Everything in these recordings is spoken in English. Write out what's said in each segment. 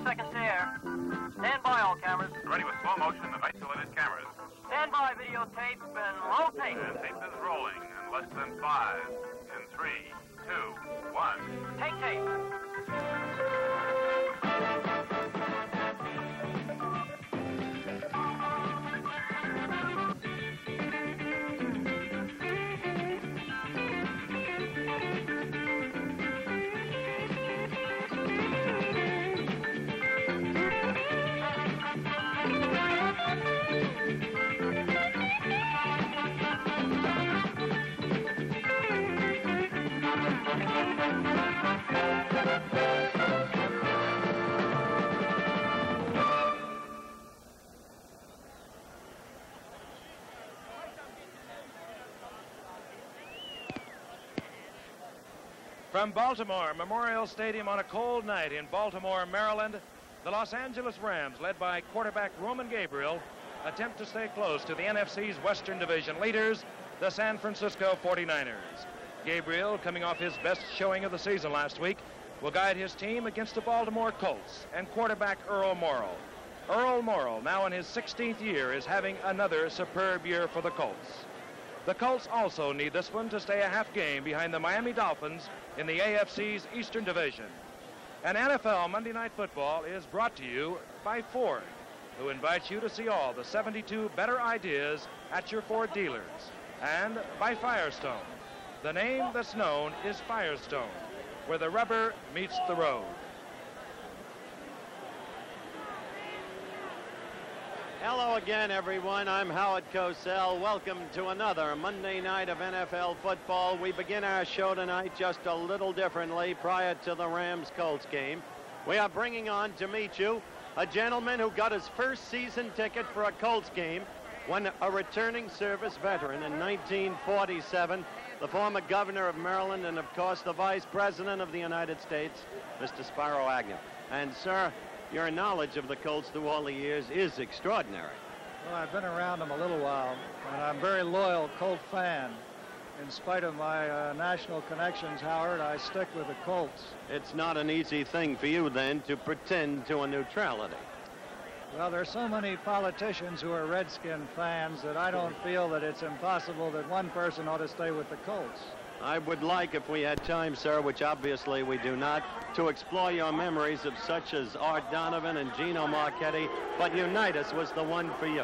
Seconds to air. Stand by, all cameras. Ready with slow motion and isolated cameras. Stand by, videotape and roll tape. And tape is rolling in less than 5, in 3, 2, 1. Take tape. From Baltimore Memorial Stadium on a cold night in Baltimore, Maryland, the Los Angeles Rams, led by quarterback Roman Gabriel, attempt to stay close to the NFC's Western Division leaders, the San Francisco 49ers. Gabriel, coming off his best showing of the season last week, will guide his team against the Baltimore Colts and quarterback Earl Morrall. Earl Morrall, now in his 16th year, is having another superb year for the Colts. The Colts also need this one to stay a half game behind the Miami Dolphins in the AFC's Eastern Division. And NFL Monday Night Football is brought to you by Ford, who invites you to see all the 72 better ideas at your Ford dealers. And by Firestone. The name that's known is Firestone, where the rubber meets the road. Hello again, everyone. I'm Howard Cosell. Welcome to another Monday night of NFL football. We begin our show tonight just a little differently prior to the Rams-Colts game. We are bringing on to meet you a gentleman who got his first season ticket for a Colts game when a returning service veteran in 1947, the former governor of Maryland and, of course, the vice president of the United States, Mr. Spiro Agnew. And, sir, your knowledge of the Colts through all the years is extraordinary. Well, I've been around them a little while, and I'm a very loyal Colt fan. In spite of my national connections, Howard, I stick with the Colts. It's not an easy thing for you, then, to pretend to a neutrality. Well, there's so many politicians who are Redskin fans that I don't feel that it's impossible that one person ought to stay with the Colts. I would like, if we had time, sir, which obviously we do not, to explore your memories of such as Art Donovan and Gino Marchetti, but Unitas was the one for you.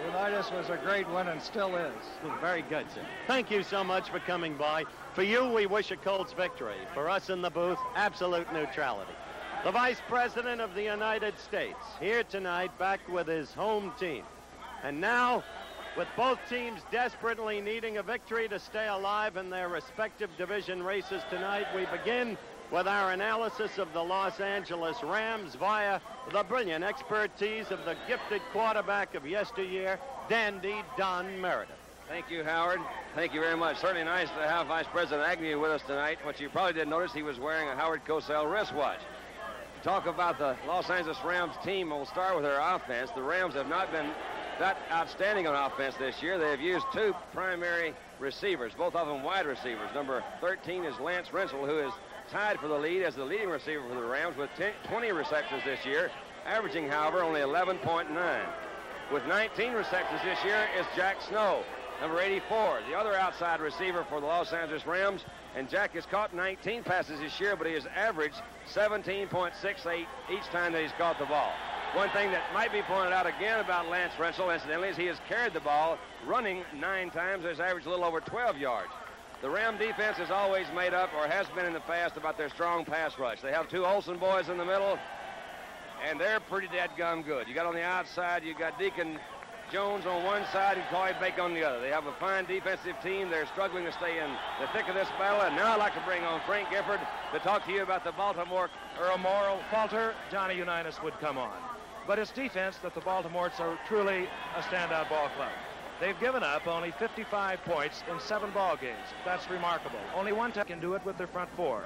Unitas was a great one and still is. Very good, sir. Thank you so much for coming by. For you, we wish a Colts victory. For us in the booth, absolute neutrality. The Vice President of the United States, here tonight, back with his home team. And now, with both teams desperately needing a victory to stay alive in their respective division races tonight, we begin with our analysis of the Los Angeles Rams via the brilliant expertise of the gifted quarterback of yesteryear, Dandy Don Meredith. Thank you, Howard. Thank you very much. Certainly nice to have Vice President Agnew with us tonight. What you probably didn't notice, he was wearing a Howard Cosell wristwatch. To talk about the Los Angeles Rams team, we'll start with their offense. The Rams have not been that outstanding on offense this year. They have used two primary receivers, both of them wide receivers. Number 13 is Lance Rensel, who is tied for the lead as the leading receiver for the Rams with 20 receptions this year, averaging, however, only 11.9. With 19 receptions this year is Jack Snow, number 84, the other outside receiver for the Los Angeles Rams. And Jack has caught 19 passes this year, but he has averaged 17.68 each time that he's caught the ball. One thing that might be pointed out again about Lance Rensel, incidentally, is he has carried the ball running 9 times, has averaged a little over 12 yards. The Ram defense is always made up, or has been in the past, about their strong pass rush. They have two Olsen boys in the middle, and they're pretty dadgum good. You got on the outside, you got Deacon Jones on one side and Clyde Bake on the other. They have a fine defensive team. They're struggling to stay in the thick of this battle. And now I'd like to bring on Frank Gifford to talk to you about the Baltimore. Earl Morrall falter, Johnny Unitas would come on. But it's defense that the Baltimoreans are truly a standout ball club. They've given up only 55 points in 7 ball games. That's remarkable. Only one team can do it with their front four.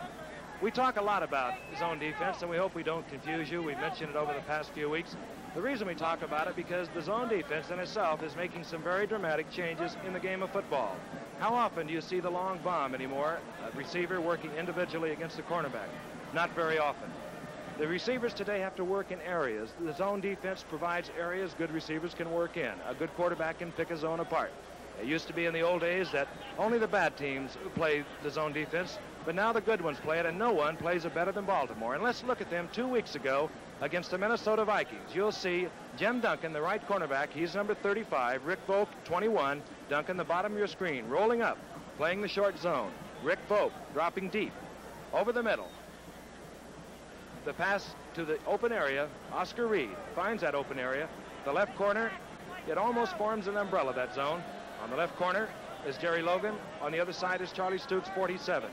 We talk a lot about zone defense, and we hope we don't confuse you. We've mentioned it over the past few weeks. The reason we talk about it because the zone defense in itself is making some very dramatic changes in the game of football. How often do you see the long bomb anymore, a receiver working individually against the cornerback? Not very often. The receivers today have to work in areas. The zone defense provides areas good receivers can work in. A good quarterback can pick a zone apart. It used to be in the old days that only the bad teams play the zone defense, but now the good ones play it, and no one plays it better than Baltimore. And let's look at them 2 weeks ago against the Minnesota Vikings. You'll see Jim Duncan, the right cornerback. He's number 35. Rick Volk, 21. Duncan, the bottom of your screen, rolling up, playing the short zone. Rick Volk dropping deep, over the middle. The pass to the open area. Oscar Reed finds that open area. The left corner, it almost forms an umbrella, that zone. On the left corner is Jerry Logan. On the other side is Charlie Stooks, 47.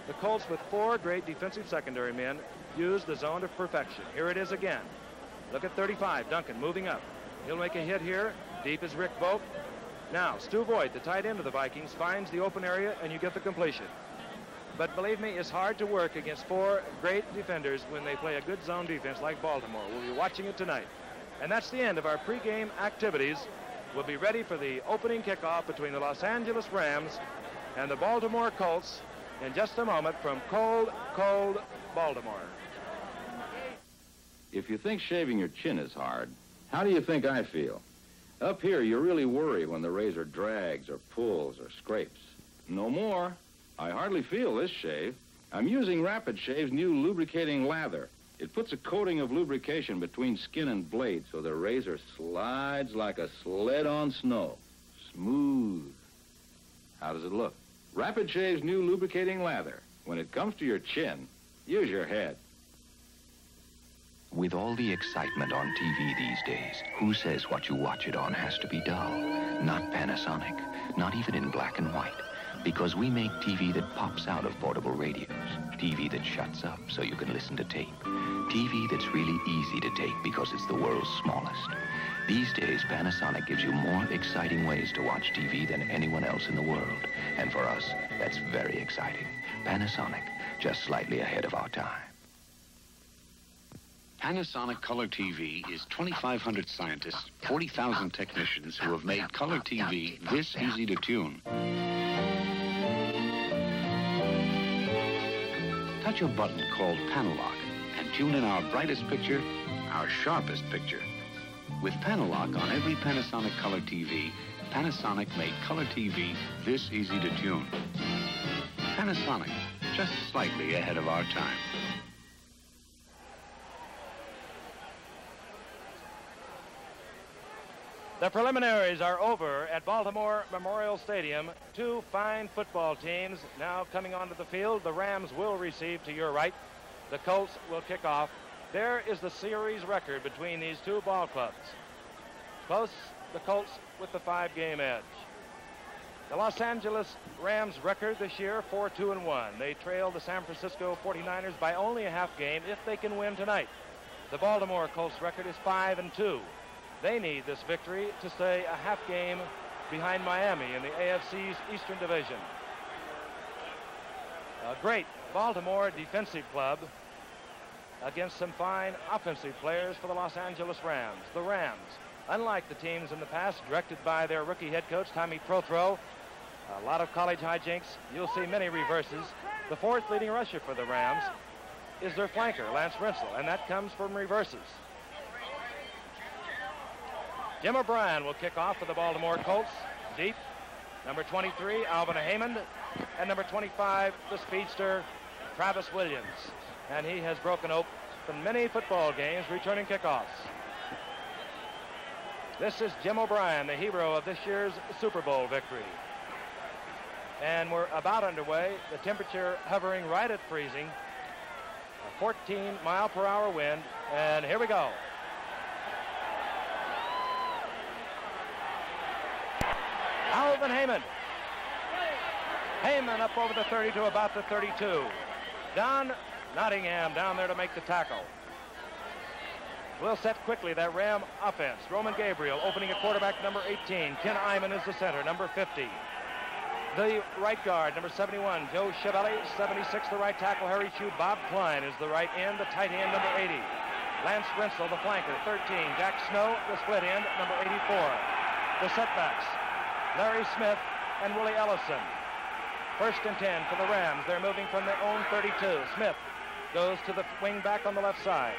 The Colts, with 4 great defensive secondary men, use the zone to perfection. Here it is again. Look at 35, Duncan moving up. He'll make a hit here. Deep is Rick Volk. Now, Stu Voigt, the tight end of the Vikings, finds the open area, and you get the completion. But believe me, it's hard to work against 4 great defenders when they play a good zone defense like Baltimore. We'll be watching it tonight. And that's the end of our pregame activities. We'll be ready for the opening kickoff between the Los Angeles Rams and the Baltimore Colts in just a moment from cold, cold Baltimore. If you think shaving your chin is hard, how do you think I feel? Up here, you really worry when the razor drags or pulls or scrapes. No more. I hardly feel this shave. I'm using Rapid Shave's new lubricating lather. It puts a coating of lubrication between skin and blade so the razor slides like a sled on snow. Smooth. How does it look? Rapid Shave's new lubricating lather. When it comes to your chin, use your head. With all the excitement on TV these days, who says what you watch it on has to be dull? Not Panasonic, not even in black and white. Because we make TV that pops out of portable radios. TV that shuts up so you can listen to tape. TV that's really easy to take because it's the world's smallest. These days, Panasonic gives you more exciting ways to watch TV than anyone else in the world. And for us, that's very exciting. Panasonic, just slightly ahead of our time. Panasonic Color TV is 2,500 scientists, 40,000 technicians who have made color TV this easy to tune. Touch a button called Panel Lock and tune in our brightest picture, our sharpest picture. With Panel Lock on every Panasonic Color TV, Panasonic made color TV this easy to tune. Panasonic, just slightly ahead of our time. The preliminaries are over at Baltimore Memorial Stadium. 2 fine football teams now coming onto the field. The Rams will receive to your right. The Colts will kick off. There is the series record between these 2 ball clubs. Close, the Colts with the 5-game edge. The Los Angeles Rams record this year, 4-2-1. They trail the San Francisco 49ers by only a half game if they can win tonight. The Baltimore Colts record is 5-2. They need this victory to stay a half game behind Miami in the AFC's Eastern Division. A great Baltimore defensive club against some fine offensive players for the Los Angeles Rams. The Rams, unlike the teams in the past, directed by their rookie head coach, Tommy Prothro, a lot of college hijinks. You'll see many reverses. The 4th leading rusher for the Rams is their flanker, Lance Rensel, and that comes from reverses. Jim O'Brien will kick off for the Baltimore Colts. Deep, number 23, Alvin Haymond, and number 25, the speedster, Travis Williams. And he has broken open many football games, returning kickoffs. This is Jim O'Brien, the hero of this year's Super Bowl victory. And we're about underway, the temperature hovering right at freezing, a 14-mile-per-hour wind, and here we go. Alvin Haymond. Haymond up over the 30 to about the 32. Don Nottingham down there to make the tackle. We'll set quickly that Ram offense. Roman Gabriel opening at quarterback, number 18. Ken Iman is the center, number 50. The right guard, number 71, Joe Chevelli. 76, the right tackle, Harry Shue. Bob Klein is the right end. The tight end, number 80. Lance Rensel, the flanker, 13. Jack Snow, the split end, number 84. The setbacks, Larry Smith and Willie Ellison. 1st and 10 for the Rams. They're moving from their own 32. Smith goes to the wing back on the left side.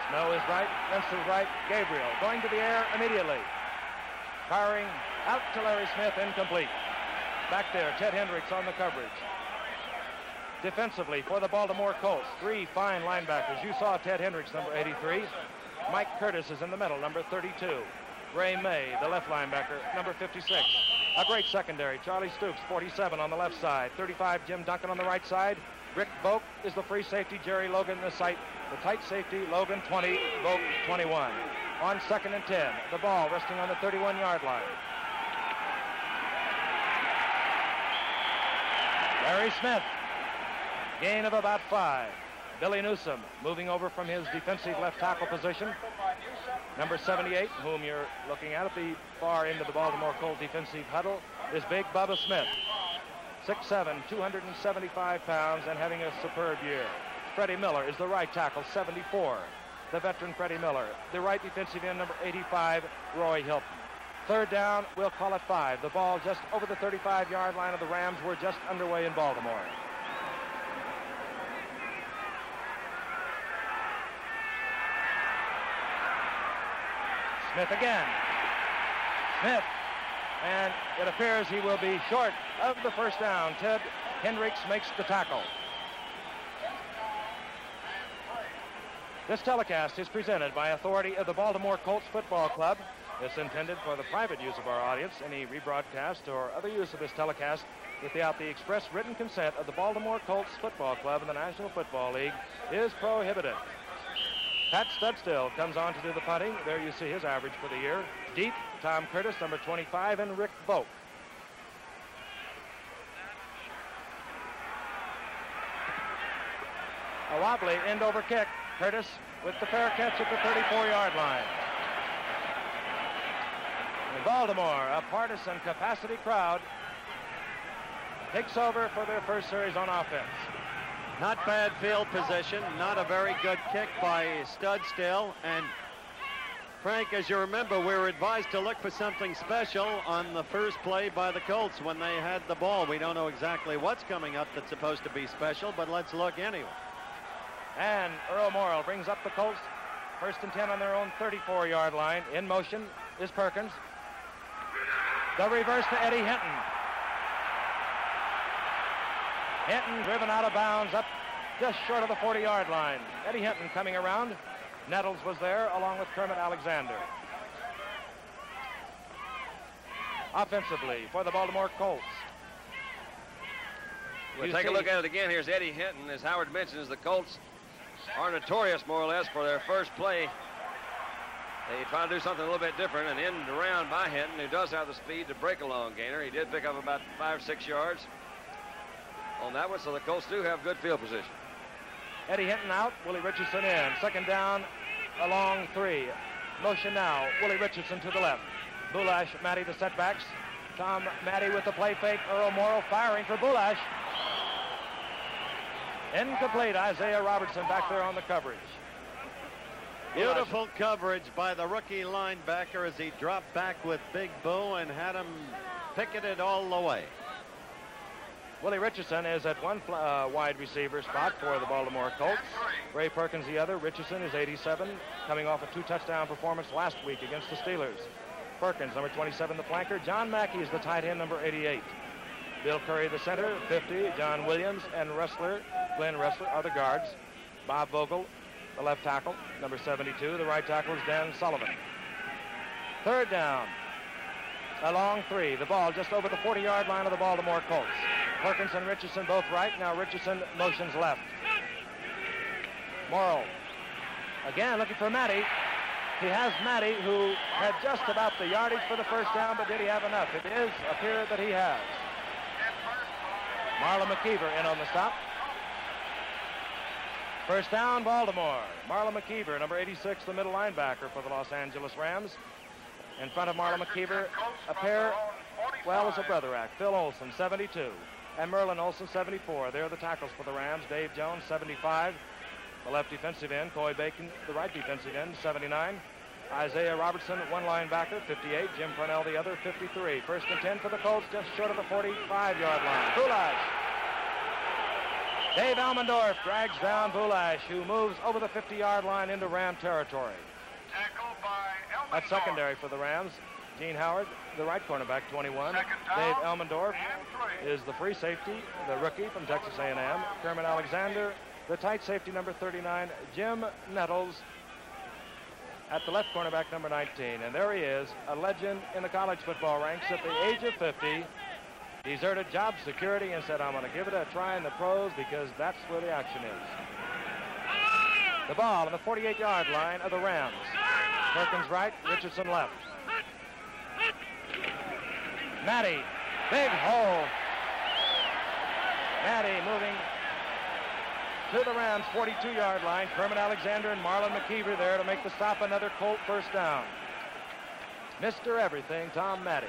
Snow is right, Wentz is right, Gabriel going to the air immediately. Firing out to Larry Smith, incomplete. Back there, Ted Hendricks on the coverage. Defensively for the Baltimore Colts, 3 fine linebackers. You saw Ted Hendricks, number 83. Mike Curtis is in the middle, number 32. Ray May, the left linebacker, number 56. A great secondary. Charlie Stoops, 47 on the left side. 35, Jim Duncan on the right side. Rick Vogt is the free safety. Jerry Logan the tight safety. Logan 20, Vogt 21. On 2nd and 10, the ball resting on the 31-yard line. Larry Smith, gain of about 5. Billy Newsome moving over from his defensive left tackle position. Number 78, whom you're looking at the far end of the Baltimore Colts defensive huddle, is Big Bubba Smith. 6'7", 275 pounds, and having a superb year. Freddie Miller is the right tackle, 74. The veteran Freddie Miller. The right defensive end, number 85, Roy Hilton. 3rd down, we'll call it 5. The ball just over the 35-yard line of the Rams. We're just underway in Baltimore. Smith again. Smith. And it appears he will be short of the first down. Ted Hendricks makes the tackle. This telecast is presented by authority of the Baltimore Colts Football Club. It's intended for the private use of our audience. Any rebroadcast or other use of this telecast without the express written consent of the Baltimore Colts Football Club and the National Football League is prohibited. Pat Studstill comes on to do the punting. There you see his average for the year. Deep, Tom Curtis, number 25, and Rick Vogt. A wobbly end-over kick. Curtis with the fair catch at the 34-yard line. In Baltimore, a partisan capacity crowd takes over for their first series on offense. Not bad field position, not a very good kick by Studstill. And Frank, as you remember, we were advised to look for something special on the first play by the Colts when they had the ball. We don't know exactly what's coming up that's supposed to be special, but let's look anyway. And Earl Morrill brings up the Colts. 1st and 10 on their own 34-yard line. In motion is Perkins. The reverse to Eddie Hinton. Hinton driven out of bounds up just short of the 40-yard line. Eddie Hinton coming around. Nettles was there along with Kermit Alexander. Offensively for the Baltimore Colts. We'll take a look at it again. Here's Eddie Hinton. As Howard mentions, the Colts are notorious, more or less, for their first play. They try to do something a little bit different and end around by Hinton, who does have the speed to break a long gainer. He did pick up about 5 or 6 yards on that one, so the Colts do have good field position. Eddie Hinton out, Willie Richardson in. 2nd down, a long 3. Motion now, Willie Richardson to the left. Boulash, Matty the setbacks. Tom Matty with the play fake. Earl Morrill firing for Boulash. Incomplete. Isaiah Robertson back there on the coverage. Beautiful coverage by the rookie linebacker as he dropped back with Big Boo and had him picketed all the way. Willie Richardson is at one wide receiver spot for the Baltimore Colts. Ray Perkins the other. Richardson is 87, coming off a 2-touchdown performance last week against the Steelers. Perkins, number 27, the flanker. John Mackey is the tight end, number 88. Bill Curry, the center, 50. John Williams and Glenn Ressler are the guards. Bob Vogel, the left tackle, number 72. The right tackle is Dan Sullivan. 3rd down. A long 3. The ball just over the 40-yard line of the Baltimore Colts. Perkins and Richardson both right. Now Richardson motions left. Morrill again looking for Matty. He has Matty, who had just about the yardage for the first down, but did he have enough? It is appeared that he has. Marlon McKeever in on the stop. 1st down, Baltimore. Marlon McKeever, number 86, the middle linebacker for the Los Angeles Rams. In front of Marlon McKeever, a pair, well, as a brother act. Phil Olson, 72, and Merlin Olson, 74. They're the tackles for the Rams. Dave Jones, 75. The left defensive end. Coy Bacon, the right defensive end, 79. Isaiah Robertson, one linebacker, 58. Jim Purnell, the other, 53. 1st and 10 for the Colts, just short of the 45-yard line. Boulash. Dave Elmendorf drags down Bulash, who moves over the 50-yard line into Ram territory. Tackle by That's secondary for the Rams. Gene Howard, the right cornerback, 21. Second down, Dave Elmendorf and 3. is the free safety, the rookie from Texas A&M. Kermit Alexander, the tight safety, number 39. Jim Nettles at the left cornerback, number 19. And there he is, a legend in the college football ranks at the age of 50. Deserted job security and said, I'm going to give it a try in the pros because that's where the action is. The ball on the 48-yard line of the Rams. Perkins right, Richardson left. Matty, big hole. Matty moving to the Rams' 42-yard line. Kermit Alexander and Marlon McKeever there to make the stop. Another Colt first down. Mr. Everything, Tom Matty.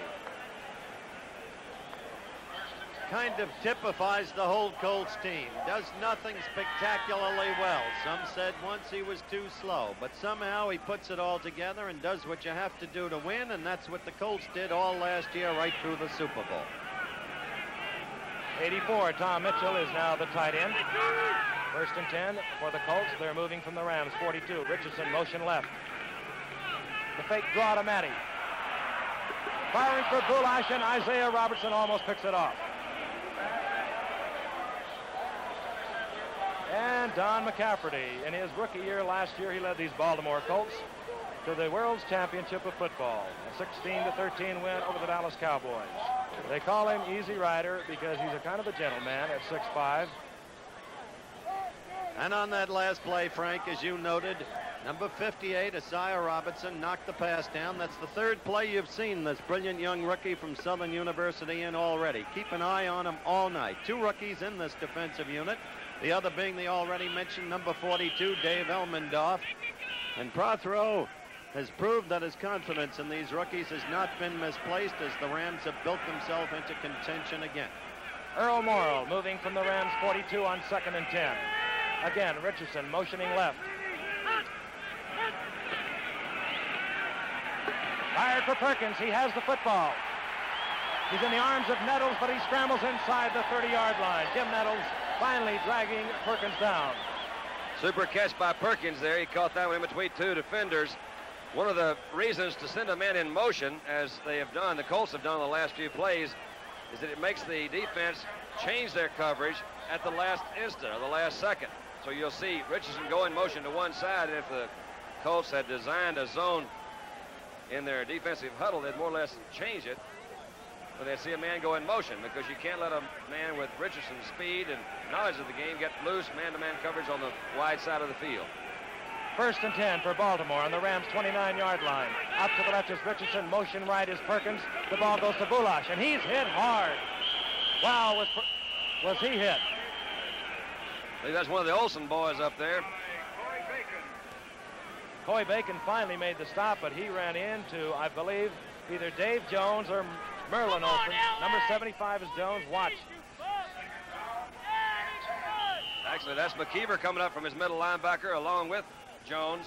Kind of typifies the whole Colts team. Does nothing spectacularly well. Some said once he was too slow, but somehow he puts it all together and does what you have to do to win, and that's what the Colts did all last year right through the Super Bowl. 84, Tom Mitchell is now the tight end. First and 10 for the Colts. They're moving from the Rams. 42, Richardson motion left. The fake draw to Matty. Firing for Bulash, and Isaiah Robertson almost picks it off. And Don McCafferty, in his rookie year last year, he led these Baltimore Colts to the World's Championship of Football, a 16-13 win over the Dallas Cowboys. They call him Easy Rider because he's a kind of a gentleman at 6'5". And on that last play, Frank, as you noted, number 58, Isaiah Robertson, knocked the pass down. That's the third play you've seen this brilliant young rookie from Southern University in already. Keep an eye on him all night. Two rookies in this defensive unit. The other being the already mentioned number 42, Dave Elmendorf. And Prothero has proved that his confidence in these rookies has not been misplaced as the Rams have built themselves into contention again. Earl Morrill moving from the Rams 42 on 2nd and 10. Again, Richardson motioning left. Fired for Perkins. He has the football. He's in the arms of Nettles, but he scrambles inside the 30-yard line. Jim Nettles finally dragging Perkins down. Super catch by Perkins there. He caught that one in between two defenders. One of the reasons to send a man in motion, as they have done, the Colts have done the last few plays, is that it makes the defense change their coverage at the last instant or the last second. So you'll see Richardson go in motion to one side, and if the Colts had designed a zone in their defensive huddle, they'd more or less change it. But they'd see a man go in motion because you can't let a man with Richardson's speed and knowledge of the game get loose man-to-man coverage on the wide side of the field. First and 10 for Baltimore on the Rams' 29-yard line. Out to the left is Richardson. Motion right is Perkins. The ball goes to Bulash, and he's hit hard. Wow, was he hit? I think that's one of the Olsen boys up there. Coy Bacon finally made the stop, but he ran into, I believe, either Dave Jones or Merlin Olsen. Number 75 is Jones. Watch. Actually, that's McKeever coming up from his middle linebacker along with Jones.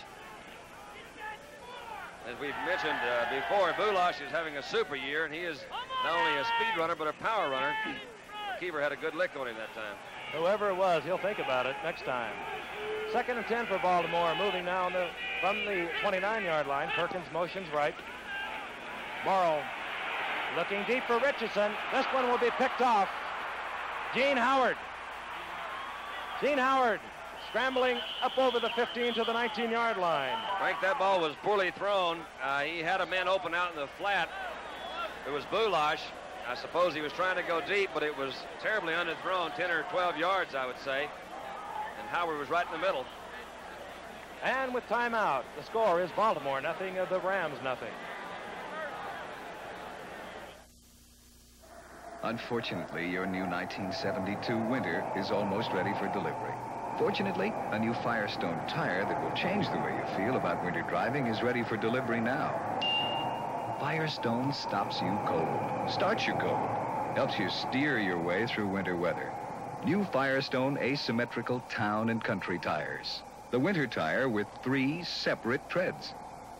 As we've mentioned before, Bulash is having a super year, and he is not only a speed runner but a power runner. McKeever had a good lick on him that time. Whoever it was, he'll think about it next time. Second and 10 for Baltimore, moving now from the 29-yard line. Perkins motions right. Morrow looking deep for Richardson. This one will be picked off. Gene Howard. Gene Howard scrambling up over the 15 to the 19-yard line. Frank, that ball was poorly thrown. He had a man open out in the flat. It was Bulash. I suppose he was trying to go deep, but it was terribly underthrown, 10 or 12 yards, I would say. And Howard was right in the middle. And with timeout, the score is Baltimore nothing, the Rams nothing. Unfortunately, your new 1972 Winter is almost ready for delivery. Fortunately, a new Firestone tire that will change the way you feel about winter driving is ready for delivery now. Firestone stops you cold, starts you cold, helps you steer your way through winter weather. New Firestone asymmetrical town and country tires. The winter tire with 3 separate treads.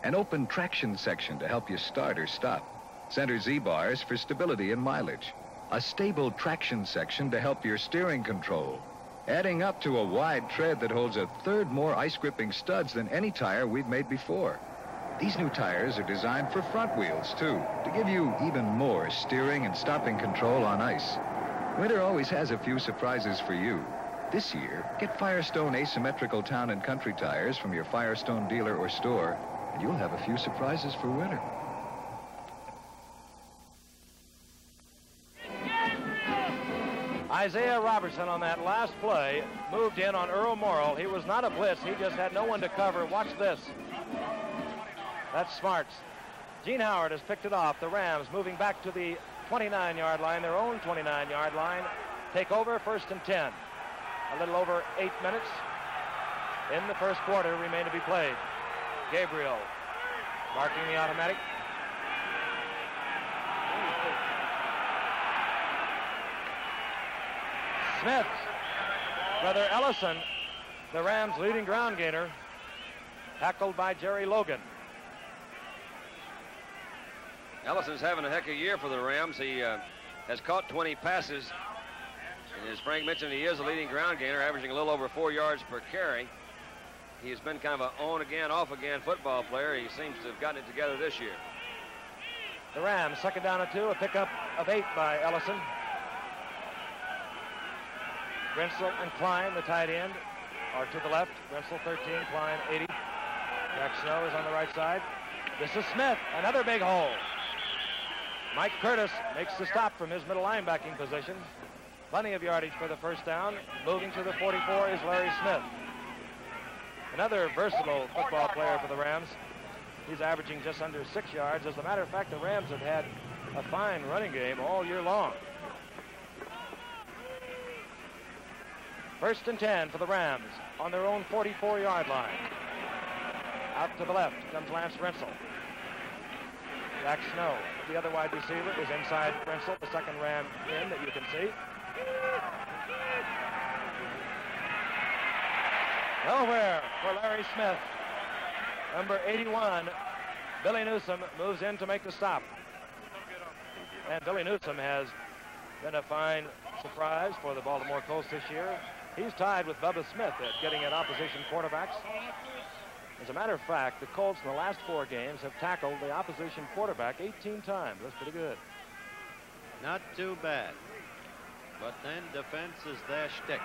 An open traction section to help you start or stop. Center Z-bars for stability and mileage. A stable traction section to help your steering control. adding up to a wide tread that holds a third more ice-gripping studs than any tire we've made before. These new tires are designed for front wheels, too, to give you even more steering and stopping control on ice. Winter always has a few surprises for you. This year, get Firestone asymmetrical town and country tires from your Firestone dealer or store, and you'll have a few surprises for winter. Isaiah Robertson on that last play moved in on Earl Morrill. He was not a blitz. He just had no one to cover. Watch this. That's smarts. Gene Howard has picked it off. The Rams moving back to the 29-yard line, their own 29-yard line. Take over, 1st and 10. A little over 8 minutes in the first quarter remain to be played. Gabriel marking the automatic. Smith, brother Ellison, the Rams' leading ground gainer, tackled by Jerry Logan. Ellison's having a heck of a year for the Rams. He has caught 20 passes. And as Frank mentioned, he is the leading ground gainer, averaging a little over 4 yards per carry. He has been kind of an on-again, off-again football player. He seems to have gotten it together this year. The Rams, 2nd down and 2, a pickup of 8 by Ellison. Grensel and Klein, the tight end, are to the left. Grensel 13, Klein 80. Jack Snow is on the right side. This is Smith, another big hole. Mike Curtis makes the stop from his middle linebacking position. Plenty of yardage for the first down. Moving to the 44 is Larry Smith. Another versatile football player for the Rams. He's averaging just under 6 yards. As a matter of fact, the Rams have had a fine running game all year long. 1st and 10 for the Rams on their own 44-yard line. Out to the left comes Lance Rensel. Jack Snow, the other wide receiver, is inside Rensel, the second Ram in that you can see. Nowhere for Larry Smith. Number 81, Billy Newsome, moves in to make the stop. And Billy Newsome has been a fine surprise for the Baltimore Colts this year. He's tied with Bubba Smith at getting at opposition quarterbacks. As a matter of fact, the Colts in the last 4 games have tackled the opposition quarterback 18 times. That's pretty good. Not too bad. But then defense is their shtick.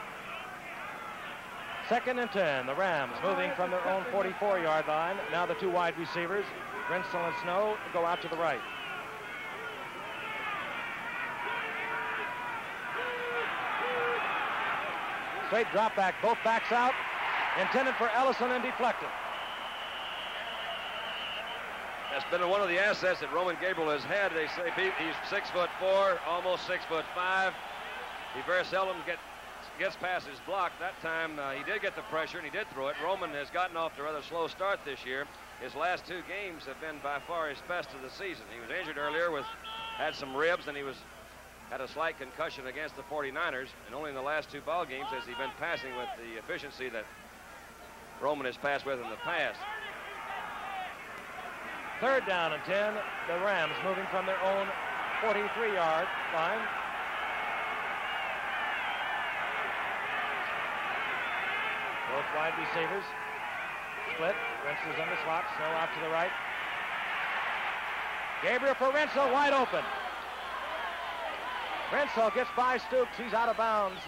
2nd and 10. The Rams moving from their own 44-yard line. Now the 2 wide receivers, Grensel and Snow, go out to the right. Straight drop back, both backs out. Intended for Ellison and deflected. That's been one of the assets that Roman Gabriel has had. They say he's 6'4", almost 6'5". He very seldom gets past his block. That time he did get the pressure and he did throw it. Roman has gotten off to a rather slow start this year. His last 2 games have been by far his best of the season. He was injured earlier had some ribs, and he had a slight concussion against the 49ers, and only in the last 2 ball games has he been passing with the efficiency that Roman has passed with in the past. 3rd down and 10. The Rams moving from their own 43-yard line. Both wide receivers split. Rensel's in the slot. Snow out to the right. Gabriel for Rensel, wide open. Rensel gets by Stoops. He's out of bounds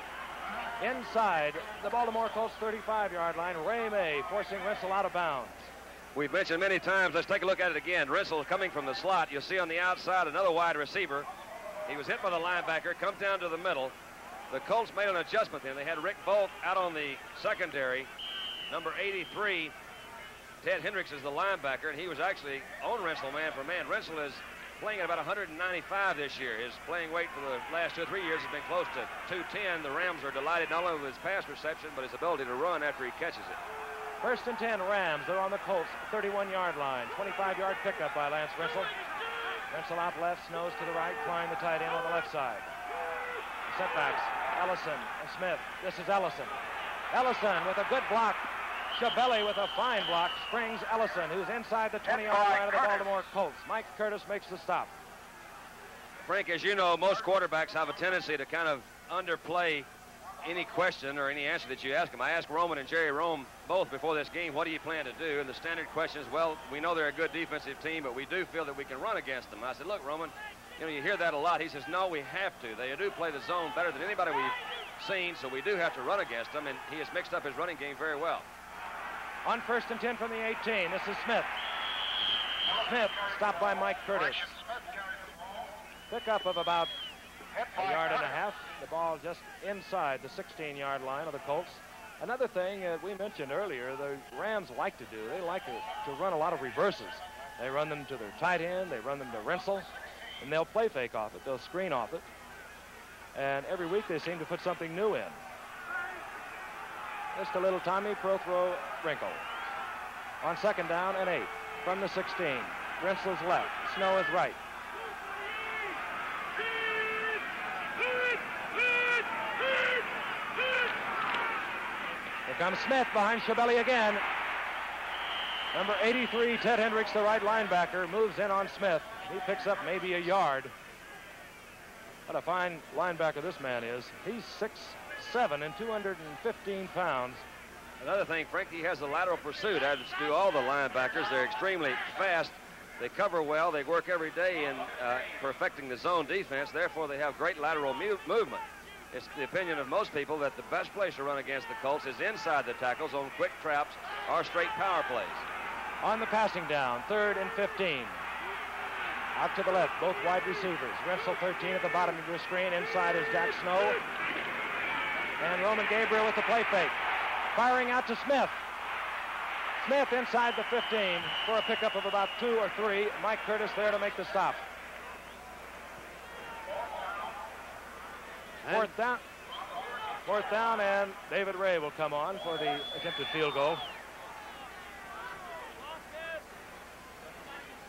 inside the Baltimore Colts 35-yard line. Ray May forcing Rensel out of bounds. We've mentioned many times, let's take a look at it again. Rensel coming from the slot. You'll see on the outside another wide receiver. He was hit by the linebacker, comes down to the middle. The Colts made an adjustment then. They had Rick Bolt out on the secondary. Number 83, Ted Hendricks, is the linebacker, and he was actually on Rensel man for man. Rensel is playing at about 195 this year. His playing weight for the last 2 or 3 years has been close to 210. The Rams are delighted not only with his pass reception, but his ability to run after he catches it. 1st and 10, Rams. They're on the Colts 31-yard line. 25-yard pickup by Lance Rensel. Rensel out left, Snows to the right, Klein the tight end on the left side. Setbacks, Ellison and Smith. This is Ellison. Ellison with a good block. Schiavelli with a fine block springs Ellison, who's inside the 20-yard line of the Baltimore Colts. Mike Curtis makes the stop. Frank, as you know, most quarterbacks have a tendency to kind of underplay any question or any answer that you ask them. I asked Roman and Jerry Rome both before this game, what do you plan to do? And the standard question is, well, we know they're a good defensive team, but we do feel that we can run against them. I said, look, Roman, you know, you hear that a lot. He says, no, we have to. They do play the zone better than anybody we've seen, so we do have to run against them, and he has mixed up his running game very well. On 1st and 10 from the 18, this is Smith. Smith stopped by Mike Curtis. Pickup of about a yard and a half. The ball just inside the 16-yard line of the Colts. Another thing we mentioned earlier, the Rams like to do, they like to run a lot of reverses. They run them to their tight end, they run them to Rensel, and they'll play fake off it, they'll screen off it. And every week they seem to put something new in. Just a little Tommy Prothrow wrinkle. On 2nd down and 8 from the 16. Rensel's left, Snow is right. Here comes Smith behind Schiavelli again. Number 83, Ted Hendricks, the right linebacker, moves in on Smith. He picks up maybe a yard. What a fine linebacker this man is. He's 6'7" and 215 pounds. Another thing, Frank, he has the lateral pursuit, as do all the linebackers. They're extremely fast. They cover well. They work every day in perfecting the zone defense. Therefore, they have great lateral movement. It's the opinion of most people that the best place to run against the Colts is inside the tackles on quick traps or straight power plays. On the passing down, 3rd and 15. Out to the left, both wide receivers. Rensel 13 at the bottom of your screen. Inside is Jack Snow. And Roman Gabriel with the play fake. Firing out to Smith. Smith inside the 15 for a pickup of about 2 or 3. Mike Curtis there to make the stop. Fourth down, and David Ray will come on for the attempted field goal.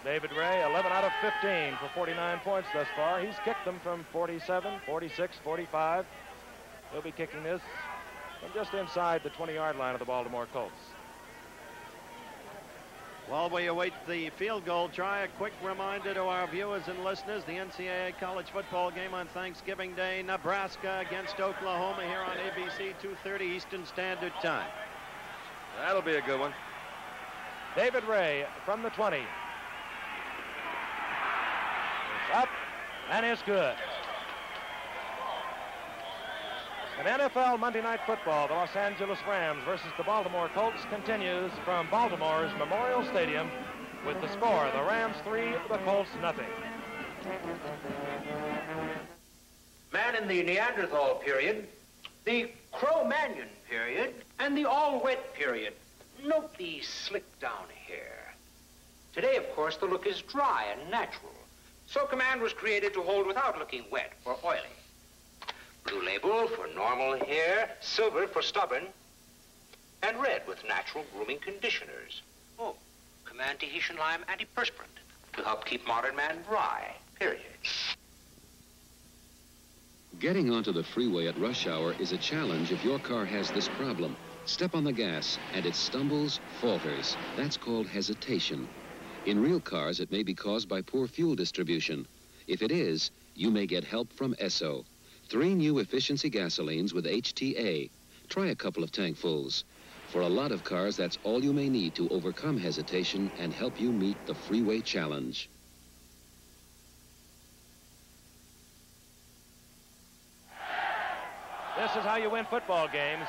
David Ray, 11 out of 15 for 49 points thus far. He's kicked them from 47, 46, 45. He'll be kicking this from just inside the 20-yard line of the Baltimore Colts. While we await the field goal try, a quick reminder to our viewers and listeners, the NCAA college football game on Thanksgiving Day, Nebraska against Oklahoma here on ABC, 2:30 Eastern Standard Time. That'll be a good one. David Ray from the 20. It's up and it's good. In NFL Monday Night Football, the Los Angeles Rams versus the Baltimore Colts continues from Baltimore's Memorial Stadium with the score, the Rams 3, the Colts nothing. Man in the Neanderthal period, the Cro-Magnon period, and the all-wet period. Note the slick-down hair. Today, of course, the look is dry and natural. So command was created to hold without looking wet or oily. Blue label for normal hair, silver for stubborn, and red with natural grooming conditioners. Oh, Command Tahitian Lime Antiperspirant to help keep modern man dry, period. Getting onto the freeway at rush hour is a challenge if your car has this problem. Step on the gas and it stumbles, falters. That's called hesitation. In real cars, it may be caused by poor fuel distribution. If it is, you may get help from Esso. 3 new efficiency gasolines with HTA. Try a couple of tankfuls. For a lot of cars, that's all you may need to overcome hesitation and help you meet the freeway challenge. This is how you win football games.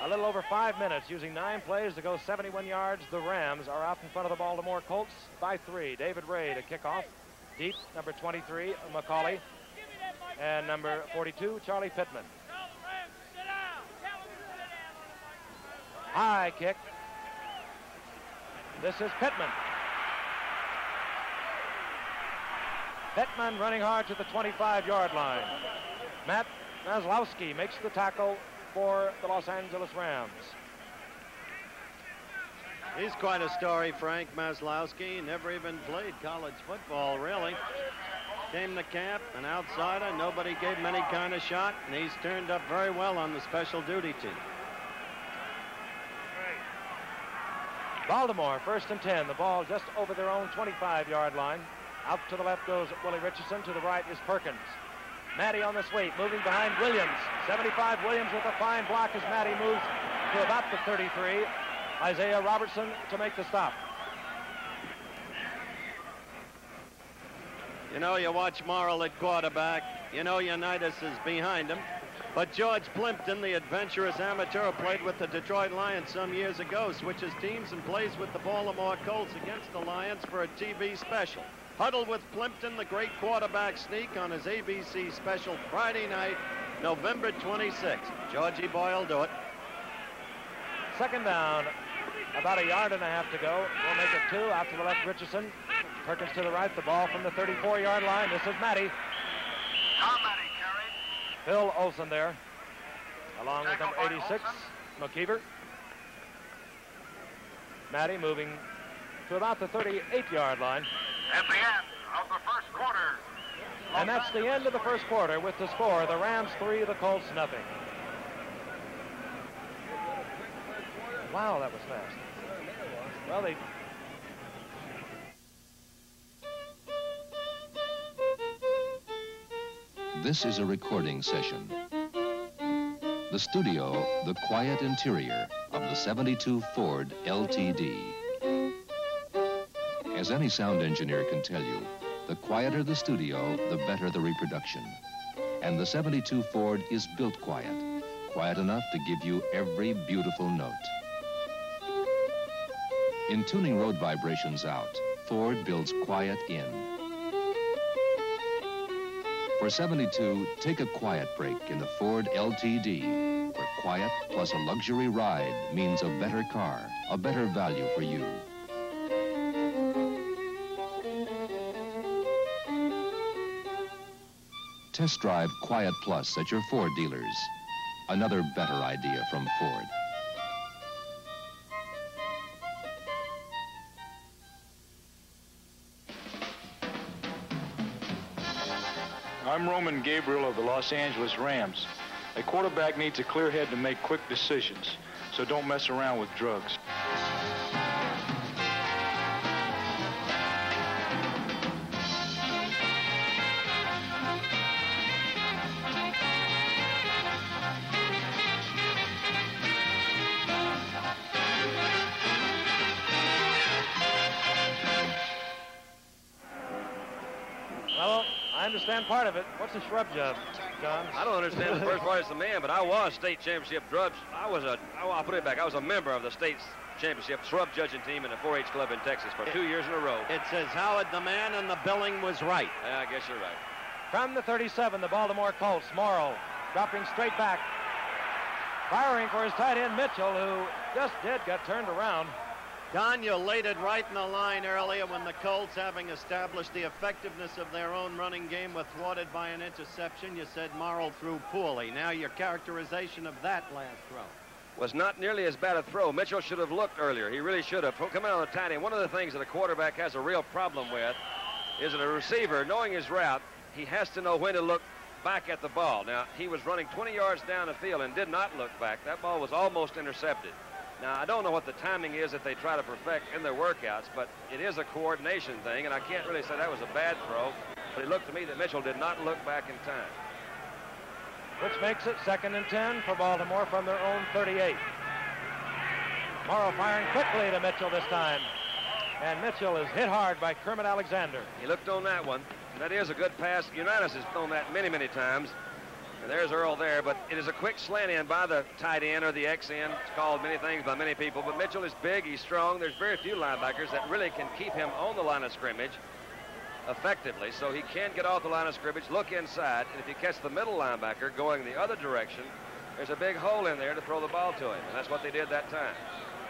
A little over 5 minutes, using 9 plays to go 71 yards. The Rams are out in front of the Baltimore Colts by 3. David Ray to kick off. Deep, number 23, McCauley. And number 42, Charlie Pittman. High kick. This is Pittman. Pittman running hard to the 25-yard line. Matt Maslowski makes the tackle for the Los Angeles Rams. He's quite a story, Frank Maslowski. Never even played college football, really. Came to camp, an outsider. Nobody gave him any kind of shot, and he's turned up very well on the special duty team. Baltimore, 1st and 10. The ball just over their own 25-yard line. Out to the left goes Willie Richardson. To the right is Perkins. Matty on the sweep, moving behind Williams. 75 Williams with a fine block as Matty moves to about the 33. Isaiah Robertson to make the stop. You know, you watch Morrill at quarterback. You know Unitas is behind him. But George Plimpton, the adventurous amateur, played with the Detroit Lions some years ago, switches teams and plays with the Baltimore Colts against the Lions for a TV special. Huddle with Plimpton, the great quarterback sneak on his ABC special Friday night, November 26th. Georgie Boy will do it. Second down, about 1.5 yards to go. We'll make it 2. Out to the left, Richardson. Perkins to the right. The ball from the 34-yard line. This is Matty. Phil Olsen there, along with number 86, McKeever. Matty moving to about the 38-yard line. At the end of the first quarter. And that's the end of the first quarter with the score, the Rams 3, the Colts nothing. Wow, that was fast. Well, they... This is a recording session. The studio, the quiet interior of the 72 Ford LTD. As any sound engineer can tell you, the quieter the studio, the better the reproduction. And the 72 Ford is built quiet enough to give you every beautiful note. In tuning road vibrations out, Ford builds quiet in. For 72, take a quiet break in the Ford LTD, where quiet plus a luxury ride means a better car, a better value for you. Test drive Quiet Plus at your Ford dealers. Another better idea from Ford. I'm Roman Gabriel of the Los Angeles Rams. A quarterback needs a clear head to make quick decisions, so don't mess around with drugs. I understand part of it. What's a shrub job, John? I don't understand the first part as the man, but I was state championship drubs. I'll put it back. I was a member of the state championship shrub judging team in a 4-H club in Texas for 2 years in a row. It says Howard the man, and the billing was right. Yeah, I guess you're right. From the 37, the Baltimore Colts, Morrill dropping straight back, firing for his tight end Mitchell, who just got turned around. Don, you laid it right in the line earlier when the Colts, having established the effectiveness of their own running game, were thwarted by an interception. You said Morrill threw poorly. Now your characterization of that last throw. Was not nearly as bad a throw. Mitchell should have looked earlier. He really should have. Coming out on the tight end, one of the things that a quarterback has a real problem with is that a receiver, knowing his route, he has to know when to look back at the ball. Now, he was running 20 yards down the field and did not look back. That ball was almost intercepted. Now, I don't know what the timing is that they try to perfect in their workouts, but it is a coordination thing, and I can't really say that was a bad throw, but it looked to me that Mitchell did not look back in time. Which makes it 2nd and 10 for Baltimore from their own 38. Morrow firing quickly to Mitchell this time, and Mitchell is hit hard by Kermit Alexander. He looked on that one. That is a good pass. Unitas has thrown that many, many times. And there's Earl there, but it is a quick slant in by the tight end or the X end. It's called many things by many people, but Mitchell is big, he's strong. There's very few linebackers that really can keep him on the line of scrimmage effectively, so he can get off the line of scrimmage, look inside, and if you catch the middle linebacker going the other direction, there's a big hole in there to throw the ball to him, and that's what they did that time.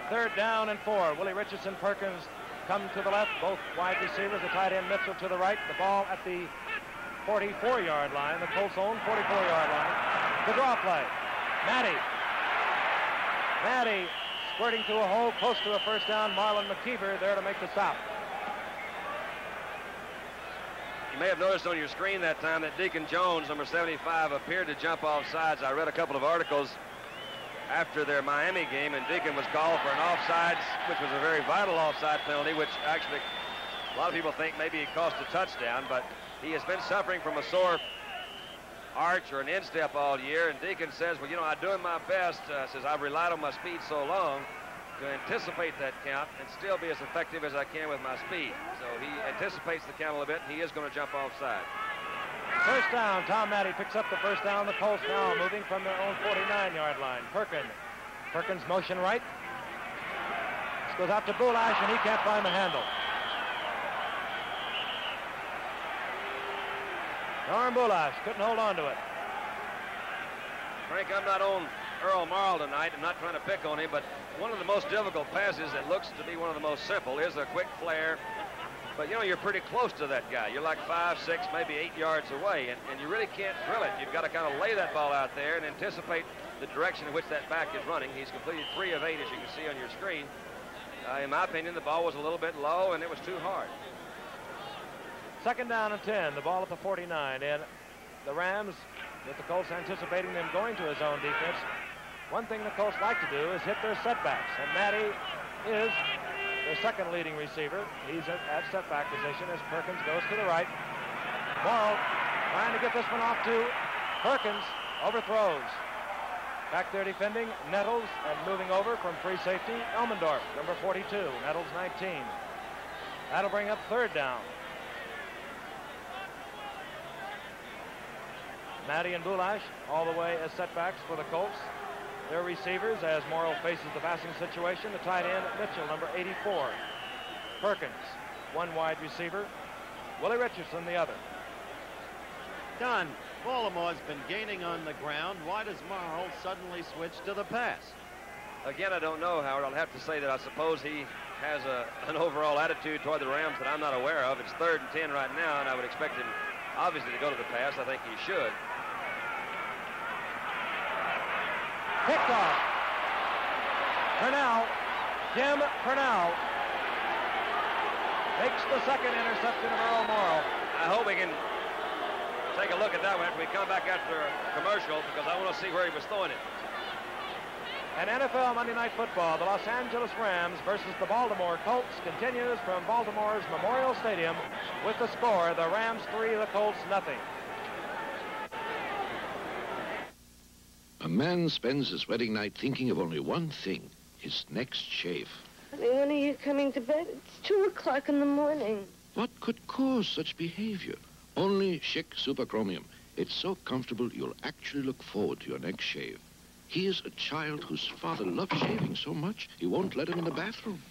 3rd down and 4. Willie Richardson, Perkins come to the left, both wide receivers, the tight end Mitchell to the right, the ball at the 44-yard line, the Colts' own 44-yard line. The draw play. Matty squirting to a hole close to a first down. Marlon McKeever there to make the stop. You may have noticed on your screen that time that Deacon Jones, number 75, appeared to jump off sides. I read a couple of articles after their Miami game, and Deacon was called for an offsides, which was a very vital offside penalty, which actually a lot of people think maybe he cost a touchdown, but he has been suffering from a sore arch or an instep all year, and Deacon says, well, you know, I'm doing my best, says I've relied on my speed so long to anticipate that count and still be as effective as I can with my speed. So he anticipates the count a little bit, and he is going to jump offside. First down. Tom Matty picks up the first down. The Colts now moving from their own 49-yard line. Perkins motion right. This goes out to Bulash, and he can't find the handle. Norm Bulash couldn't hold on to it. Frank, I'm not on Earl Marl tonight. I'm not trying to pick on him, but one of the most difficult passes that looks to be one of the most simple is a quick flare. But, you know, you're pretty close to that guy. You're like 5, 6, maybe 8 yards away, and you really can't drill it. You've got to kind of lay that ball out there and anticipate the direction in which that back is running. He's completed 3 of 8, as you can see on your screen. In my opinion, the ball was a little bit low, and it was too hard. Second down and 10, the ball at the 49, and the Rams, with the Colts anticipating them going to a zone defense, one thing the Colts like to do is hit their setbacks, and Matty is their second leading receiver. He's at setback position as Perkins goes to the right. Morrow trying to get this one off to Perkins, overthrows. Back there defending, Nettles, and moving over from free safety, Elmendorf, number 42, Nettles 19. That'll bring up third down. Matty and Bulash all the way as setbacks for the Colts. Their receivers as Morrow faces the passing situation. The tight end, Mitchell, number 84. Perkins, one wide receiver. Willie Richardson, the other. Don, Baltimore's been gaining on the ground. Why does Morrow suddenly switch to the pass? Again, I don't know, Howard. I'll have to say that I suppose he has an overall attitude toward the Rams that I'm not aware of. It's 3rd and 10 right now, and I would expect him, obviously, to go to the pass. I think he should. Picked off. Purnell, Jim Purnell, makes the second interception of Earl Morrow. I hope we can take a look at that one after we come back after a commercial, because I want to see where he was throwing it. And NFL Monday Night Football, the Los Angeles Rams versus the Baltimore Colts, continues from Baltimore's Memorial Stadium with the score, the Rams 3, the Colts nothing. A man spends his wedding night thinking of only one thing, his next shave. Honey, when are you coming to bed? It's 2 o'clock in the morning. What could cause such behavior? Only Chic Superchromium. It's so comfortable you'll actually look forward to your next shave. He is a child whose father loves shaving so much he won't let him in the bathroom.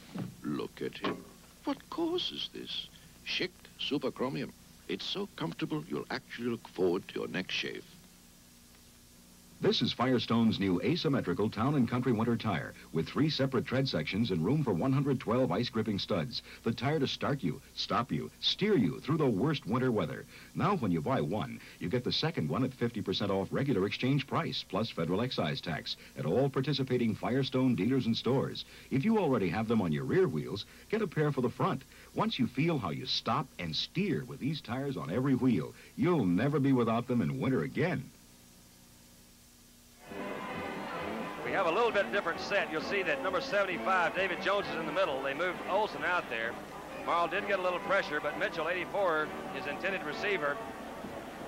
Look at him. What causes this? Chic Superchromium. It's so comfortable you'll actually look forward to your next shave. This is Firestone's new asymmetrical town and country winter tire with 3 separate tread sections and room for 112 ice-gripping studs. The tire to start you, stop you, steer you through the worst winter weather. Now, when you buy one, you get the second one at 50% off regular exchange price plus federal excise tax at all participating Firestone dealers and stores. If you already have them on your rear wheels, get a pair for the front. Once you feel how you stop and steer with these tires on every wheel, you'll never be without them in winter again. We have a little bit different set. You'll see that number 75, David Jones, is in the middle. They moved Olsen out there. Marl did get a little pressure, but Mitchell, 84, his intended receiver,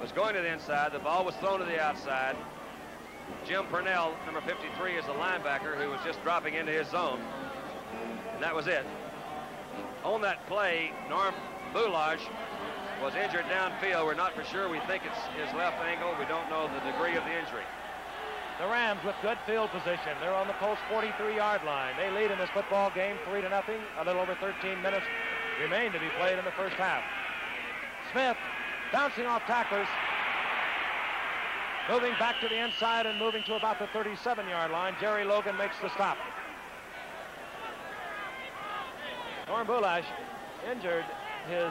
was going to the inside. The ball was thrown to the outside. Jim Purnell, number 53, is the linebacker who was just dropping into his zone. And that was it. On that play, Norm Bulash was injured downfield. We're not for sure. We think it's his left ankle. We don't know the degree of the injury. The Rams with good field position. They're on the Colts' 43-yard line. They lead in this football game 3-0. A little over 13 minutes remain to be played in the first half. Smith bouncing off tacklers. Moving back to the inside and moving to about the 37-yard line. Jerry Logan makes the stop. Norm Bulash injured his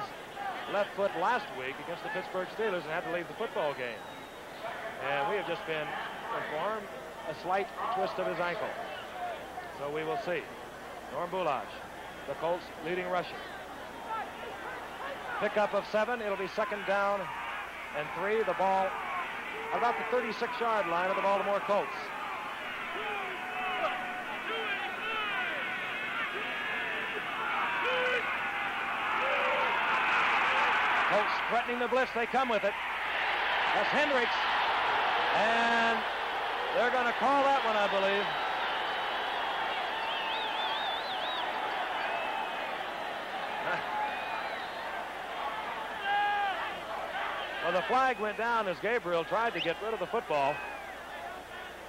left foot last week against the Pittsburgh Steelers and had to leave the football game. And we have just been informed a slight twist of his ankle. So we will see. Norm Bulash, the Colts leading rusher. Pickup of 7. It'll be second down and 3. The ball about the 36-yard line of the Baltimore Colts. Colts threatening the blitz. They come with it. That's Hendricks. They're going to call that one, I believe. Well, the flag went down as Gabriel tried to get rid of the football.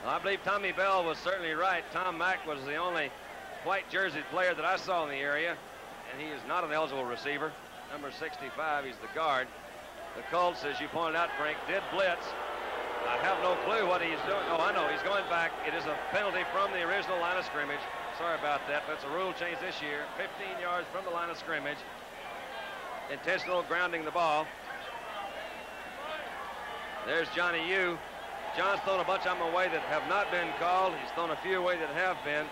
Well, I believe Tommy Bell was certainly right. Tom Mack was the only white jerseyed player that I saw in the area, and he is not an eligible receiver. Number 65, he's the guard. The Colts, as you pointed out, Frank, did blitz. I have no clue what he's doing. Oh, I know, he's going back. It is a penalty from the original line of scrimmage. Sorry about that. That's a rule change this year. 15 yards from the line of scrimmage. Intentional grounding the ball. There's Johnny Yu. John's thrown a bunch of them away that have not been called. He's thrown a few away that have been.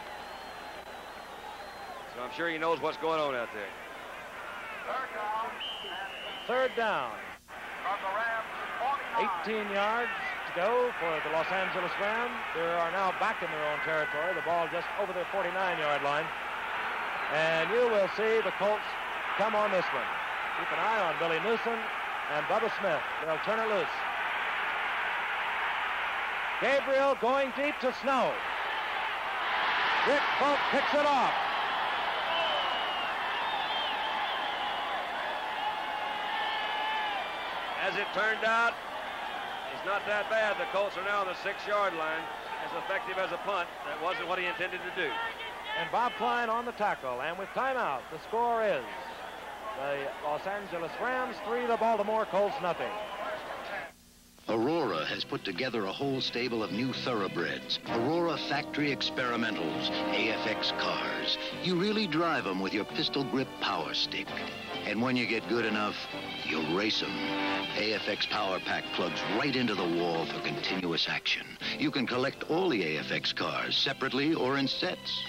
So I'm sure he knows what's going on out there. Third down. 18 yards to go for the Los Angeles Rams. They are now back in their own territory. The ball just over their 49-yard line. And you will see the Colts come on this one. Keep an eye on Billy Newsom and Bubba Smith. They'll turn it loose. Gabriel going deep to Snow. Rick Fulk picks it off. As it turned out, it's not that bad. The Colts are now on the 6-yard line. As effective as a punt. That wasn't what he intended to do. And Bob Klein on the tackle. And with timeout, the score is the Los Angeles Rams 3, the Baltimore Colts nothing. Aurora has put together a whole stable of new thoroughbreds. Aurora Factory Experimentals, AFX cars. You really drive them with your pistol grip power stick. And when you get good enough, you race them. AFX Power Pack plugs right into the wall for continuous action. You can collect all the AFX cars separately or in sets.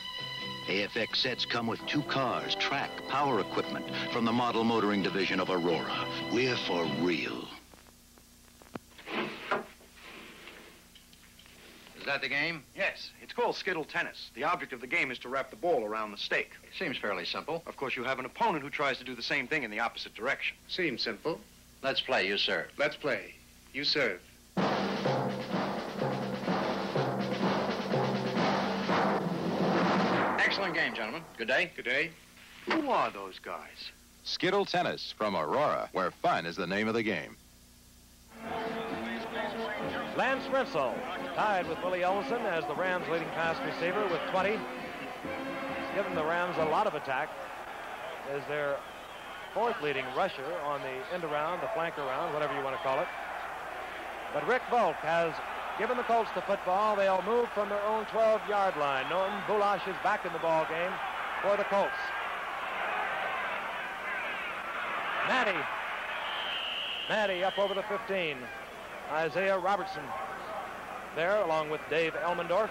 AFX sets come with 2 cars, track, power equipment from the model motoring division of Aurora. We're for real. Is that the game? Yes. It's called Skittle Tennis. The object of the game is to wrap the ball around the stake. Seems fairly simple. Of course, you have an opponent who tries to do the same thing in the opposite direction. Seems simple. Let's play. You serve. Let's play. You serve. Excellent game, gentlemen. Good day. Good day. Who are those guys? Skittle Tennis from Aurora, where fun is the name of the game. Lance Ritzel tied with Willie Ellison as the Rams' leading pass receiver with 20. He's given the Rams a lot of attack as their 4th leading rusher on the end around, the flank around, whatever you want to call it. But Rick Volk has given the Colts the football. They'll move from their own 12-yard line. Noam Bulash is back in the ball game for the Colts. Matty up over the 15. Isaiah Robertson there along with Dave Elmendorf.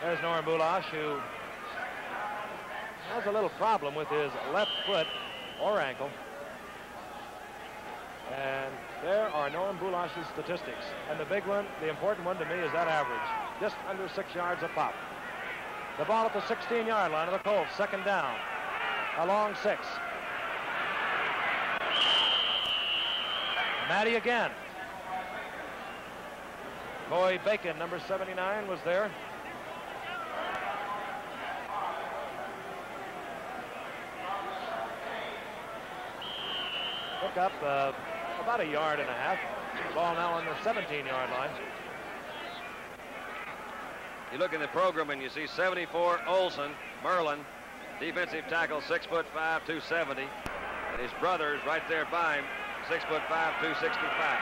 There's Noam Bulash, who has a little problem with his left foot or ankle. And there are Noam Bulash's statistics. And the big one, the important one to me, is that average. Just under 6 yards a pop. The ball at the 16-yard line of the Colts, 2nd down. A long 6. Matty again. Coy Bacon, number 79, was there. Pick up about 1.5 yards. The ball now on the 17-yard line. You look in the program and you see 74 Olson, Merlin, defensive tackle, 6'5", 270. And his brother is right there by him, 6'5", 265.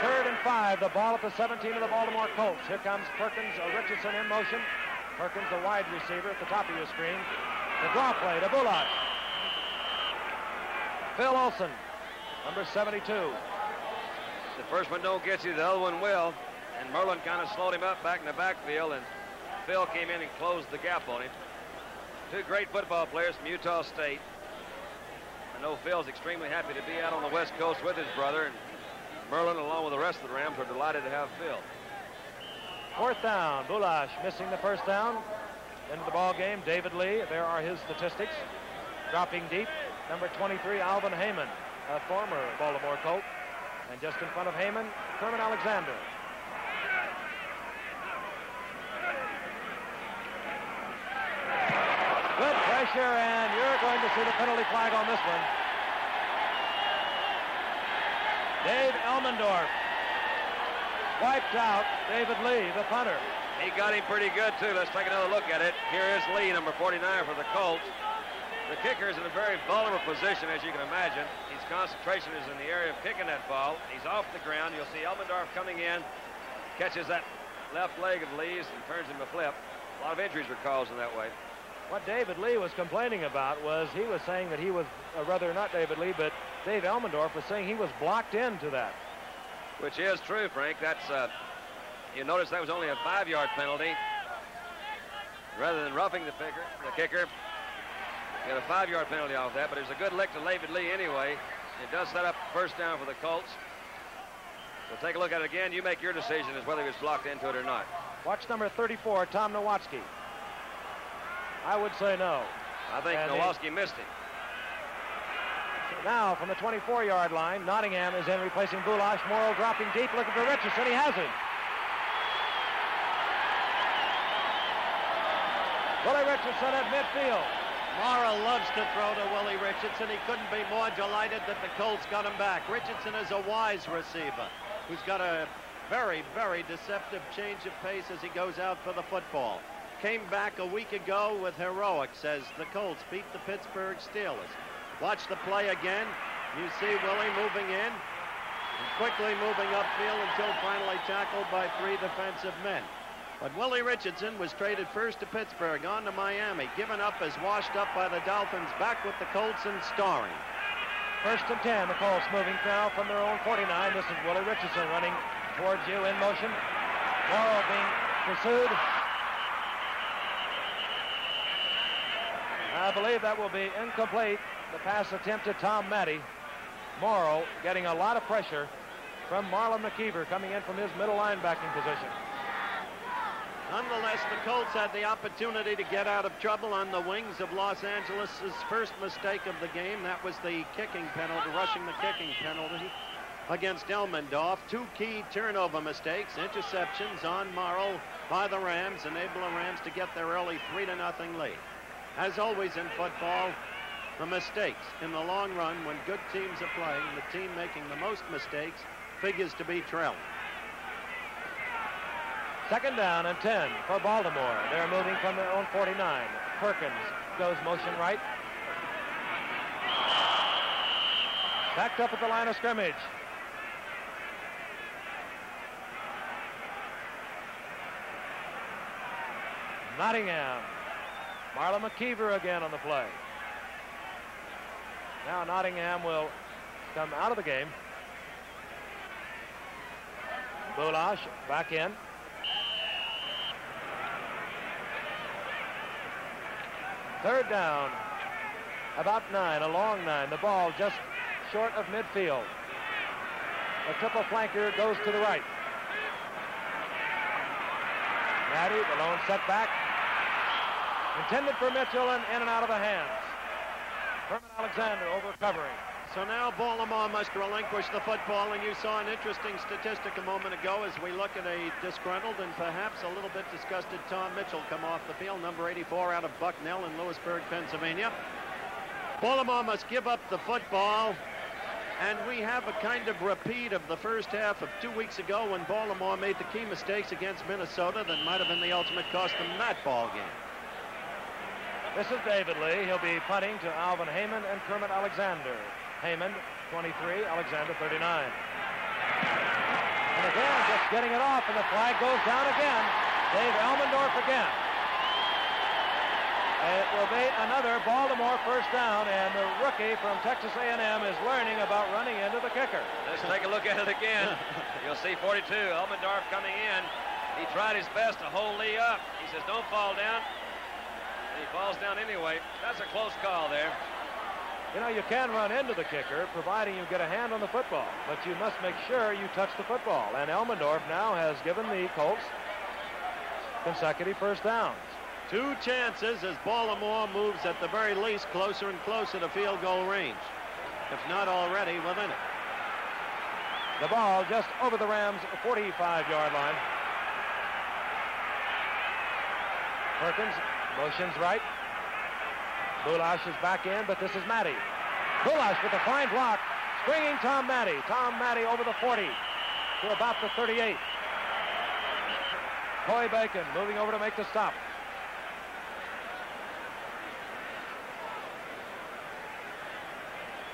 3rd and 5, the ball at the 17 of the Baltimore Colts. Here comes Perkins, Richardson in motion. Perkins, the wide receiver at the top of your screen. The draw play to Bulash. Phil Olson, number 72. The first one don't get you, the other one will. And Merlin kind of slowed him up back in the backfield, and Phil came in and closed the gap on him. 2 great football players from Utah State. I know Phil's extremely happy to be out on the West Coast with his brother, and Merlin, along with the rest of the Rams, are delighted to have Phil. 4th down, Bulash missing the 1st down. Into the ball game, David Lee. There are his statistics. Dropping deep, number 23, Alvin Heyman. a former Baltimore Colt. And just in front of Heyman, Kermit Alexander. Good pressure, and you're going to see the penalty flag on this one. Dave Elmendorf wiped out David Lee, the punter. He got him pretty good, too. Let's take another look at it. Here is Lee, number 49 for the Colts. The kicker is in a very vulnerable position, as you can imagine. His concentration is in the area of kicking that ball. He's off the ground. You'll see Elmendorf coming in, catches that left leg of Lee's and turns him a flip. A lot of injuries were caused in that way. What David Lee was complaining about was he was saying that he was, rather not David Lee, but Dave Elmendorf was saying he was blocked into that. Which is true, Frank. That's, you notice that was only a 5-yard penalty. Rather than roughing the kicker, you got a 5-yard penalty off that, but it was a good lick to David Lee anyway. It does set up first down for the Colts. We'll take a look at it again. You make your decision as whether he was blocked into it or not. Watch number 34, Tom Nowatzki. I would say no. I think Nowatzki missed him. Now, from the 24-yard line, Nottingham is in replacing Bulash. Morrow dropping deep, looking for Richardson. He has him. Willie Richardson at midfield. Morrow loves to throw to Willie Richardson. He couldn't be more delighted that the Colts got him back. Richardson is a wise receiver who's got a very, very deceptive change of pace as he goes out for the football. Came back a week ago with heroics as the Colts beat the Pittsburgh Steelers. Watch the play again. You see Willie moving in and quickly moving upfield until finally tackled by 3 defensive men. But Willie Richardson was traded first to Pittsburgh, on to Miami, given up as washed up by the Dolphins, back with the Colts and starring. First and 10, the Colts moving now from their own 49. This is Willie Richardson running towards you in motion. Morrow being pursued. I believe that will be incomplete. The pass attempt to Tom Matty. Morrow getting a lot of pressure from Marlon McKeever coming in from his middle linebacking position. Nonetheless, the Colts had the opportunity to get out of trouble on the wings of Los Angeles' first mistake of the game. That was the kicking penalty, rushing the kicking penalty against Elmendorf. 2 key turnover mistakes, interceptions on Morrow by the Rams, enable the Rams to get their early 3-0 lead. As always in football, the mistakes in the long run, when good teams are playing, the team making the most mistakes figures to be trailing. Second down and 10 for Baltimore. They're moving from their own 49. Perkins goes motion right. Backed up at the line of scrimmage. Nottingham. Marlon McKeever again on the play. Now Nottingham will come out of the game. Bulash back in. Third down, about 9, a long 9. The ball just short of midfield. The triple flanker goes to the right. Matty, the lone setback. Intended for Mitchell and in and out of the hands. Kermit Alexander over covering. So now Baltimore must relinquish the football, and you saw an interesting statistic a moment ago as we look at a disgruntled and perhaps a little bit disgusted Tom Mitchell come off the field, number 84 out of Bucknell in Lewisburg, Pennsylvania. Baltimore must give up the football, and we have a kind of repeat of the first half of 2 weeks ago when Baltimore made the key mistakes against Minnesota that might have been the ultimate cost them that ball game. This is David Lee. He'll be punting to Alvin Heyman and Kermit Alexander. Heyman, 23, Alexander, 39. And again, just getting it off, and the flag goes down again. Dave Elmendorf again. It will be another Baltimore first down, and the rookie from Texas A&M is learning about running into the kicker. Let's take a look at it again. You'll see 42, Elmendorf coming in. He tried his best to hold Lee up. He says, don't fall down. And he falls down anyway. That's a close call there. You know, you can run into the kicker, providing you get a hand on the football, but you must make sure you touch the football. And Elmendorf now has given the Colts consecutive first downs. 2 chances as Baltimore moves at the very least closer and closer to field goal range. if not already within it. The ball just over the Rams' 45-yard line. Perkins motions right. Bulash is back in, but this is Matty. Bulash with a fine block, springing Tom Matty. Tom Matty over the 40 to about the 38. Coy Bacon moving over to make the stop.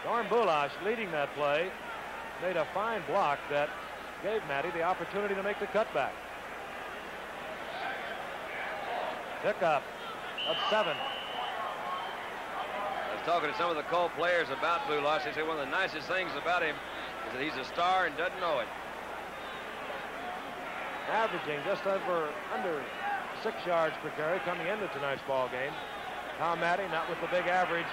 Norm Bulash leading that play, made a fine block that gave Matty the opportunity to make the cutback. Pickup of 7. I was talking to some of the Colt players about Bulash. They say one of the nicest things about him is that he's a star and doesn't know it. Averaging just under 6 yards per carry coming into tonight's ball game. Tom Matty not with the big average,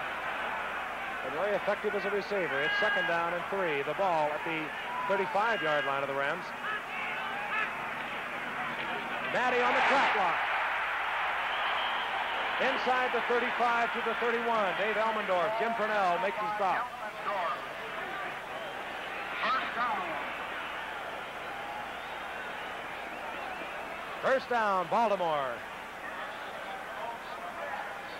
but very effective as a receiver. It's 2nd down and 3. The ball at the 35-yard line of the Rams. Matty on the trap block. Inside the 35 to the 31. Dave Elmendorf, Jim Purnell makes the stop. First down, Baltimore.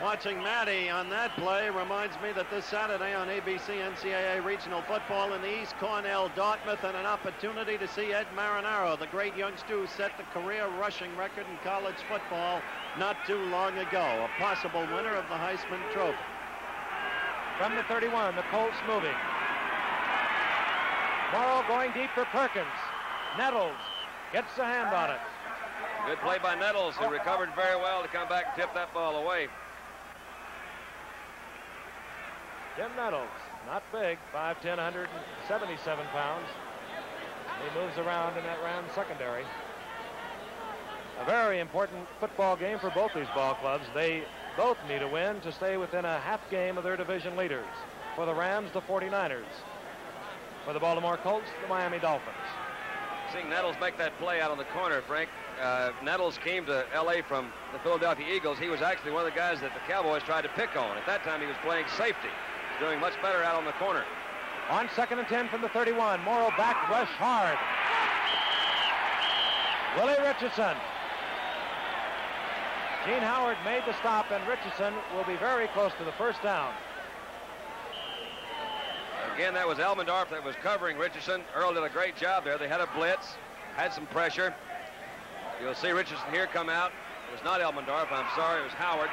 Watching Matty on that play reminds me that this Saturday on ABC NCAA Regional Football in the East, Cornell, Dartmouth, and an opportunity to see Ed Marinaro, the great young Stu, set the career rushing record in college football not too long ago. A possible winner of the Heisman Trophy. From the 31, the Colts moving. Morrow going deep for Perkins. Nettles gets a hand on it. Good play by Nettles, who recovered very well to come back and tip that ball away. Jim Nettles, not big, 5'10", 177 pounds. He moves around in that Rams secondary. A very important football game for both these ball clubs. They both need a win to stay within a half game of their division leaders. For the Rams, the 49ers. For the Baltimore Colts, the Miami Dolphins. Seeing Nettles make that play out on the corner, Frank. Nettles came to L.A. from the Philadelphia Eagles. He was actually one of the guys that the Cowboys tried to pick on. At that time, he was playing safety. Doing much better out on the corner. On 2nd and 10 from the 31. Morrow back rush hard. Willie Richardson. Gene Howard made the stop, and Richardson will be very close to the first down. Again, that was Elmendorf that was covering Richardson. Earl did a great job there. They had a blitz, had some pressure. You'll see Richardson here come out. It was not Elmendorf, I'm sorry, it was Howard.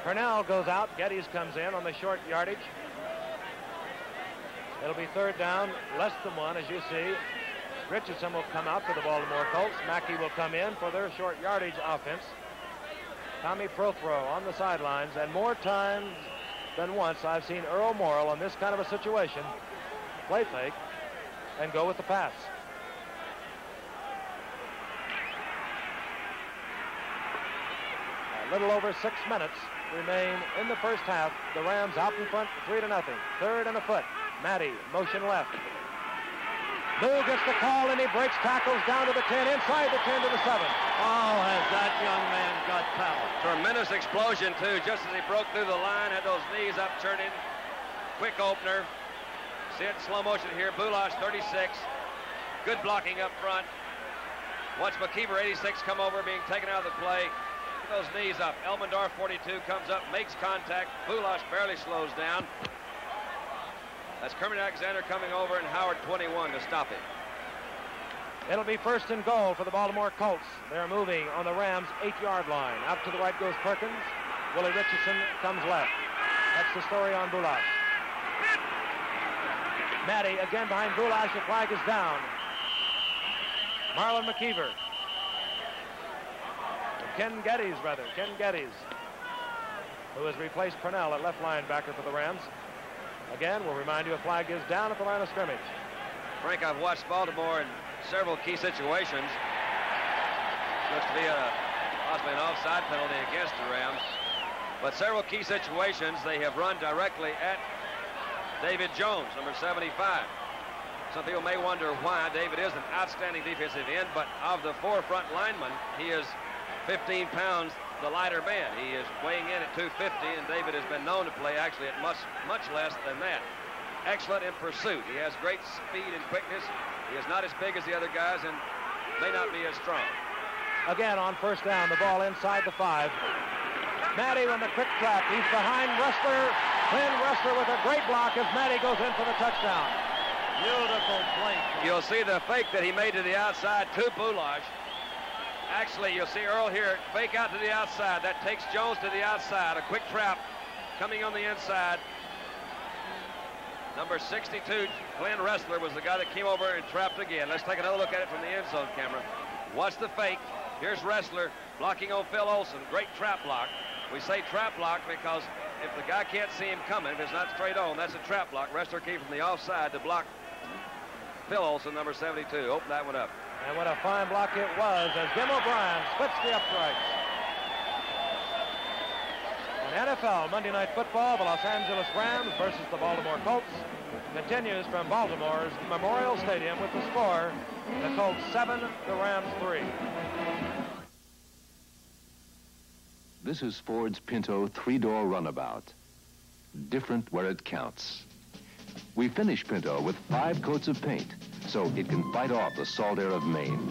Purnell goes out. Geddes comes in on the short yardage. It'll be 3rd down, less than 1, as you see. Richardson will come out for the Baltimore Colts. Mackey will come in for their short yardage offense. Tommy Prothro on the sidelines, and more times than once I've seen Earl Morrill on this kind of a situation play fake and go with the pass. A little over 6 minutes remain in the first half. The Rams out in front, 3-0. 3rd and a foot. Matty, motion left. Lou gets the call, and he breaks tackles down to the 10, inside the 10 to the 7. Oh, has that young man got power. Tremendous explosion, too, just as he broke through the line, had those knees up, turning. Quick opener. See it in slow motion here. Bulash, 36. Good blocking up front. Watch McKeever, 86, come over, being taken out of the play. Those knees up. Elmendorf, 42, comes up, makes contact. Bulash barely slows down. That's Kermit Alexander coming over, and Howard, 21, to stop him. It'll be 1st and goal for the Baltimore Colts. They're moving on the Rams' 8-yard line. Out to the right goes Perkins. Willie Richardson comes left. That's the story on Bulash. Matty again behind Bulash. The flag is down. Marlon McKeever. Ken Geddes, who has replaced Purnell at left linebacker for the Rams. Again, we'll remind you a flag is down at the line of scrimmage. Frank, I've watched Baltimore in several key situations. Looks to be possibly an offside penalty against the Rams. But several key situations, they have run directly at David Jones, number 75. Some people may wonder why. David is an outstanding defensive end, but of the 4 front linemen, he is 15 pounds the lighter man. He is weighing in at 250, and David has been known to play actually at much less than that. Excellent in pursuit. He has great speed and quickness. He is not as big as the other guys and may not be as strong. Again on first down, the ball inside the 5. Matty on the quick trap. He's behind Ressler. Clint Ressler with a great block as Matty goes in for the touchdown. Beautiful play. You'll see the fake that he made to the outside to Boulage. Actually, you'll see Earl here fake out to the outside. That takes Jones to the outside. A quick trap coming on the inside. Number 62, Glenn Ressler, was the guy that came over and trapped again. Let's take another look at it from the end zone camera. Watch the fake. Here's Ressler blocking on Phil Olson. Great trap block. We say trap block because if the guy can't see him coming, if it's not straight on, that's a trap block. Ressler came from the offside to block Phil Olson, number 72. Open that one up. And what a fine block it was as Jim O'Brien splits the uprights. On NFL Monday Night Football, the Los Angeles Rams versus the Baltimore Colts continues from Baltimore's Memorial Stadium with the score, the Colts 7, the Rams 3. This is Ford's Pinto 3-door runabout. Different where it counts. We finish Pinto with 5 coats of paint so it can fight off the salt air of Maine.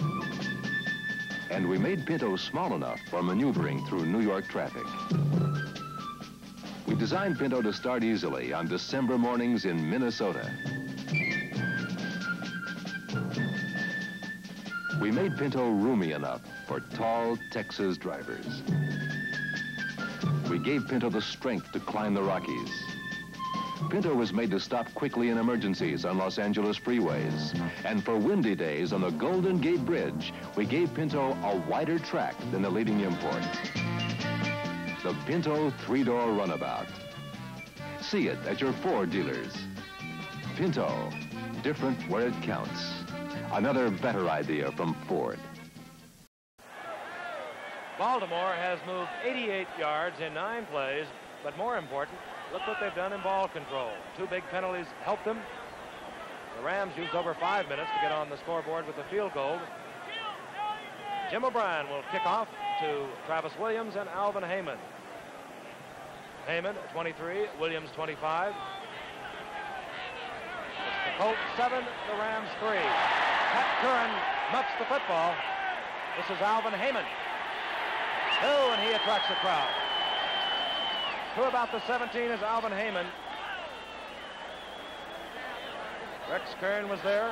And we made Pinto small enough for maneuvering through New York traffic. We designed Pinto to start easily on December mornings in Minnesota. We made Pinto roomy enough for tall Texas drivers. We gave Pinto the strength to climb the Rockies. Pinto was made to stop quickly in emergencies on Los Angeles freeways. And for windy days on the Golden Gate Bridge, we gave Pinto a wider track than the leading import. The Pinto 3-door runabout. See it at your Ford dealers. Pinto, different where it counts. Another better idea from Ford. Baltimore has moved 88 yards in 9 plays, but more important, look what they've done in ball control. 2 big penalties helped them. The Rams used over 5 minutes to get on the scoreboard with the field goal. Jim O'Brien will kick off to Travis Williams and Alvin Heyman. Heyman, 23, Williams, 25. It's the Colts 7, the Rams 3. Pat Curran muffs the football. This is Alvin Heyman. And he attracts the crowd. To about the 17 is Alvin Heyman. Rex Kern was there.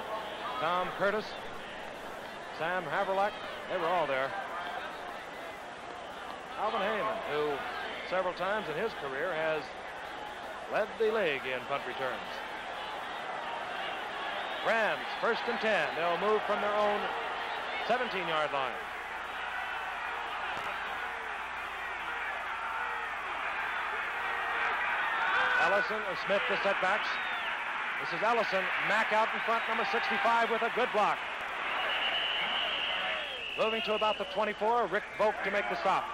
Tom Curtis. Sam Haverlack. They were all there. Alvin Heyman, who several times in his career has led the league in punt returns. Rams, 1st and 10. They'll move from their own 17-yard line. Ellison and Smith the setbacks. This is Ellison. Mack out in front, number 65 with a good block. Moving to about the 24, Rick Volk to make the stop.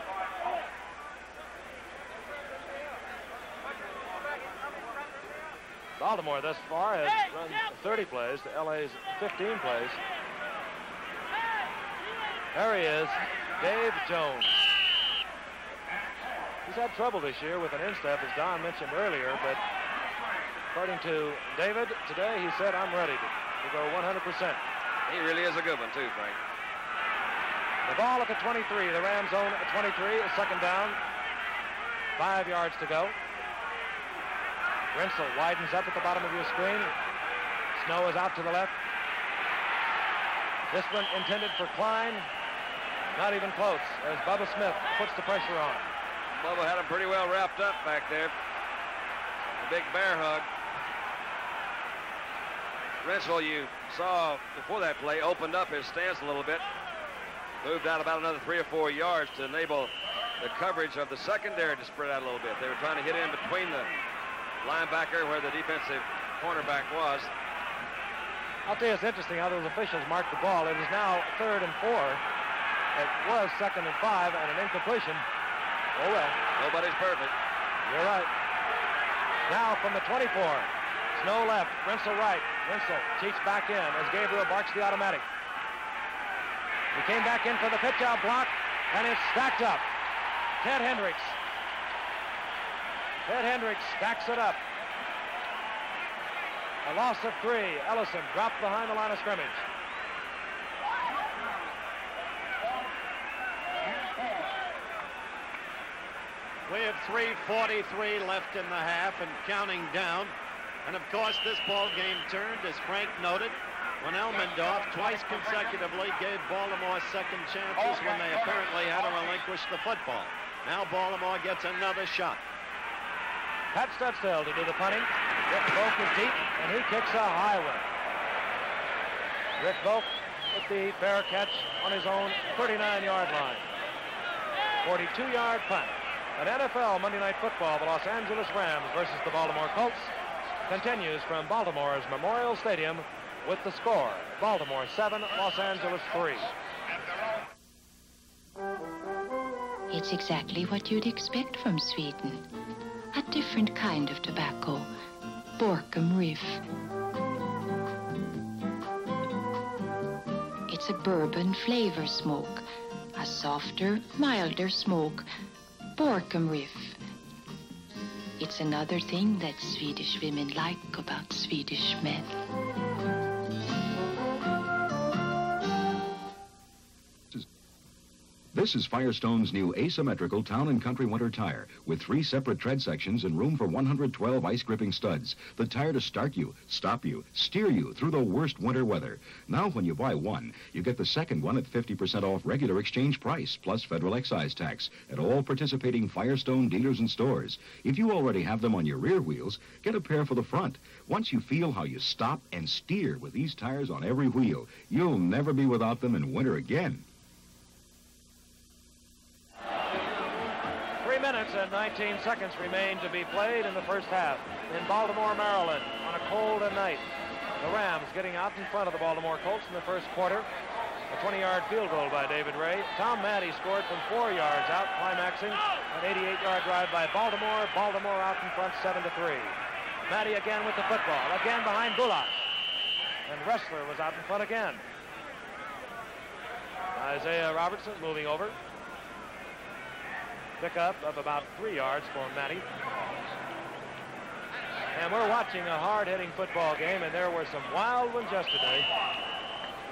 Baltimore thus far has run 30 plays to LA's 15 plays. There he is, Dave Jones. He's had trouble this year with an instep, as Don mentioned earlier, but according to David, today he said, I'm ready to go 100%. He really is a good one, too, Frank. The ball at the 23. The Rams own at 23, a 2nd down. 5 yards to go. Rensel widens up at the bottom of your screen. Snow is out to the left. This one intended for Klein. Not even close, as Bubba Smith puts the pressure on. Bubba had him pretty well wrapped up back there. A big bear hug. Rensel, you saw before that play, opened up his stance a little bit. Moved out about another 3 or 4 yards to enable the coverage of the secondary to spread out a little bit. They were trying to hit in between the linebacker where the defensive cornerback was. I'll tell you, it's interesting how those officials marked the ball. It is now 3rd and 4. It was 2nd and 5 and an incompletion. Oh, well. Nobody's perfect. You're right. Now from the 24. Snow left, Rinsel right. Rinsel cheats back in as Gabriel barks the automatic. He came back in for the pitch-out block, and it's stacked up. Ted Hendricks. Ted Hendricks stacks it up. A loss of 3. Ellison dropped behind the line of scrimmage. We have 3:43 left in the half and counting down. And, of course, this ball game turned, as Frank noted, when Elmendorf twice consecutively gave Baltimore second chances when they apparently had to relinquish the football. Now Baltimore gets another shot. Pat Studstill to do the punting. Rick Volk is deep, and he kicks a high one. Rick Volk with the fair catch on his own 39-yard line. 42-yard punt. At NFL Monday Night Football, the Los Angeles Rams versus the Baltimore Colts continues from Baltimore's Memorial Stadium with the score, Baltimore 7, Los Angeles 3. It's exactly what you'd expect from Sweden. A different kind of tobacco, Borkum Riff. It's a bourbon flavor smoke, a softer, milder smoke, Borkum Riff. It's another thing that Swedish women like about Swedish men. This is Firestone's new asymmetrical Town and Country winter tire with 3 separate tread sections and room for 112 ice-gripping studs. The tire to start you, stop you, steer you through the worst winter weather. Now, when you buy one, you get the second one at 50% off regular exchange price, plus federal excise tax, at all participating Firestone dealers and stores. If you already have them on your rear wheels, get a pair for the front. Once you feel how you stop and steer with these tires on every wheel, you'll never be without them in winter again. 3 minutes and 19 seconds remain to be played in the first half in Baltimore, Maryland, on a cold night. The Rams getting out in front of the Baltimore Colts in the first quarter. A 20-yard field goal by David Ray. Tom Maddie scored from 4 yards out, climaxing an 88-yard drive by Baltimore. Baltimore out in front 7-3. Maddie again with the football, again behind Gulash. And Ressler was out in front again. Isaiah Robertson moving over. Pickup of about 3 yards for Maddie. And we're watching a hard-hitting football game, and there were some wild ones yesterday.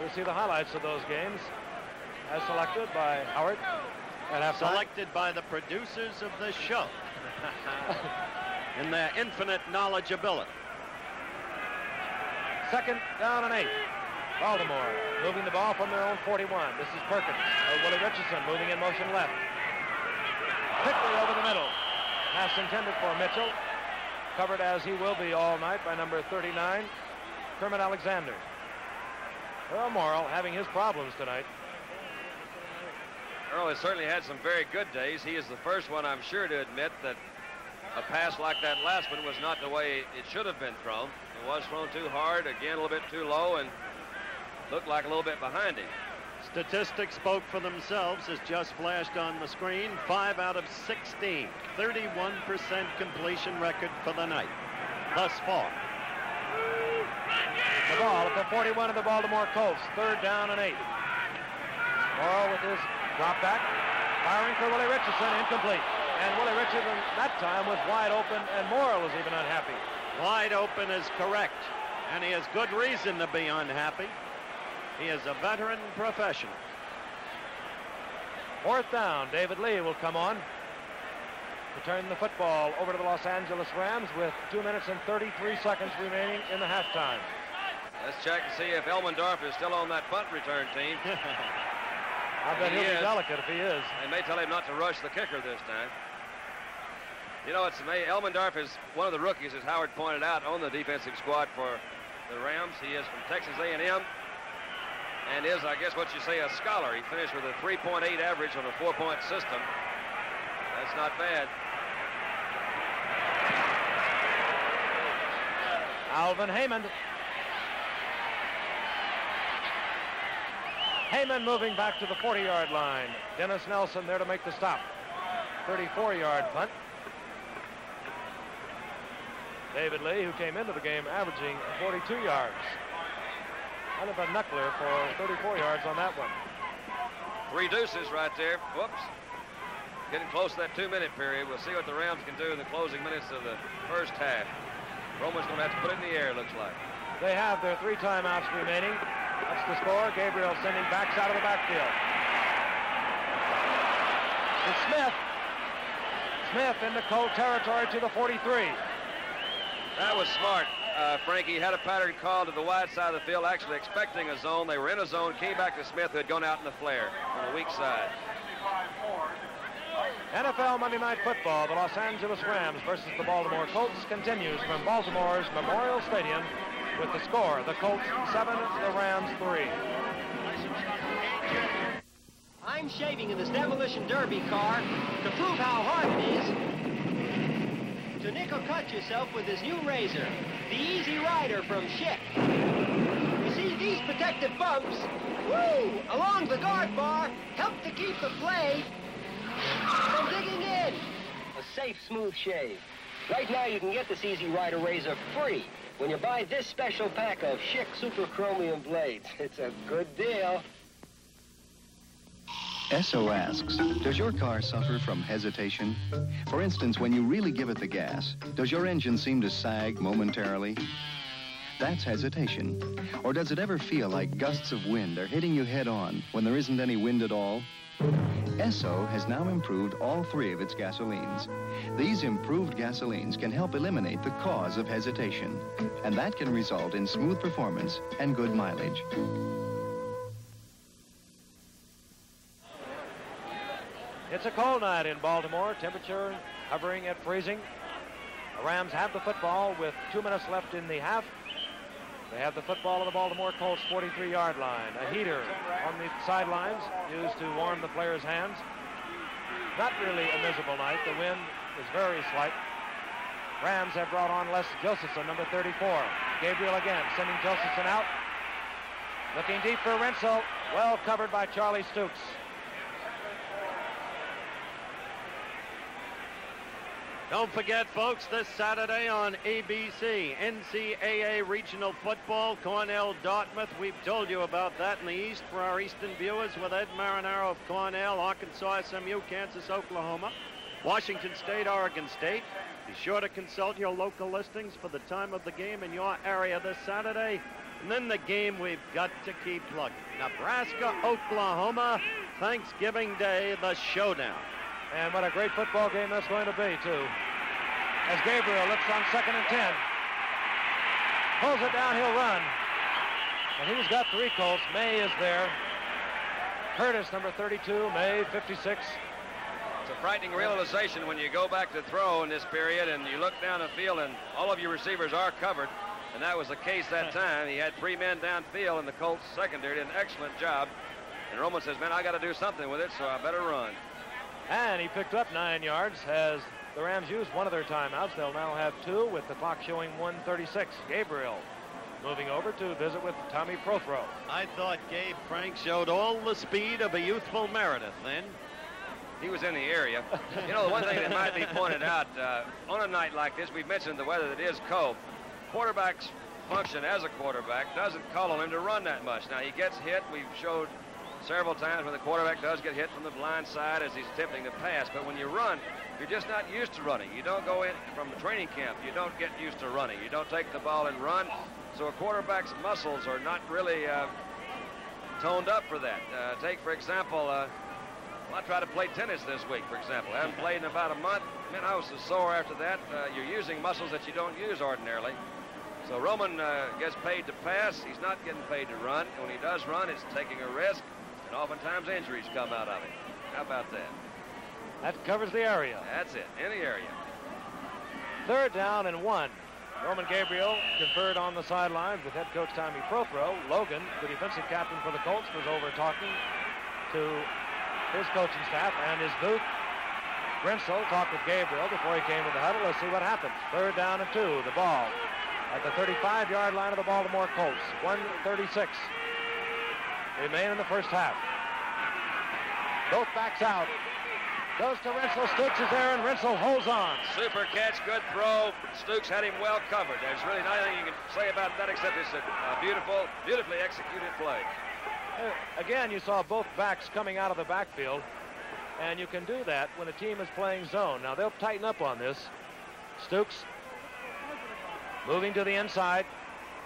We'll see the highlights of those games as selected by Howard. And selected by the producers of this show in their infinite knowledgeability. 2nd down and 8. Baltimore moving the ball from their own 41. This is Perkins. Willie Richardson moving in motion left. Quickly over the middle. Pass intended for Mitchell. Covered as he will be all night by number 39, Kermit Alexander. Earl Morrill having his problems tonight. Earl has certainly had some very good days. He is the first one, I'm sure, to admit that a pass like that last one was not the way it should have been thrown. It was thrown too hard, again a little bit too low, and looked like a little bit behind him. Statistics spoke for themselves as just flashed on the screen. 5 out of 16. 31% completion record for the night thus far. The ball at the 41 of the Baltimore Colts. 3rd down and 8. Morrill with his drop back. Firing for Willie Richardson. Incomplete. And Willie Richardson that time was wide open, and Morrill was even unhappy. Wide open is correct. And he has good reason to be unhappy. He is a veteran professional. 4th down. David Lee will come on to turn the football over to the Los Angeles Rams with 2 minutes and 33 seconds remaining in the halftime. Let's check and see if Elmendorf is still on that punt return team. I bet he'll be delicate if he is. They may tell him not to rush the kicker this time. You know, it's amazing. Elmendorf is one of the rookies, as Howard pointed out, on the defensive squad for the Rams. He is from Texas A&M. And is, I guess, what you say, a scholar. He finished with a 3.8 average on a 4-point system. That's not bad. Alvin Heyman. Heyman moving back to the 40-yard line. Dennis Nelson there to make the stop. 34-yard punt. David Lee, who came into the game averaging 42 yards. Kind of a knuckler for 34 yards on that one. 3 deuces right there. Whoops. Getting close to that 2-minute period. We'll see what the Rams can do in the closing minutes of the first half. Roman's going to have to put it in the air, it looks like. They have their 3 timeouts remaining. That's the score. Gabriel sending backs out of the backfield. It's Smith. Smith into Colt territory to the 43. That was smart. Frankie had a pattern call to the wide side of the field, actually expecting a zone. They were in a zone, came back to Smith, who had gone out in the flare on the weak side. NFL Monday Night Football, the Los Angeles Rams versus the Baltimore Colts, continues from Baltimore's Memorial Stadium with the score. The Colts 7, the Rams 3. I'm shaving in this Demolition Derby car to prove how hard it is to nickel cut yourself with this new razor, the Easy Rider from Schick. You see, these protective bumps, woo, along the guard bar, help to keep the blade from digging in. A safe, smooth shave. Right now, you can get this Easy Rider razor free when you buy this special pack of Schick Super Chromium blades. It's a good deal. Esso asks, does your car suffer from hesitation? For instance, when you really give it the gas, does your engine seem to sag momentarily? That's hesitation. Or does it ever feel like gusts of wind are hitting you head on when there isn't any wind at all? Esso has now improved all 3 of its gasolines. These improved gasolines can help eliminate the cause of hesitation, and that can result in smooth performance and good mileage. It's a cold night in Baltimore. Temperature hovering at freezing. The Rams have the football with 2 minutes left in the half. They have the football of the Baltimore Colts 43-yard line. A heater on the sidelines used to warm the players' hands. Not really a miserable night. The wind is very slight. Rams have brought on Les Josephson, number 34. Gabriel again sending Josephson out. Looking deep for Renzel. Well covered by Charlie Stooks. Don't forget, folks, this Saturday on ABC, NCAA Regional Football, Cornell, Dartmouth. We've told you about that in the East for our Eastern viewers with Ed Marinaro of Cornell, Arkansas, SMU, Kansas, Oklahoma, Washington State, Oregon State. Be sure to consult your local listings for the time of the game in your area this Saturday. And then the game we've got to keep plugging. Nebraska, Oklahoma, Thanksgiving Day, the showdown. And what a great football game that's going to be, too. As Gabriel looks on 2nd and 10. Pulls it down, he'll run. And he's got 3 Colts. May is there. Curtis, number 32. May, 56. It's a frightening realization when you go back to throw in this period and you look down the field and all of your receivers are covered. And that was the case that time. He had 3 men downfield and the Colts secondary did an excellent job. And Roman says, man, I got to do something with it, so I better run. And he picked up 9 yards as the Rams used one of their timeouts. They'll now have 2 with the clock showing 1:36. Gabriel moving over to visit with Tommy Prothro. I thought Gabe Frank showed all the speed of a youthful Meredith then. He was in the area. You know, the one thing that might be pointed out, on a night like this, we've mentioned the weather that is cold. Quarterback's function as a quarterback doesn't call on him to run that much. Now, he gets hit. We've showed several times when the quarterback does get hit from the blind side as he's attempting to pass. But when you run, you're just not used to running. You don't go in from the training camp. You don't get used to running. You don't take the ball and run. So a quarterback's muscles are not really toned up for that. Take, for example, I tried to play tennis this week, for example. I haven't played in about a month. Man, I was so sore after that. You're using muscles that you don't use ordinarily. So Roman gets paid to pass. He's not getting paid to run. When he does run, it's taking a risk. And oftentimes injuries come out of it. How about that? That covers the area. That's it, in the area. 3rd down and 1. Roman Gabriel conferred on the sidelines with head coach Tommy Prothro. Logan, the defensive captain for the Colts, was over talking to his coaching staff and his booth. Grenzel talked with Gabriel before he came to the huddle. Let's see what happens. 3rd down and 2. The ball at the 35-yard line of the Baltimore Colts. 1:36. Remain in the first half. Both backs out. Goes to Rensel. Stukes is there, and Rensel holds on. Super catch, good throw. Stukes had him well covered. There's really nothing you can say about that except it's a beautifully executed play. Again, you saw both backs coming out of the backfield, and you can do that when a team is playing zone. Now, they'll tighten up on this. Stukes moving to the inside.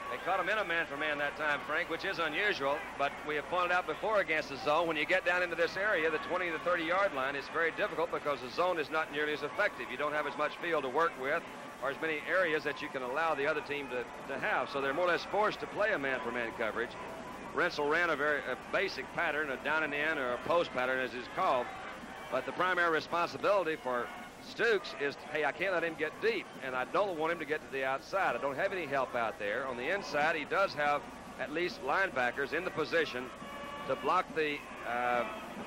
They caught him in a man-for-man that time, Frank, which is unusual, but we have pointed out before against the zone, when you get down into this area, the 20 to 30-yard line, it's very difficult because the zone is not nearly as effective. You don't have as much field to work with or as many areas that you can allow the other team to have, so they're more or less forced to play a man-for-man coverage. Rensel ran a basic pattern, a down and in or a post pattern as it's called, but the primary responsibility for Stukes is, hey, I can't let him get deep, and I don't want him to get to the outside. I don't have any help out there. On the inside, he does have at least linebackers in the position to block the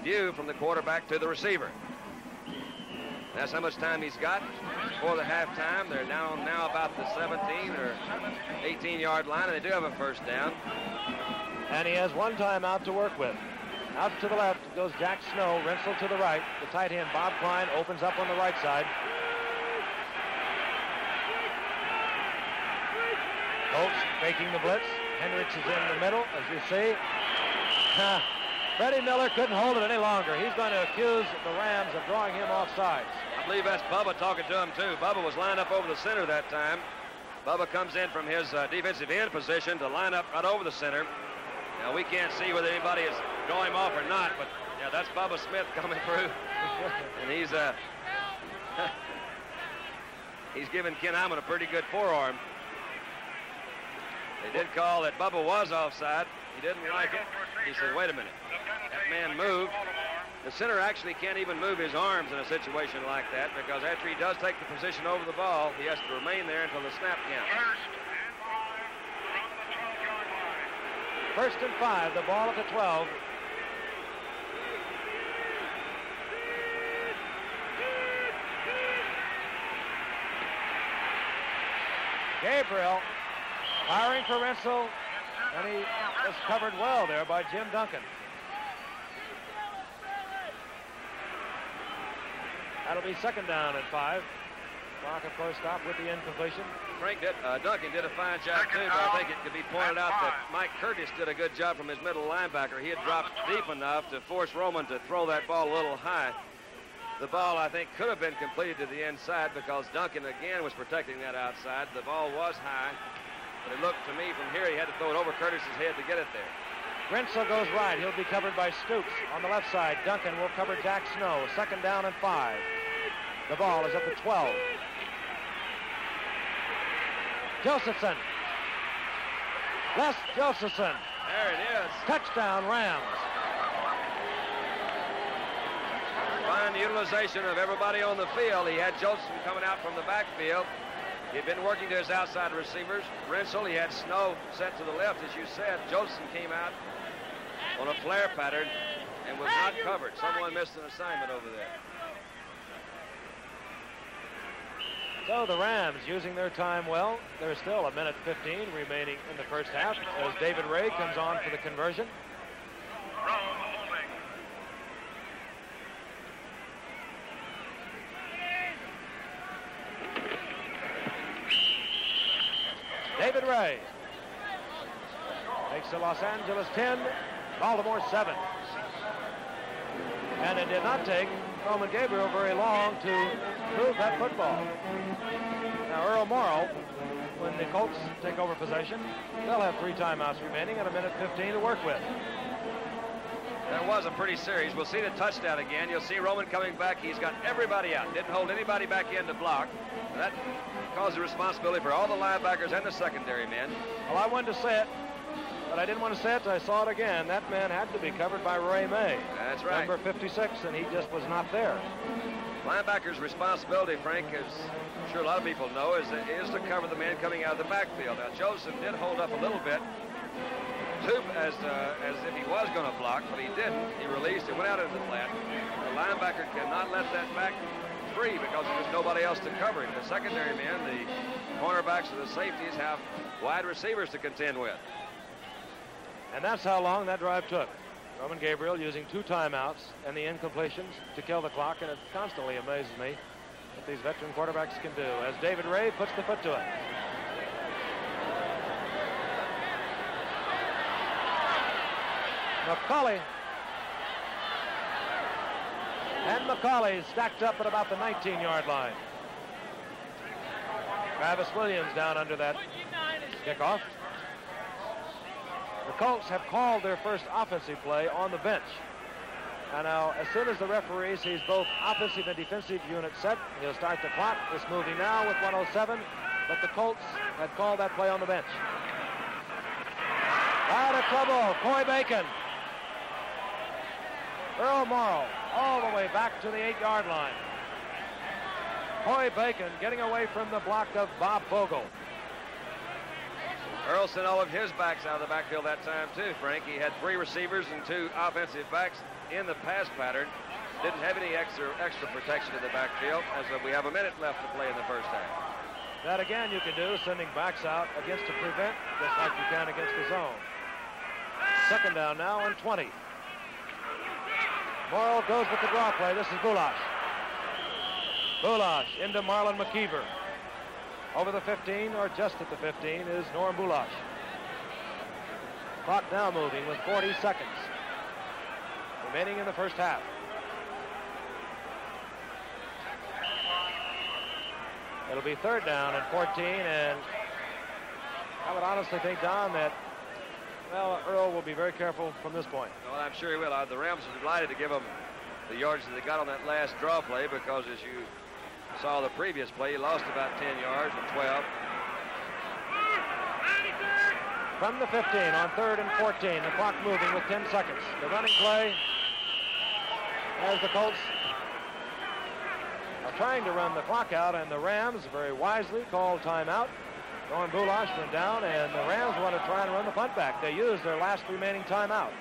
view from the quarterback to the receiver. That's how much time he's got before the halftime. They're down now about the 17 or 18-yard line, and they do have a first down. And he has one timeout to work with. Out to the left goes Jack Snow. Rensel to the right. The tight end, Bob Klein, opens up on the right side. Colts faking the blitz. Hendricks is in the middle, as you see. Freddie Miller couldn't hold it any longer. He's going to accuse the Rams of drawing him off sides. I believe that's Bubba talking to him, too. Bubba was lined up over the center that time. Bubba comes in from his defensive end position to line up right over the center. Now, we can't see whether anybody is drawing him off or not, but yeah, that's Bubba Smith coming through. And he's giving Ken Hyman a pretty good forearm. They did call that Bubba was offside. He didn't like it. He said, wait a minute. That man moved. The center actually can't even move his arms in a situation like that because after he does take the position over the ball, he has to remain there until the snap counts. First and 5, the ball at the 12. Gabriel firing for Rensel, and he was covered well there by Jim Duncan. That'll be second down and 5. Clock, of course, stopped with the incompletion. Duncan did a fine job, too, but I think it could be pointed out that Mike Curtis did a good job from his middle linebacker. He had dropped deep enough to force Roman to throw that ball a little high. The ball, I think, could have been completed to the inside because Duncan, again, was protecting that outside. The ball was high, but it looked to me from here he had to throw it over Curtis's head to get it there. Rensel goes right. He'll be covered by Stukes. On the left side, Duncan will cover Jack Snow. Second down and 5. The ball is at the 12. Josephson. Les Josephson. There it is. Touchdown, Rams. Fine utilization of everybody on the field. He had Josephson coming out from the backfield. He'd been working to his outside receivers. Rensel, he had Snow set to the left, as you said. Josephson came out on a flare pattern and was not covered. Someone missed an assignment over there. So the Rams using their time well. There's still a minute 15 remaining in the first half as David Ray comes on for the conversion. David Ray makes the Los Angeles 10, Baltimore 7. And it did not take Roman Gabriel very long to move that football. Now Earl Morrow, when the Colts take over possession, they'll have 3 timeouts remaining and a minute 15 to work with. That was a pretty series. We'll see the touchdown again. You'll see Roman coming back. He's got everybody out. Didn't hold anybody back in to block. That caused the responsibility for all the linebackers and the secondary men. Well, I wanted to say it, but I didn't want to say it, so I saw it again. That man had to be covered by Ray May. That's right. Number 56, and he just was not there. Linebackers' responsibility, Frank, as I'm sure a lot of people know, is to cover the man coming out of the backfield. Now, Joseph did hold up a little bit, as if he was going to block, but he didn't. He released. He went out into the flat. The linebacker cannot let that back free because there's nobody else to cover him. The secondary men, the cornerbacks and the safeties, have wide receivers to contend with. And that's how long that drive took. Roman Gabriel using 2 timeouts and the incompletions to kill the clock, and it constantly amazes me what these veteran quarterbacks can do, as David Ray puts the foot to it. McCauley. And McCauley stacked up at about the 19-yard line. Travis Williams down under that kickoff. The Colts have called their first offensive play on the bench. And now, as soon as the referee sees both offensive and defensive units set, he'll start the clock. It's moving now with 1:07, but the Colts had called that play on the bench. Out of trouble, Coy Bacon. Earl Morrow all the way back to the 8-yard line. Coy Bacon getting away from the block of Bob Bogle. Earl sent all of his backs out of the backfield that time, too, Frank. He had 3 receivers and 2 offensive backs in the pass pattern. Didn't have any extra protection in the backfield, as we have a minute left to play in the first half. That, again, you can do, sending backs out against a prevent, just like you can against the zone. 2nd down now and 20. Morrow goes with the draw play. This is Bulash. Bulash into Marlon McKeever. Over the 15, or just at the 15, is Norm Bulash. Clock now moving with 40 seconds remaining in the first half. It'll be 3rd down and 14, and I would honestly think, Don, that, well, Earl will be very careful from this point. Well, I'm sure he will. The Rams are delighted to give him the yards that they got on that last draw play, because as you saw the previous play, he lost about 10 yards and 12. From the 15 on 3rd and 14, the clock moving with 10 seconds. The running play as the Colts are trying to run the clock out, and the Rams very wisely called timeout. Norm Bulash went down, and the Rams want to try and run the punt back. They used their last remaining timeout.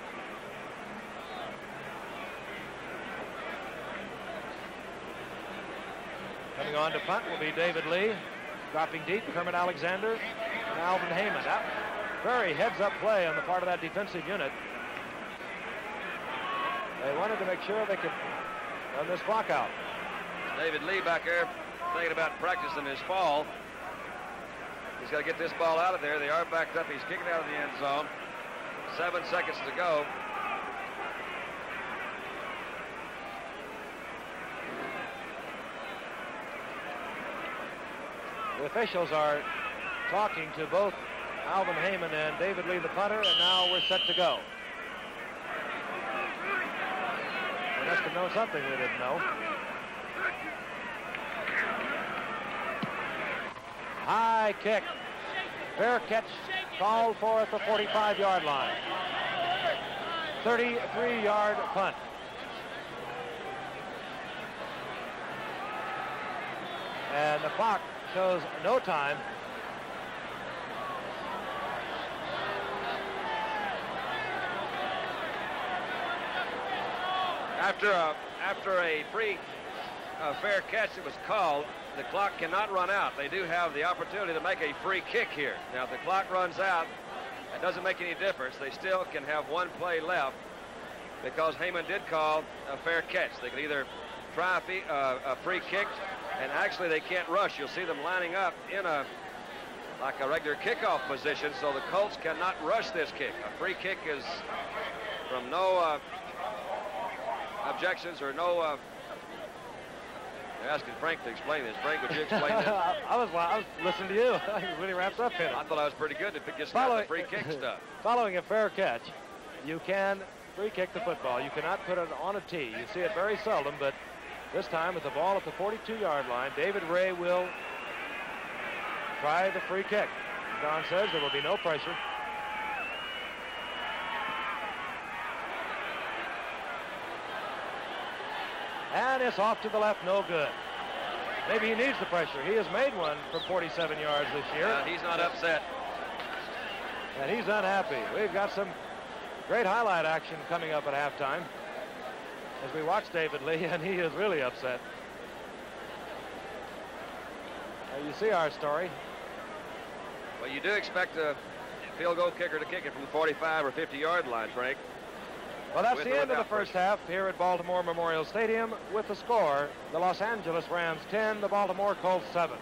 Coming on to punt will be David Lee. Dropping deep, Kermit Alexander and Alvin Heyman. That very heads-up play on the part of that defensive unit. They wanted to make sure they could run this clock out. David Lee back there thinking about practicing his fall. He's got to get this ball out of there. They are backed up. He's kicking out of the end zone. 7 seconds to go. The officials are talking to both Alvin Heyman and David Lee, the punter, and now we're set to go. We must have known something we didn't know. High kick. Fair catch called for at the 45-yard line. 33-yard punt. And the clock shows no time. After a free fair catch that was called, the clock cannot run out. They do have the opportunity to make a free kick here. Now, if the clock runs out, it doesn't make any difference. They still can have one play left because Heyman did call a fair catch. They can either try a free kick, and actually they can't rush. You'll see them lining up in like a regular kickoff position, so the Colts cannot rush this kick. A free kick is from no objections or no... They're asking Frank to explain this. Frank, would you explain this? I was listening to you. I was really wrapped up in it. I thought I was pretty good to just got the free kick stuff. Following a fair catch, you can free kick the football. You cannot put it on a tee. You see it very seldom, but this time with the ball at the 42-yard line, David Ray will try the free kick. Don says there will be no pressure. And it's off to the left, no good. Maybe he needs the pressure. He has made one from 47 yards this year. He's not upset. And he's unhappy. We've got some great highlight action coming up at halftime as we watch David Lee, and he is really upset. Now you see our story. Well, you do expect a field goal kicker to kick it from the 45 or 50-yard line, Frank. Well, that's with the or end of the without first half here at Baltimore Memorial Stadium with the score, the Los Angeles Rams 10, the Baltimore Colts 7.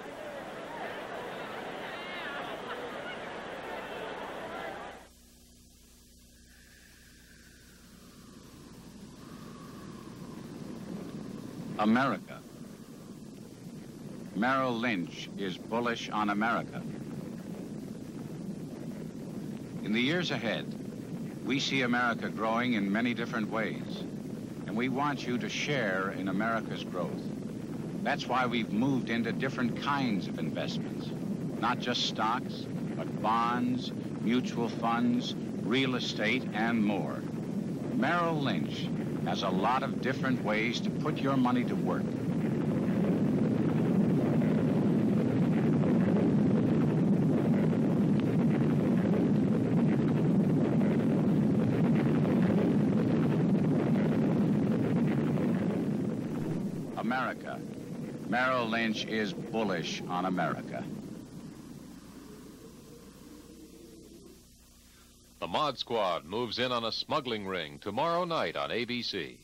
America. Merrill Lynch is bullish on America. In the years ahead, we see America growing in many different ways, and we want you to share in America's growth. That's why we've moved into different kinds of investments, not just stocks, but bonds, mutual funds, real estate, and more. Merrill Lynch has a lot of different ways to put your money to work. America. Merrill Lynch is bullish on America. The Mod Squad moves in on a smuggling ring tomorrow night on ABC.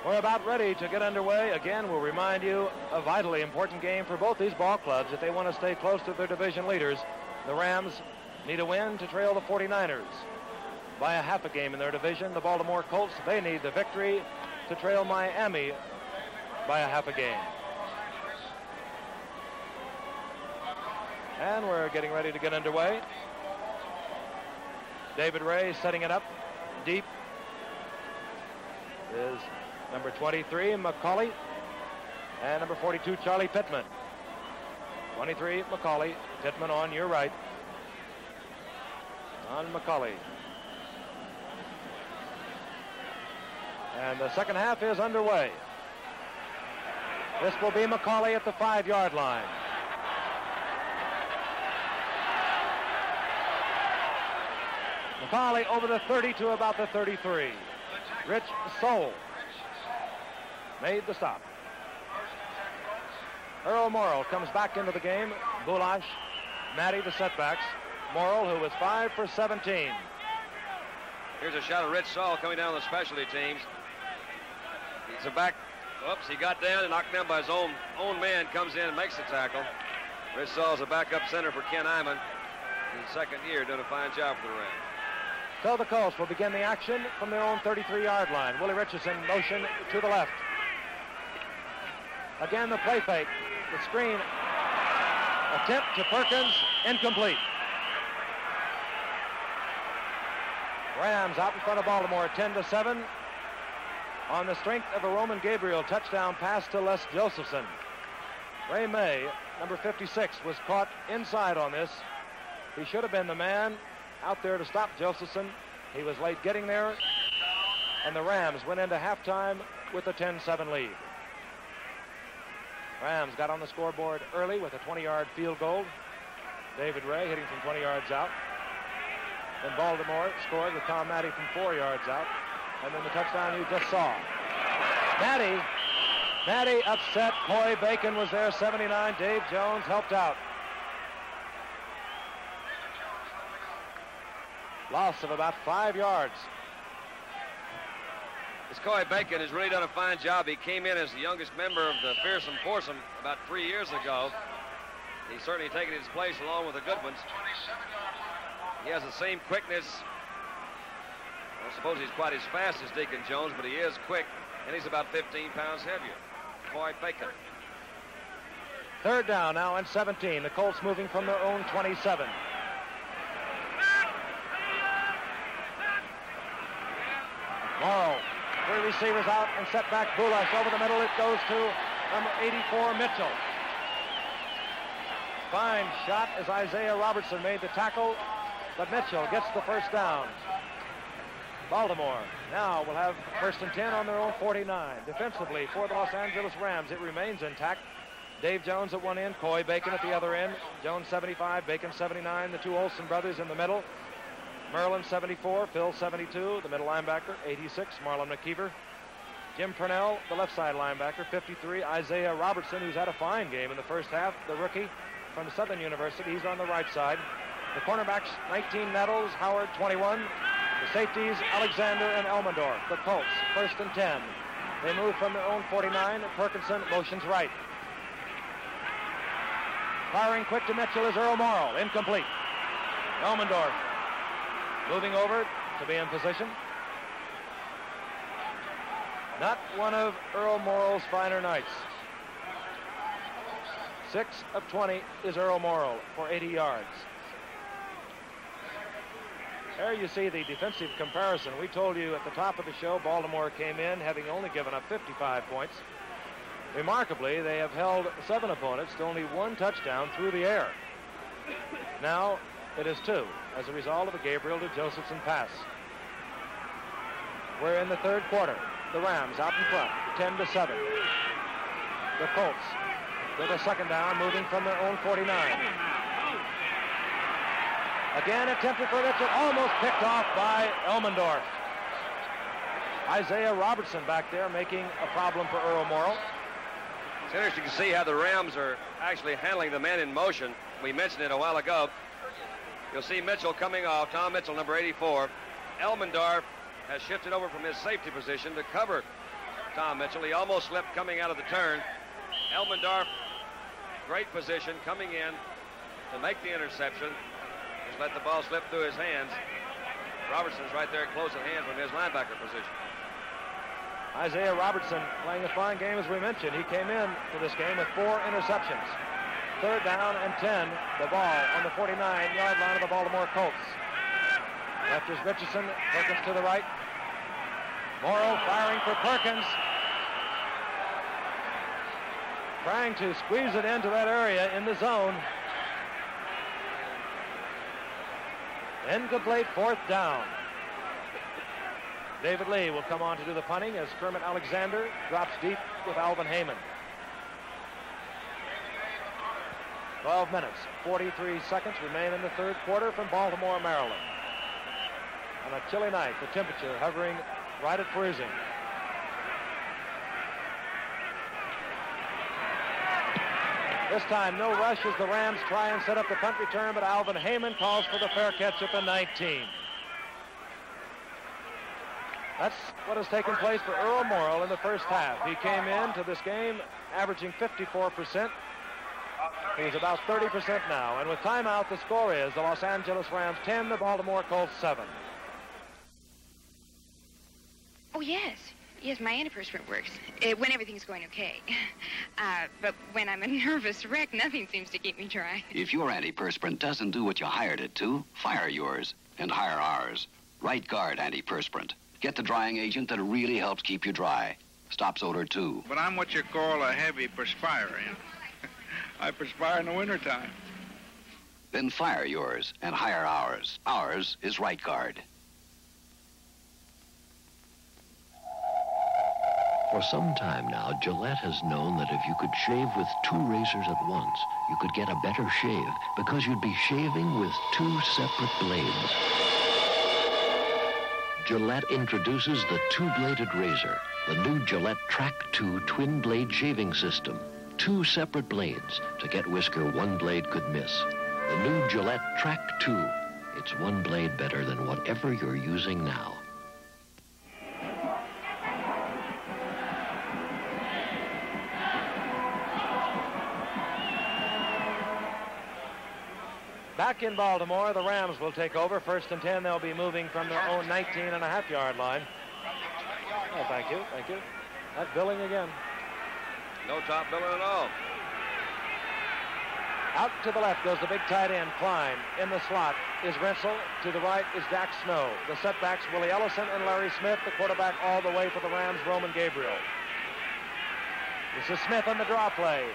We're about ready to get underway. Again, we'll remind you a vitally important game for both these ball clubs if they want to stay close to their division leaders. The Rams need a win to trail the 49ers by a half a game in their division. The Baltimore Colts, they need the victory to trail Miami by a half a game. And we're getting ready to get underway. David Ray setting it up deep is number 23, McCauley, and number 42, Charlie Pittman. 23, McCauley, Pittman on your right. On McCauley. And the second half is underway. This will be McCauley at the 5-yard line. McCauley over the 30 to about the 33. Rich Soule made the stop. Earl Morrill comes back into the game. Bulash, Matty the setbacks. Morrill, who was 5 for 17. Here's a shot of Rich Saul coming down the specialty teams. He's a back. Whoops, he got down and knocked down by his own man, comes in and makes the tackle. Rich Saul's a backup center for Ken Iman. In his second year, doing a fine job for the Rams. So the Colts will begin the action from their own 33-yard line. Willie Richardson motion to the left. Again, the play fake, the screen, attempt to Perkins, incomplete. Rams out in front of Baltimore, 10-7, on the strength of a Roman Gabriel touchdown pass to Les Josephson. Ray May, number 56, was caught inside on this. He should have been the man out there to stop Josephson. He was late getting there, and the Rams went into halftime with a 10-7 lead. Rams got on the scoreboard early with a 20-yard field goal. David Ray hitting from 20 yards out. Then Baltimore scored with Tom Matty from 4 yards out. And then the touchdown you just saw. Matty upset. Coy Bacon was there, 79. Dave Jones helped out. Loss of about 5 yards. This Coy Bacon has really done a fine job. He came in as the youngest member of the Fearsome Foursome about 3 years ago. He's certainly taken his place along with the good ones. He has the same quickness. I don't suppose he's quite as fast as Deacon Jones, but he is quick, and he's about 15 pounds heavier. Coy Bacon. Third down now and 17. The Colts moving from their own 27. Morrow. 3 receivers out and set back. Bulash over the middle. It goes to number 84, Mitchell. Fine shot as Isaiah Robertson made the tackle, but Mitchell gets the first down. Baltimore now will have 1st and 10 on their own 49. Defensively for the Los Angeles Rams, it remains intact. Dave Jones at one end, Coy Bacon at the other end. Jones 75, Bacon 79, the two Olsen brothers in the middle. Merlin 74, Phil 72, the middle linebacker 86, Marlon McKeever. Jim Purnell, the left side linebacker 53, Isaiah Robertson, who's had a fine game in the first half, the rookie from Southern University, he's on the right side. The cornerbacks 19, Nettles, Howard 21. The safeties, Alexander and Elmendorf. The Colts, 1st and 10. They move from their own 49. Perkinson motions right. Firing quick to Mitchell is Earl Morrill. Incomplete. Elmendorf moving over to be in position. Not one of Earl Morrill's finer nights. 6 of 20 is Earl Morrill for 80 yards. There you see the defensive comparison. We told you at the top of the show Baltimore came in having only given up 55 points. Remarkably, they have held 7 opponents to only 1 touchdown through the air. Now it is 2 as a result of a Gabriel to Josephson pass. We're in the 3rd quarter. The Rams out in front, 10-7. The Colts with a 2nd down, moving from their own 49. Again attempted for Mitchell, almost picked off by Elmendorf. Isaiah Robertson back there making a problem for Earl Morrill. It's interesting to see how the Rams are actually handling the man in motion. We mentioned it a while ago. You'll see Mitchell coming off, Tom Mitchell, number 84. Elmendorf has shifted over from his safety position to cover Tom Mitchell. He almost slipped coming out of the turn. Elmendorf, great position, coming in to make the interception. Just let the ball slip through his hands. Robertson's right there close at hand from his linebacker position. Isaiah Robertson playing a fine game, as we mentioned. He came in to this game with 4 interceptions. 3rd down and 10. The ball on the 49-yard line of the Baltimore Colts. Left is Richardson. Perkins to the right. Morrill firing for Perkins. Trying to squeeze it into that area in the zone. Incomplete, 4th down. David Lee will come on to do the punting as Kermit Alexander drops deep with Alvin Heyman. 12 minutes, 43 seconds remain in the 3rd quarter from Baltimore, Maryland. On a chilly night, the temperature hovering right at freezing. This time, no rush as the Rams try and set up the punt return, but Alvin Heyman calls for the fair catch at the 19. That's what has taken place for Earl Morrill in the first half. He came into this game averaging 54%. He's about 30% now. And with timeout, the score is the Los Angeles Rams 10, the Baltimore Colts 7. Oh, yes. Yes, my antiperspirant works when everything's going okay. But when I'm a nervous wreck, nothing seems to keep me dry. If your antiperspirant doesn't do what you hired it to, fire yours and hire ours. Right Guard antiperspirant. Get the drying agent that really helps keep you dry. Stops odor, too. But I'm what you call a heavy perspirer, you know. I perspire in the wintertime. Then fire yours and hire ours. Ours is Right Guard. For some time now, Gillette has known that if you could shave with 2 razors at once, you could get a better shave because you'd be shaving with 2 separate blades. Gillette introduces the 2-bladed razor, the new Gillette Track 2 twin-blade shaving system. 2 separate blades to get whisker 1 blade could miss. The new Gillette Track 2. It's 1 blade better than whatever you're using now. Back in Baltimore, the Rams will take over. 1st and 10, they'll be moving from their own 19.5-yard line. Oh, thank you, thank you. That's billing again. No top billing at all. Out to the left goes the big tight end, Klein. In the slot is Rensel. To the right is Dak Snow. The setbacks, Willie Ellison and Larry Smith. The quarterback all the way for the Rams, Roman Gabriel. This is Smith on the draw play.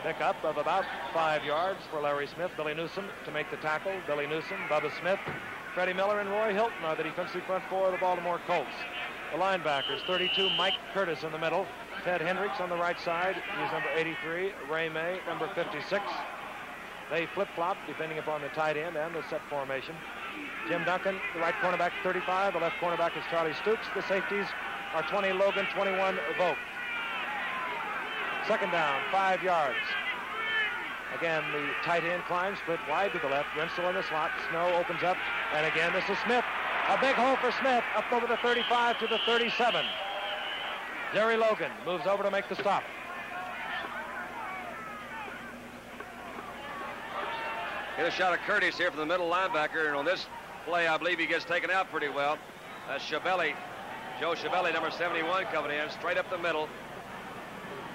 Pickup of about 5 yards for Larry Smith. Billy Newsom to make the tackle. Billy Newsom, Bubba Smith, Freddie Miller and Roy Hilton are the defensive front four of the Baltimore Colts. The linebackers, 32, Mike Curtis in the middle. Ted Hendricks on the right side. He's number 83. Ray May, number 56. They flip-flop depending upon the tight end and the set formation. Jim Duncan, the right cornerback, 35. The left cornerback is Charlie Stoops. The safeties are 20 Logan, 21 Vogt. Second down, 5 yards. Again, the tight end climbs, split wide to the left. Rensel in the slot. Snow opens up. And again, this is Smith. A big hole for Smith up over the 35 to the 37. Jerry Logan moves over to make the stop. Get a shot at Curtis here from the middle linebacker. And on this play, I believe he gets taken out pretty well. That's Schiavelli. Joe Schiavelli, number 71, coming in straight up the middle.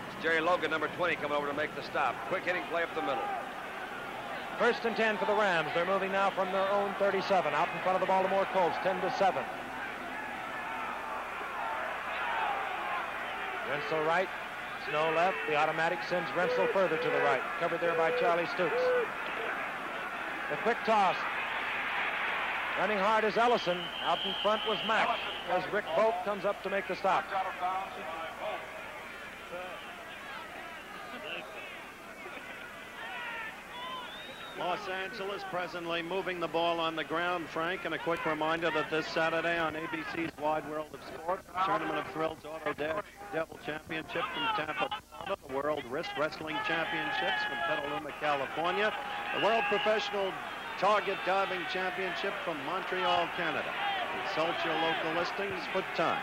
It's Jerry Logan, number 20, coming over to make the stop. Quick hitting play up the middle. First and 10 for the Rams. They're moving now from their own 37 out in front of the Baltimore Colts, 10-7. Rensel right, Snow left. The automatic sends Rensel further to the right. Covered there by Charlie Stoops. The quick toss. Running hard is Ellison. Out in front was Mack as Rick Vogt comes up to make the stop. Los Angeles presently moving the ball on the ground, Frank, and a quick reminder that this Saturday on ABC's Wide World of Sport, Tournament of Thrills Auto Dash Devil Championship from Tampa, Florida, the World Wrist Wrestling Championships from Petaluma, California, the World Professional Target Diving Championship from Montreal, Canada. Consult your local listings for time.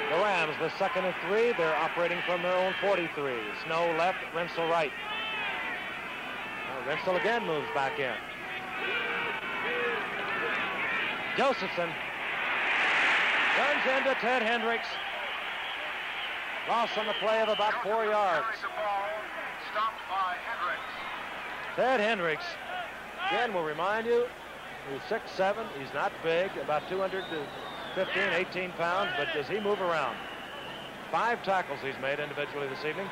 The Rams with second and 3. They're operating from their own 43. Snow left, Rensel right. Rensel again moves back in. Josephson runs into Ted Hendricks. Loss on the play of about 4 yards. Ted Hendricks, again, will remind you, he's 6'7". He's not big, about 215, 18 pounds, but does he move around? 5 tackles he's made individually this evening.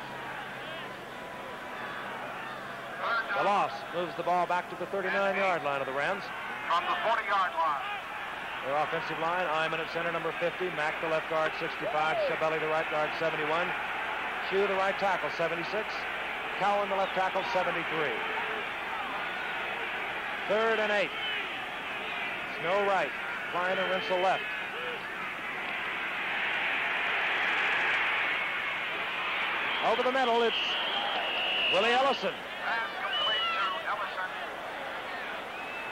The loss moves the ball back to the 39-yard line of the Rams. From the 40-yard line. Their offensive line, Iman at center, number 50. Mack, the left guard, 65. Schiavelli, the right guard, 71. Shue, the right tackle, 76. Cowan, the left tackle, 73. Third and 8. Snow right. Klein and Rensel left. Over the middle, it's Willie Ellison.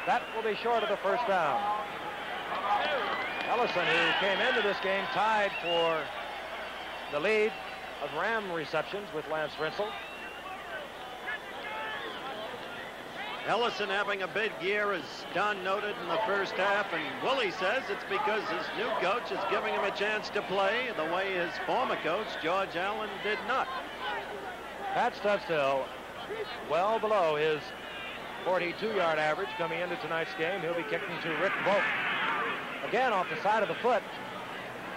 That will be short of the first down. Ellison, who came into this game tied for the lead of Ram receptions with Lance Rensel. Ellison having a big year, as Don noted in the first half, and Willie says it's because his new coach is giving him a chance to play the way his former coach, George Allen, did not. Pat Studstill, well below his 42-yard average coming into tonight's game. He'll be kicking to Rick Vogt. Again off the side of the foot.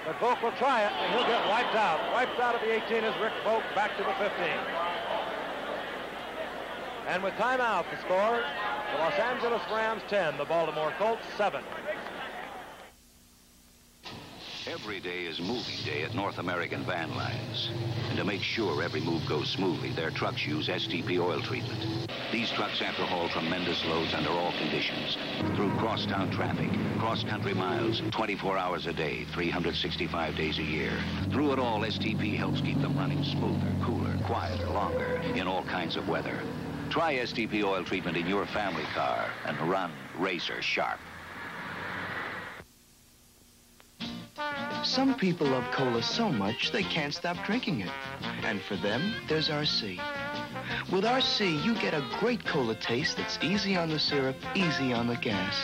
But Vogt will try it, and he'll get wiped out. Wiped out of the 18 is Rick Vogt back to the 15. And with timeout, the score, the Los Angeles Rams 10, the Baltimore Colts 7. Every day is moving day at North American Van Lines. And to make sure every move goes smoothly, their trucks use STP oil treatment. These trucks have to haul tremendous loads under all conditions, through crosstown traffic, cross-country miles, 24 hours a day, 365 days a year. Through it all, STP helps keep them running smoother, cooler, quieter, longer, in all kinds of weather. Try STP oil treatment in your family car and run racer sharp. Some people love cola so much they can't stop drinking it. And for them, there's RC. With RC, you get a great cola taste that's easy on the syrup, easy on the gas.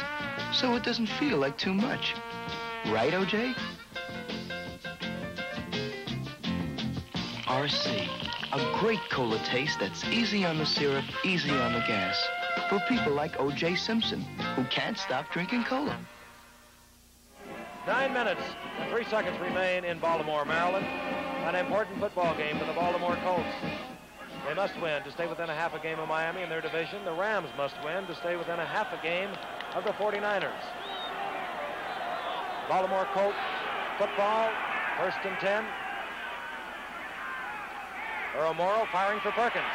So it doesn't feel like too much. Right, OJ? RC, a great cola taste that's easy on the syrup, easy on the gas. For people like O.J. Simpson, who can't stop drinking cola. 9 minutes and 3 seconds remain in Baltimore, Maryland. An important football game for the Baltimore Colts. They must win to stay within a half a game of Miami in their division. The Rams must win to stay within a half a game of the 49ers. Baltimore Colt football, 1st and 10. Earl Morrow firing for Perkins.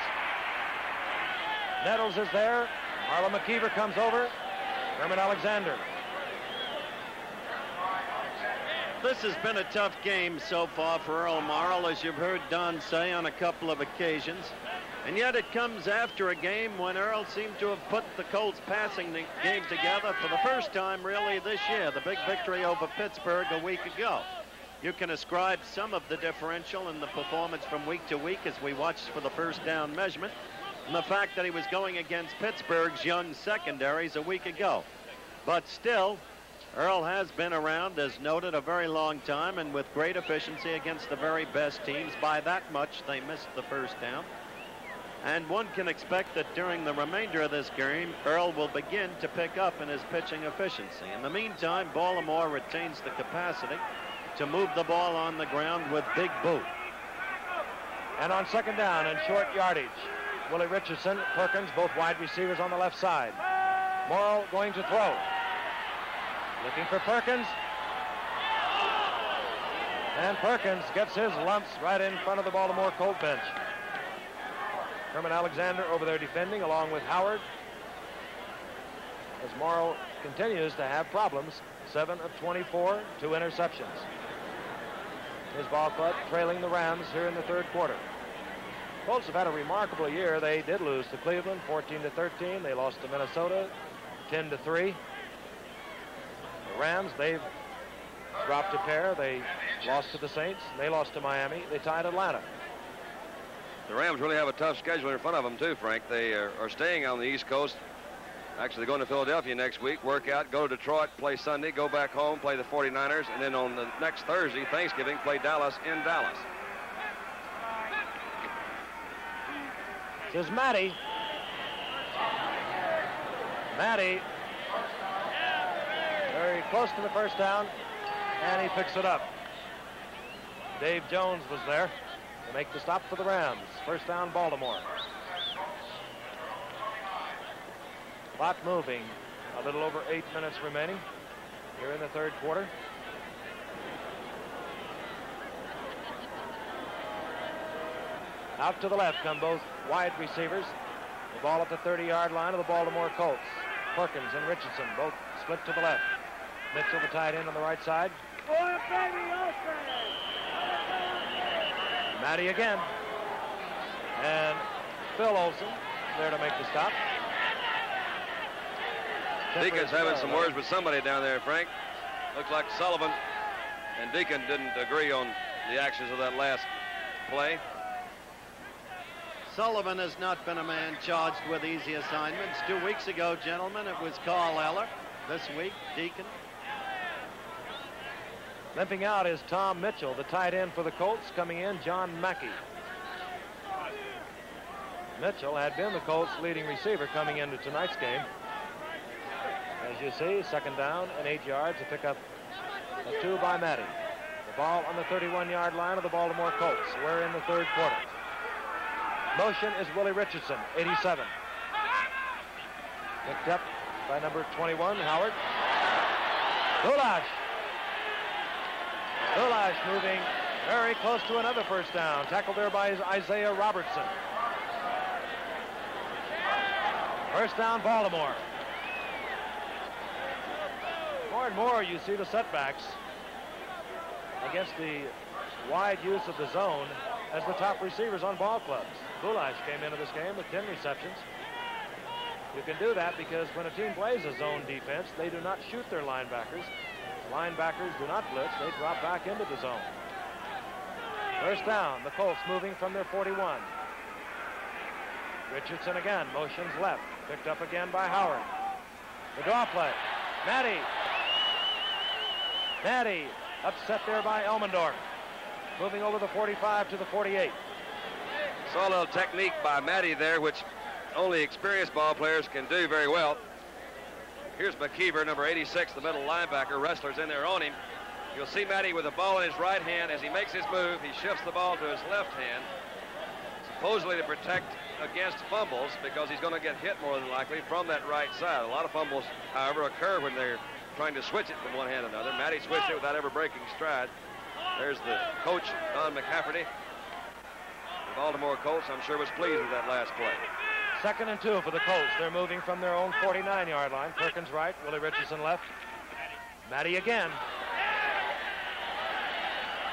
Nettles is there. Marlon McKeever comes over. Herman Alexander. This has been a tough game so far for Earl Morrow, as you've heard Don say on a couple of occasions. And yet it comes after a game when Earl seemed to have put the Colts passing game together for the first time really this year, the big victory over Pittsburgh a week ago. You can ascribe some of the differential in the performance from week to week as we watched for the first down measurement, and the fact that he was going against Pittsburgh's young secondaries a week ago. But still, Earl has been around, as noted, a very long time, and with great efficiency against the very best teams. By that much, they missed the first down. And one can expect that during the remainder of this game, Earl will begin to pick up in his pitching efficiency. In the meantime, Baltimore retains the capacity to move the ball on the ground with Big Boo. And on 2nd down and short yardage, Willie Richardson, Perkins, both wide receivers on the left side. Morrow going to throw. Looking for Perkins. And Perkins gets his lumps right in front of the Baltimore Colt bench. Herman Alexander over there defending along with Howard. As Morrow continues to have problems. 7 of 24, 2 interceptions. His ball club trailing the Rams here in the 3rd quarter. Colts have had a remarkable year. They did lose to Cleveland 14-13. They lost to Minnesota 10-3. The Rams, they've dropped a pair. They lost to the Saints. They lost to Miami. They tied Atlanta. The Rams really have a tough schedule in front of them, too, Frank. They are staying on the East Coast. Actually, they're going to Philadelphia next week, work out, go to Detroit, play Sunday, go back home, play the 49ers, and then on the next Thursday, Thanksgiving, play Dallas in Dallas. Here's Matty. Matty very close to the first down, and he picks it up. Dave Jones was there to make the stop for the Rams. 1st down, Baltimore. Clock moving. A little over 8 minutes remaining here in the 3rd quarter. Out to the left come both wide receivers. The ball at the 30-yard line of the Baltimore Colts. Perkins and Richardson both split to the left. Mitchell, the tight end, on the right side. Matty again. And Phil Olsen there to make the stop. Deacon's having some words with somebody down there, Frank. Looks like Sullivan and Deacon didn't agree on the actions of that last play. Sullivan has not been a man charged with easy assignments. 2 weeks ago, gentlemen, it was Carl Eller. This week, Deacon. Limping out is Tom Mitchell, the tight end for the Colts. Coming in, John Mackey. Mitchell had been the Colts' leading receiver coming into tonight's game. As you see, 2nd down and 8 yards. A pickup of 2 by Matty. The ball on the 31-yard line of the Baltimore Colts. We're in the 3rd quarter. Motion is Willie Richardson, 87. Picked up by number 21, Howard. Gulash. Gulash moving very close to another 1st down. Tackled there by Isaiah Robertson. 1st down, Baltimore. More and more you see the setbacks against the wide use of the zone as the top receivers on ball clubs. Gulash came into this game with 10 receptions. You can do that because when a team plays a zone defense, they do not shoot their linebackers. Linebackers do not blitz. They drop back into the zone. 1st down. The Colts moving from their 41. Richardson again. Motions left. Picked up again by Howard. The draw play. Matty. Matty upset there by Elmendorf. Moving over the 45 to the 48. Saw a little technique by Matty there, which only experienced ball players can do very well. Here's McKeever, number 86, the middle linebacker. Wrestlers in there on him. You'll see Matty with the ball in his right hand. As he makes his move, he shifts the ball to his left hand, supposedly to protect against fumbles, because he's going to get hit more than likely from that right side. A lot of fumbles, however, occur when they're trying to switch it from one hand to another. Matty switched it without ever breaking stride. There's the coach, Don McCafferty. The Baltimore Colts, I'm sure, was pleased with that last play. 2nd and 2 for the Colts. They're moving from their own 49-yard line. Perkins right, Willie Richardson left. Matty again.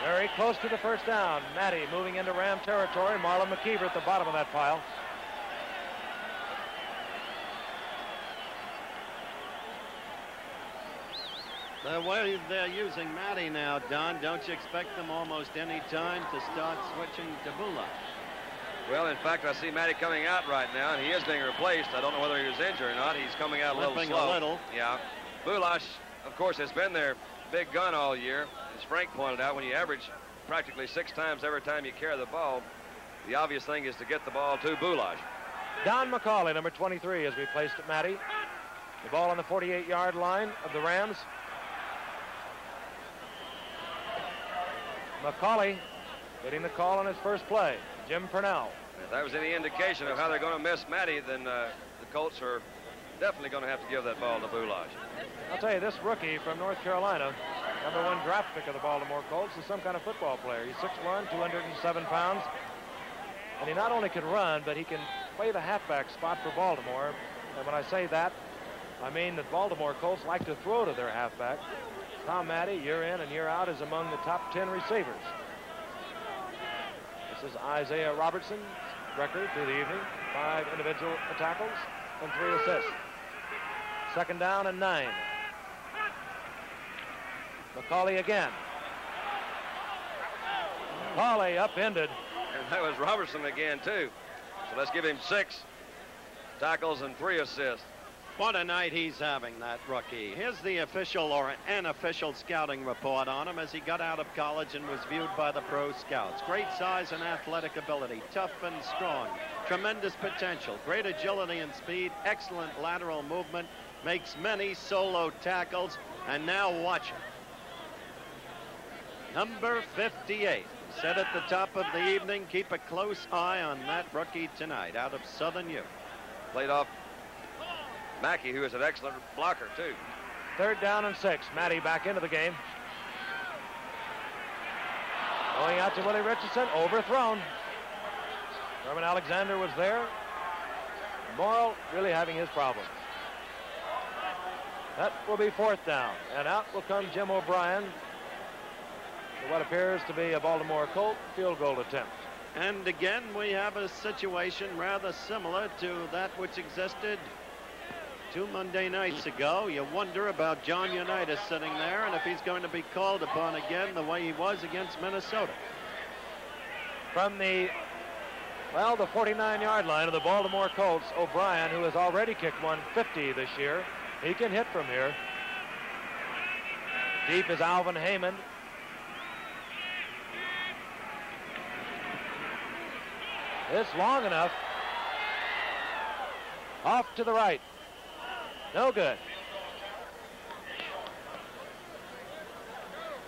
Very close to the first down. Matty moving into Ram territory. Marlon McKeever at the bottom of that pile. The way they're using Matty now, Don, don't you expect them almost any time to start switching to Bula? Well, in fact, I see Matty coming out right now, and he is being replaced. I don't know whether he was injured or not. He's coming out a little slow. A little. Yeah. Bulash, of course, has been their big gun all year. As Frank pointed out, when you average practically 6 times every time you carry the ball, the obvious thing is to get the ball to Bulash. Don McCauley, number 23, is replaced at Matty. The ball on the 48-yard line of the Rams. McCauley getting the call on his first play. Jim Purnell. If that was any indication of how they're going to miss Matty, then the Colts are definitely going to have to give that ball to Bulash. I'll tell you, this rookie from North Carolina, number 1 draft pick of the Baltimore Colts, is some kind of football player. He's 6'1", 207 pounds. And he not only can run, but he can play the halfback spot for Baltimore. And when I say that, I mean that Baltimore Colts like to throw to their halfback. Tom Matty, year in and year out, is among the top 10 receivers. This is Isaiah Robertson's record through the evening. 5 individual tackles and 3 assists. 2nd down and 9. McCauley again. McCauley upended. And that was Robertson again, too. So let's give him 6 tackles and 3 assists. What a night he's having, that rookie. Here's the official or an official scouting report on him as he got out of college and was viewed by the pro scouts. Great size and athletic ability, tough and strong, tremendous potential, great agility and speed, excellent lateral movement, makes many solo tackles, and now watch him. Number 58. Said at the top of the evening, keep a close eye on that rookie tonight out of Southern U. Played off Mackey, who is an excellent blocker, too. 3rd down and 6. Matty back into the game. Going out to Willie Richardson. Overthrown. Herman Alexander was there. Morrill really having his problems. That will be 4th down. And out will come Jim O'Brien for what appears to be a Baltimore Colt field goal attempt. And again, we have a situation rather similar to that which existed 2 Monday nights ago. You wonder about John Unitas sitting there and if he's going to be called upon again the way he was against Minnesota. From the 49-yard line of the Baltimore Colts, O'Brien, who has already kicked 150 this year, he can hit from here. Deep is Alvin Heyman. It's long enough. Off to the right. No good.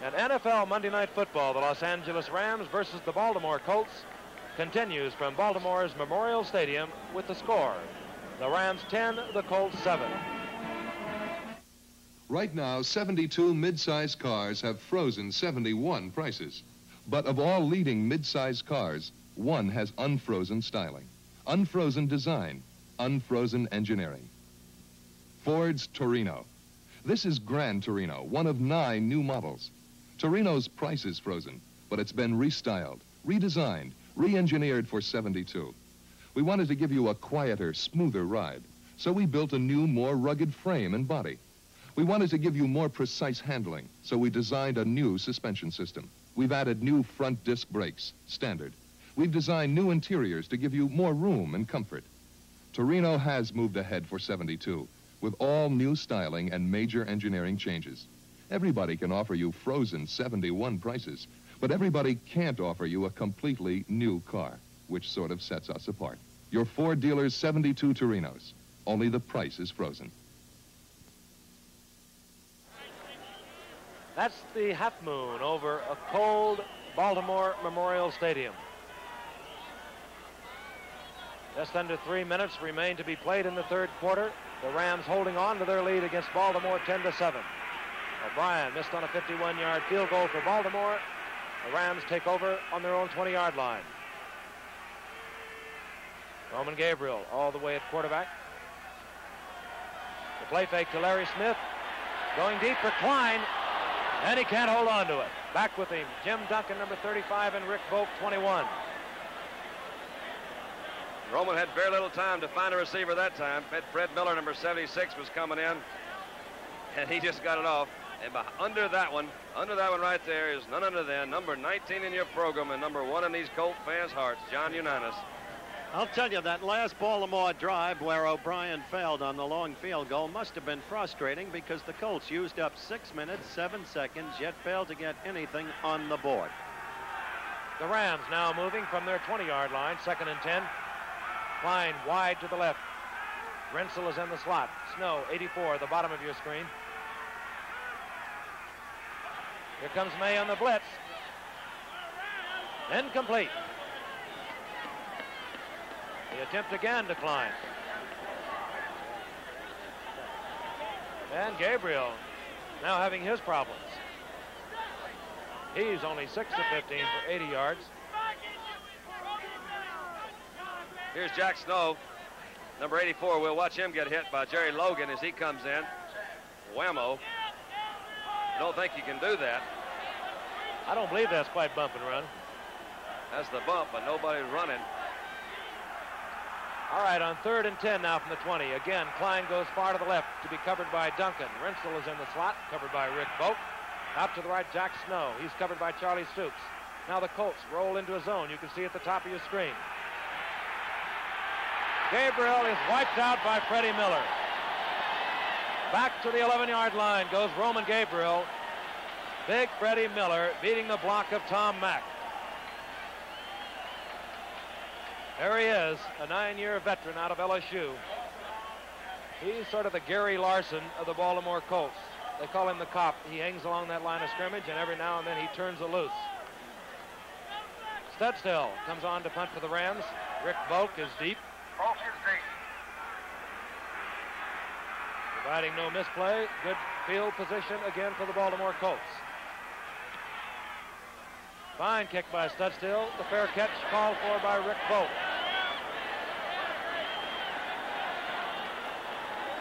And NFL Monday Night Football, the Los Angeles Rams versus the Baltimore Colts, continues from Baltimore's Memorial Stadium with the score. The Rams 10, the Colts 7. Right now, 72 mid-size cars have frozen 71 prices. But of all leading mid-size cars, one has unfrozen styling, unfrozen design, unfrozen engineering. Ford's Torino. This is Grand Torino, one of 9 new models. Torino's price is frozen, but it's been restyled, redesigned, re-engineered for 72. We wanted to give you a quieter, smoother ride, so we built a new, more rugged frame and body. We wanted to give you more precise handling, so we designed a new suspension system. We've added new front disc brakes, standard. We've designed new interiors to give you more room and comfort. Torino has moved ahead for 72, with all new styling and major engineering changes. Everybody can offer you frozen 71 prices, but everybody can't offer you a completely new car, which sort of sets us apart. Your Ford dealer's 72 Torinos. Only the price is frozen. That's the half moon over a cold Baltimore Memorial Stadium. Just under 3 minutes remain to be played in the 3rd quarter. The Rams holding on to their lead against Baltimore 10-7. O'Brien missed on a 51-yard field goal for Baltimore. The Rams take over on their own 20-yard line. Roman Gabriel all the way at quarterback. The play fake to Larry Smith. Going deep for Klein, and he can't hold on to it. Back with him, Jim Duncan, number 35, and Rick Volk, 21. Roman had very little time to find a receiver that time. Fred Miller, number 76, was coming in, and he just got it off. And under that one right there is none other than number 19 in your program and number 1 in these Colt fans' hearts, John Unitas. I'll tell you, that last Baltimore drive where O'Brien failed on the long field goal must have been frustrating because the Colts used up 6 minutes, 7 seconds, yet failed to get anything on the board. The Rams now moving from their 20-yard line, 2nd and 10. Klein wide to the left. Rensel is in the slot. Snow, 84, the bottom of your screen. Here comes May on the blitz. Incomplete. The attempt again to Klein. And Gabriel now having his problems. He's only 6 of 15 for 80 yards. Here's Jack Snow, number 84. We'll watch him get hit by Jerry Logan as he comes in. Whammo. Don't think you can do that. I don't believe that's quite bump and run. That's the bump, but nobody's running. All right, on 3rd and 10 now from the 20. Again, Klein goes far to the left to be covered by Duncan. Rensel is in the slot, covered by Rick Volk. Out to the right, Jack Snow. He's covered by Charlie Stoops. Now the Colts roll into a zone. You can see at the top of your screen. Gabriel is wiped out by Freddie Miller. Back to the 11-yard line goes Roman Gabriel. Big Freddie Miller beating the block of Tom Mack. There he is, a 9-year veteran out of LSU. He's sort of the Gary Larson of the Baltimore Colts. They call him the cop. He hangs along that line of scrimmage, and every now and then he turns it loose. Studstill comes on to punt for the Rams. Rick Volk is deep. Volk is deep. Providing no misplay. Good field position again for the Baltimore Colts. Fine kick by Studstill. The fair catch called for by Rick Volk.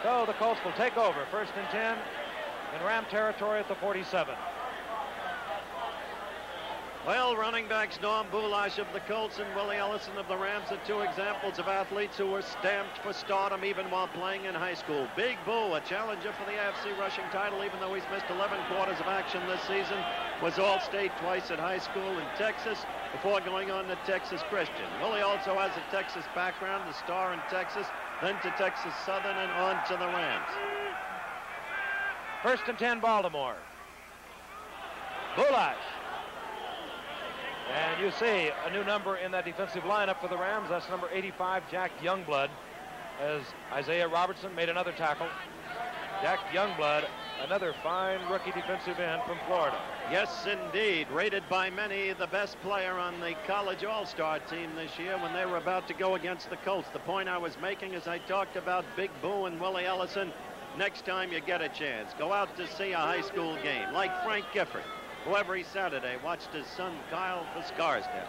So the Colts will take over 1st and 10 in Ram territory at the 47. Well, running backs Norm Boulash of the Colts and Willie Ellison of the Rams are 2 examples of athletes who were stamped for stardom even while playing in high school. Big Boo, a challenger for the AFC rushing title, even though he's missed 11 quarters of action this season, was All-State twice at high school in Texas before going on to Texas Christian. Willie also has a Texas background, the star in Texas, then to Texas Southern and on to the Rams. 1st and 10, Baltimore. Boulash. And you see a new number in that defensive lineup for the Rams. That's number 85, Jack Youngblood, as Isaiah Robertson made another tackle. Jack Youngblood, another fine rookie defensive end from Florida. Yes, indeed. Rated by many the best player on the college all-star team this year when they were about to go against the Colts. The point I was making as I talked about Big Boo and Willie Ellison, next time you get a chance, go out to see a high school game like Frank Gifford, who every Saturday watched his son Kyle for Scarsdale.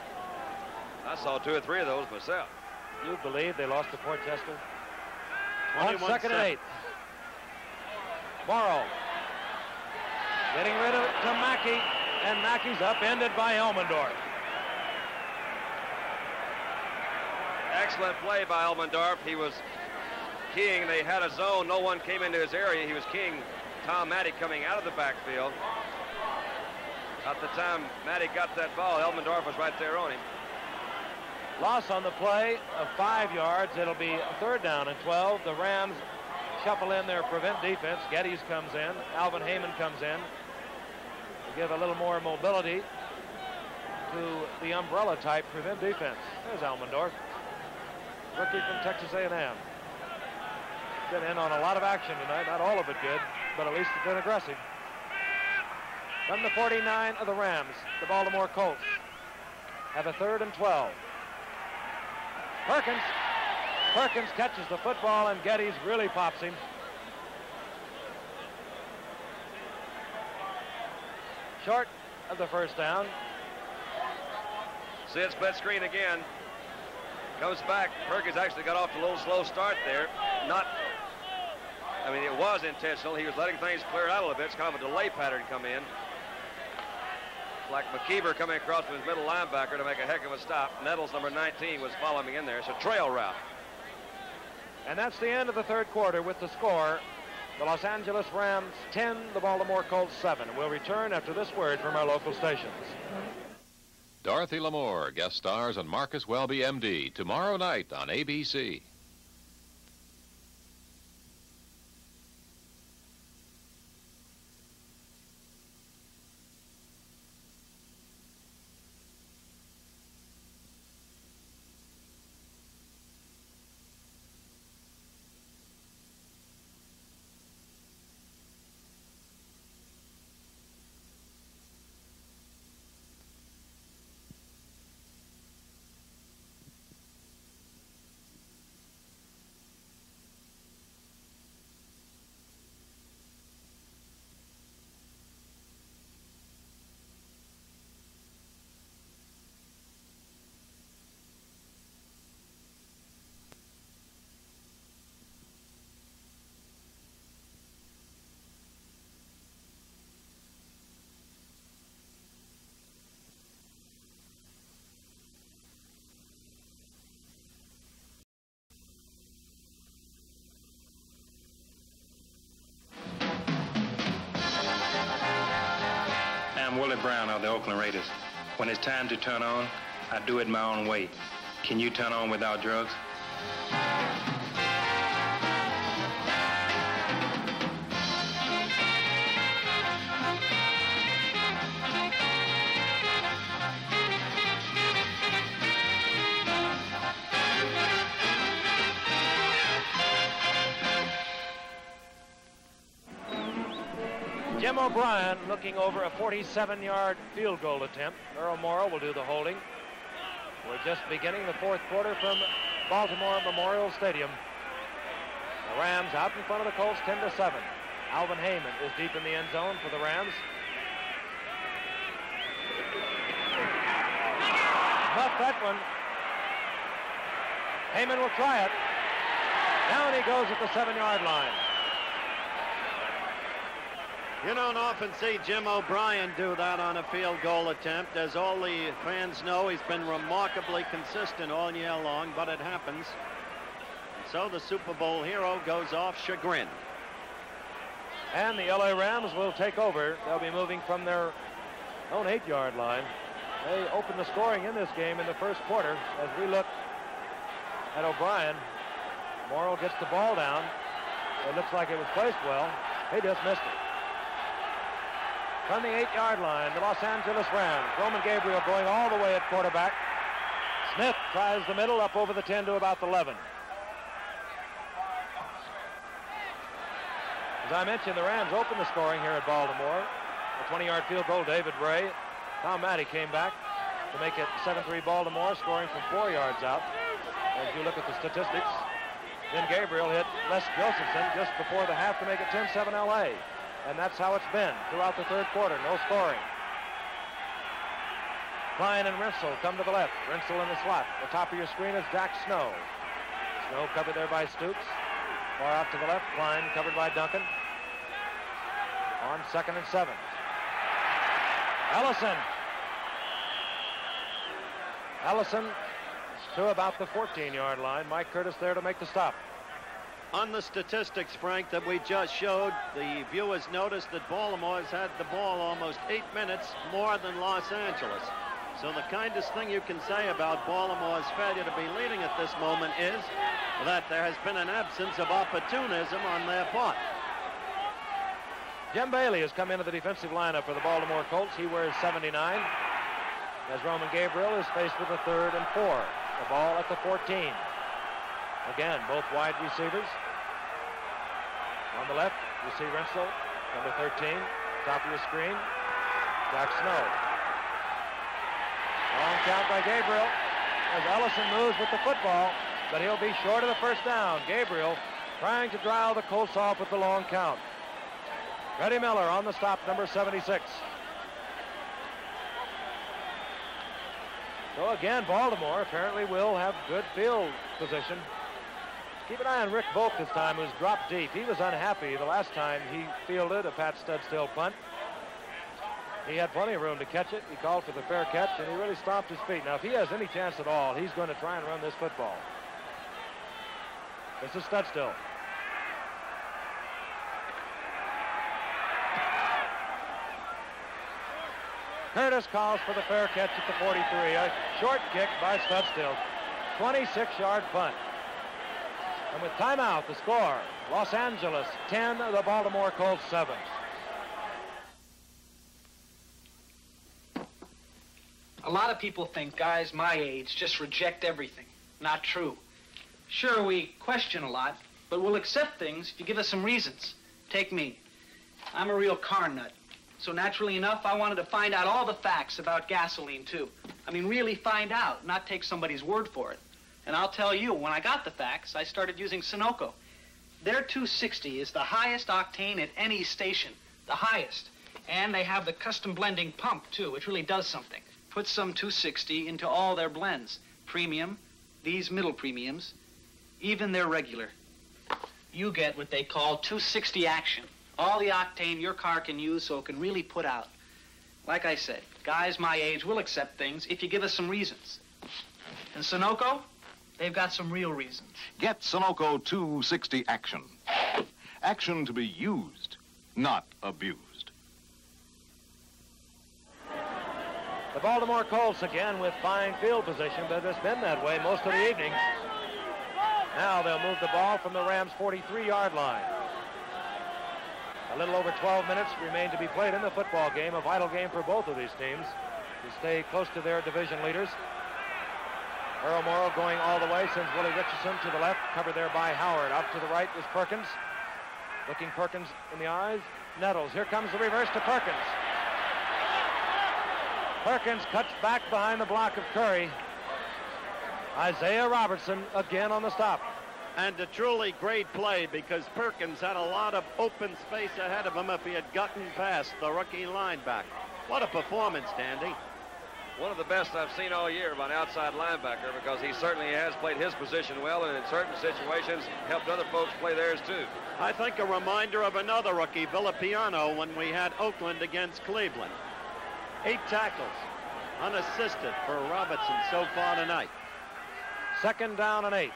I saw 2 or 3 of those myself. You believe they lost to Port Chester? On 2nd and 8. Morrow getting rid of it to Mackey, and Mackey's upended by Elmendorf. Excellent play by Elmendorf. He was keying. They had a zone. No one came into his area. He was keying Tom Matty coming out of the backfield. At the time Matty got that ball, Elmendorf was right there on him. Loss on the play of 5 yards. It'll be a 3rd down and 12. The Rams shuffle in their prevent defense. Geddes comes in. Alvin Heyman comes in to give a little more mobility to the umbrella type prevent defense. There's Elmendorf, rookie from Texas A&M. Been in on a lot of action tonight. Not all of it good, but at least it's been aggressive. From the 49 of the Rams, the Baltimore Colts have a 3rd and 12. Perkins catches the football, and Geddes really pops him. short of the first down. See, it's split screen again. Comes back. Perkins actually got off to a little slow start there. It was intentional. He was letting things clear out a little bit. It's kind of a delay pattern come in. Like McKeever coming across from his middle linebacker to make a heck of a stop. Nettles, number 19, was following him in there. It's a trail route. And that's the end of the third quarter with the score. The Los Angeles Rams 10, the Baltimore Colts 7. We'll return after this word from our local stations. Dorothy Lamour guest stars on Marcus Welby, MD, tomorrow night on ABC. I'm Willie Brown of the Oakland Raiders. When it's time to turn on, I do it my own way. Can you turn on without drugs? Jim O'Brien looking over a 47-yard field goal attempt. Earl Morrow will do the holding. We're just beginning the fourth quarter from Baltimore Memorial Stadium. The Rams out in front of the Colts 10-7. Alvin Heyman is deep in the end zone for the Rams. Muff that one. Heyman will try it. Down he goes at the 7-yard line. You don't often see Jim O'Brien do that on a field goal attempt. As all the fans know, he's been remarkably consistent all year long, but it happens. So the Super Bowl hero goes off chagrined. And the LA Rams will take over. They'll be moving from their own 8-yard line. They opened the scoring in this game in the first quarter. As we look at O'Brien, Morrow gets the ball down. It looks like it was placed well. He just missed it. From the 8-yard line, the Los Angeles Rams. Roman Gabriel going all the way at quarterback. Smith tries the middle up over the 10 to about the 11. As I mentioned, the Rams opened the scoring here at Baltimore. A 20-yard field goal, David Ray. Tom Matty came back to make it 7-3 Baltimore, scoring from 4 yards out. As you look at the statistics, then Gabriel hit Les Josephson just before the half to make it 10-7 LA. And that's how it's been throughout the third quarter. No scoring. Klein and Rinsel come to the left. Rinsel in the slot. The top of your screen is Jack Snow. Snow covered there by Stoops. Far out to the left. Klein covered by Duncan. On 2nd and 7. Ellison. Ellison to about the 14-yard line. Mike Curtis there to make the stop. On the statistics, Frank, that we just showed, the viewers noticed that Baltimore's had the ball almost 8 minutes more than Los Angeles. So the kindest thing you can say about Baltimore's failure to be leading at this moment is that there has been an absence of opportunism on their part. Jim Bailey has come into the defensive lineup for the Baltimore Colts. He wears 79. As Roman Gabriel is faced with a 3rd and 4. The ball at the 14. Again, both wide receivers. On the left, you see Rinsel, number 13, top of your screen. Jack Snow. Long count by Gabriel as Ellison moves with the football, but he'll be short of the first down. Gabriel trying to dial the Colts off with the long count. Freddie Miller on the stop, number 76. So again, Baltimore apparently will have good field position. Keep an eye on Rick Volk this time, who's dropped deep. He was unhappy the last time he fielded a Pat Studstill punt. He had plenty of room to catch it. He called for the fair catch, and he really stomped his feet. Now, if he has any chance at all, he's going to try and run this football. This is Studstill. Curtis calls for the fair catch at the 43. A short kick by Studstill. 26-yard punt. And with timeout, the score, Los Angeles 10, the Baltimore Colts 7. A lot of people think guys my age just reject everything. Not true. Sure, we question a lot, but we'll accept things if you give us some reasons. Take me. I'm a real car nut. So naturally enough, I wanted to find out all the facts about gasoline, too. I mean, really find out, not take somebody's word for it. And I'll tell you, when I got the facts, I started using Sunoco. Their 260 is the highest octane at any station. The highest. And they have the custom blending pump, too, which really does something. Put some 260 into all their blends. Premium, these middle premiums, even their regular. You get what they call 260 action. All the octane your car can use so it can really put out. Like I said, guys my age will accept things if you give us some reasons. And Sunoco, they've got some real reasons. Get Sunoco 260 Action. Action to be used, not abused. The Baltimore Colts again with fine field position, but it's been that way most of the evening. Now they'll move the ball from the Rams' 43-yard line. A little over 12 minutes remain to be played in the football game, a vital game for both of these teams to stay close to their division leaders. Earl Morrow going all the way, sends Willie Richardson to the left, covered there by Howard. Out to the right is Perkins. Looking Perkins in the eyes. Nettles. Here comes the reverse to Perkins. Perkins cuts back behind the block of Curry. Isaiah Robertson again on the stop. And a truly great play because Perkins had a lot of open space ahead of him if he had gotten past the rookie linebacker. What a performance, Dandy. One of the best I've seen all year of an outside linebacker because he certainly has played his position well and in certain situations helped other folks play theirs too. I think a reminder of another rookie, Villapiano, when we had Oakland against Cleveland. 8 tackles, unassisted for Robertson so far tonight. 2nd down and 8.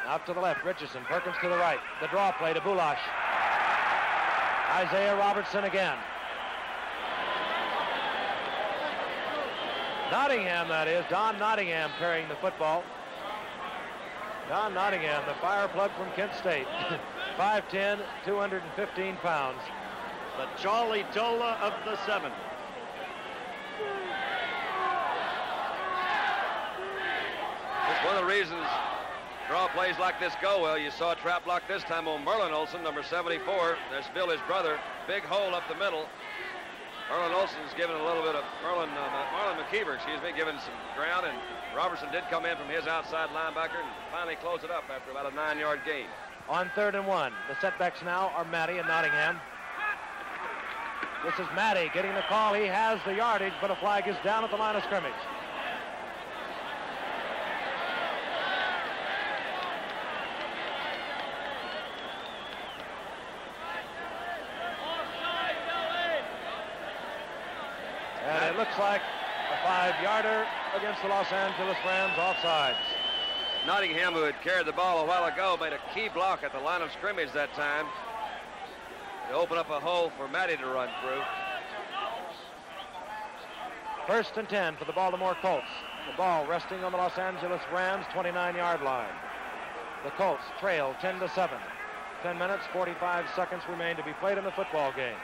Out to the left, Richardson. Perkins to the right. The draw play to Bulash. Isaiah Robertson again. Nottingham, that is. Don Nottingham carrying the football. Don Nottingham, the fire plug from Kent State. 5'10", 215 pounds. The Charlie Tola of the 7. It's one of the reasons draw plays like this go well. You saw a trap block this time on Merlin Olsen, number 74. There's Bill, his brother. Big hole up the middle. Merlin Olsen's given a little bit of Marlon McKeever, giving some ground, and Robertson did come in from his outside linebacker and finally close it up after about a 9-yard gain. On 3rd and 1, the setbacks now are Matty and Nottingham. This is Matty getting the call. He has the yardage, but a flag is down at the line of scrimmage. And it looks like a 5-yarder against the Los Angeles Rams, offsides. Nottingham, who had carried the ball a while ago, made a key block at the line of scrimmage that time to open up a hole for Matty to run through. 1st and 10 for the Baltimore Colts. The ball resting on the Los Angeles Rams' 29-yard line. The Colts trail 10-7. 10 minutes, 45 seconds remain to be played in the football game.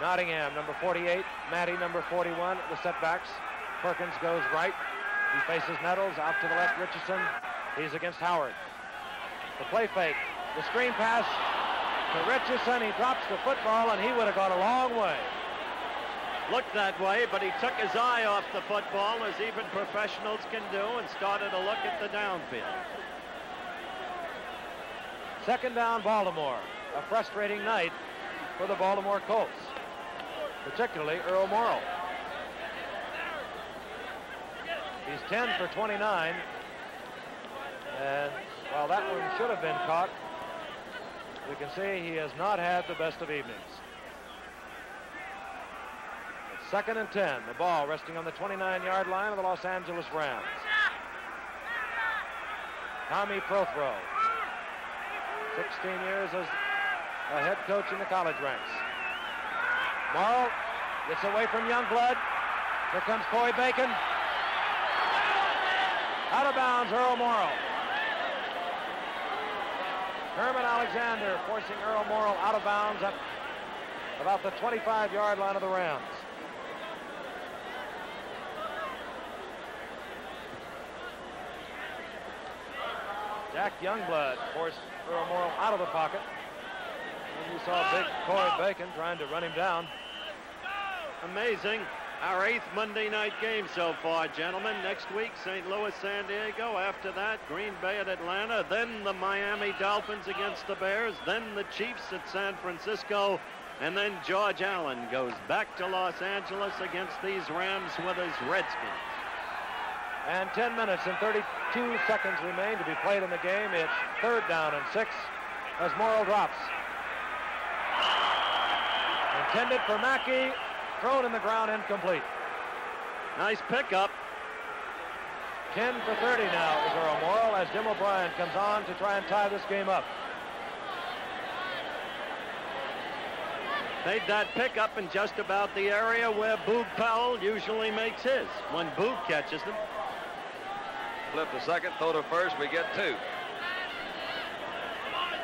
Nottingham, number 48. Matty, number 41. The setbacks. Perkins goes right. He faces Nettles. Out to the left, Richardson. He's against Howard. The play fake. The screen pass to Richardson. He drops the football, and he would have gone a long way. Looked that way, but he took his eye off the football, as even professionals can do, and started to look at the downfield. 2nd down, Baltimore. A frustrating night for the Baltimore Colts, particularly Earl Morrow. He's 10 for 29. And while that one should have been caught, you can see he has not had the best of evenings. It's 2nd and 10. The ball resting on the 29-yard line of the Los Angeles Rams. Tommy Prothro, 16 years as a head coach in the college ranks. Morrill gets away from Youngblood. Here comes Corey Bacon. Out of bounds, Earl Morrill. Herman Alexander forcing Earl Morrill out of bounds at about the 25-yard line of the Rams. Jack Youngblood forced Earl Morrill out of the pocket. And you saw big Corey Bacon trying to run him down. Amazing. Our 8th Monday night game so far, gentlemen. Next week, St. Louis, San Diego. After that, Green Bay at Atlanta. Then the Miami Dolphins against the Bears. Then the Chiefs at San Francisco. And then George Allen goes back to Los Angeles against these Rams with his Redskins. And 10 minutes and 32 seconds remain to be played in the game. It's 3rd down and 6 as Morrill drops. Intended for Mackey. Thrown in the ground, incomplete. Nice pickup. 10 for 30 now is Earl Morrill as Jim O'Brien comes on to try and tie this game up. Made that pickup in just about the area where Boog Powell usually makes his, when Boog catches them. Flip to second, throw to first, we get 2.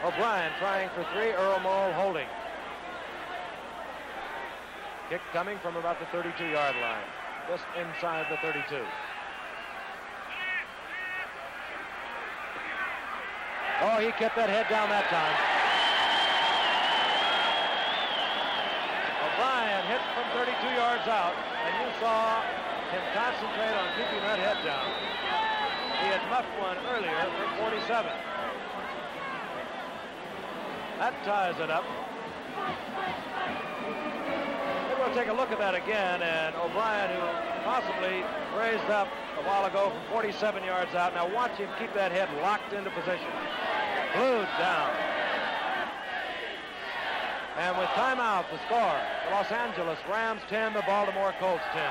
O'Brien trying for 3, Earl Morrill holding. Kick coming from about the 32-yard line, just inside the 32. Oh, he kept that head down that time. O'Brien hit from 32 yards out, and you saw him concentrate on keeping that head down. He had muffed one earlier for 47. That ties it up. We'll take a look at that again, and O'Brien, who possibly raised up a while ago from 47 yards out. Now watch him keep that head locked into position. Glued down. And with timeout, the score, the Los Angeles Rams 10, the Baltimore Colts 10.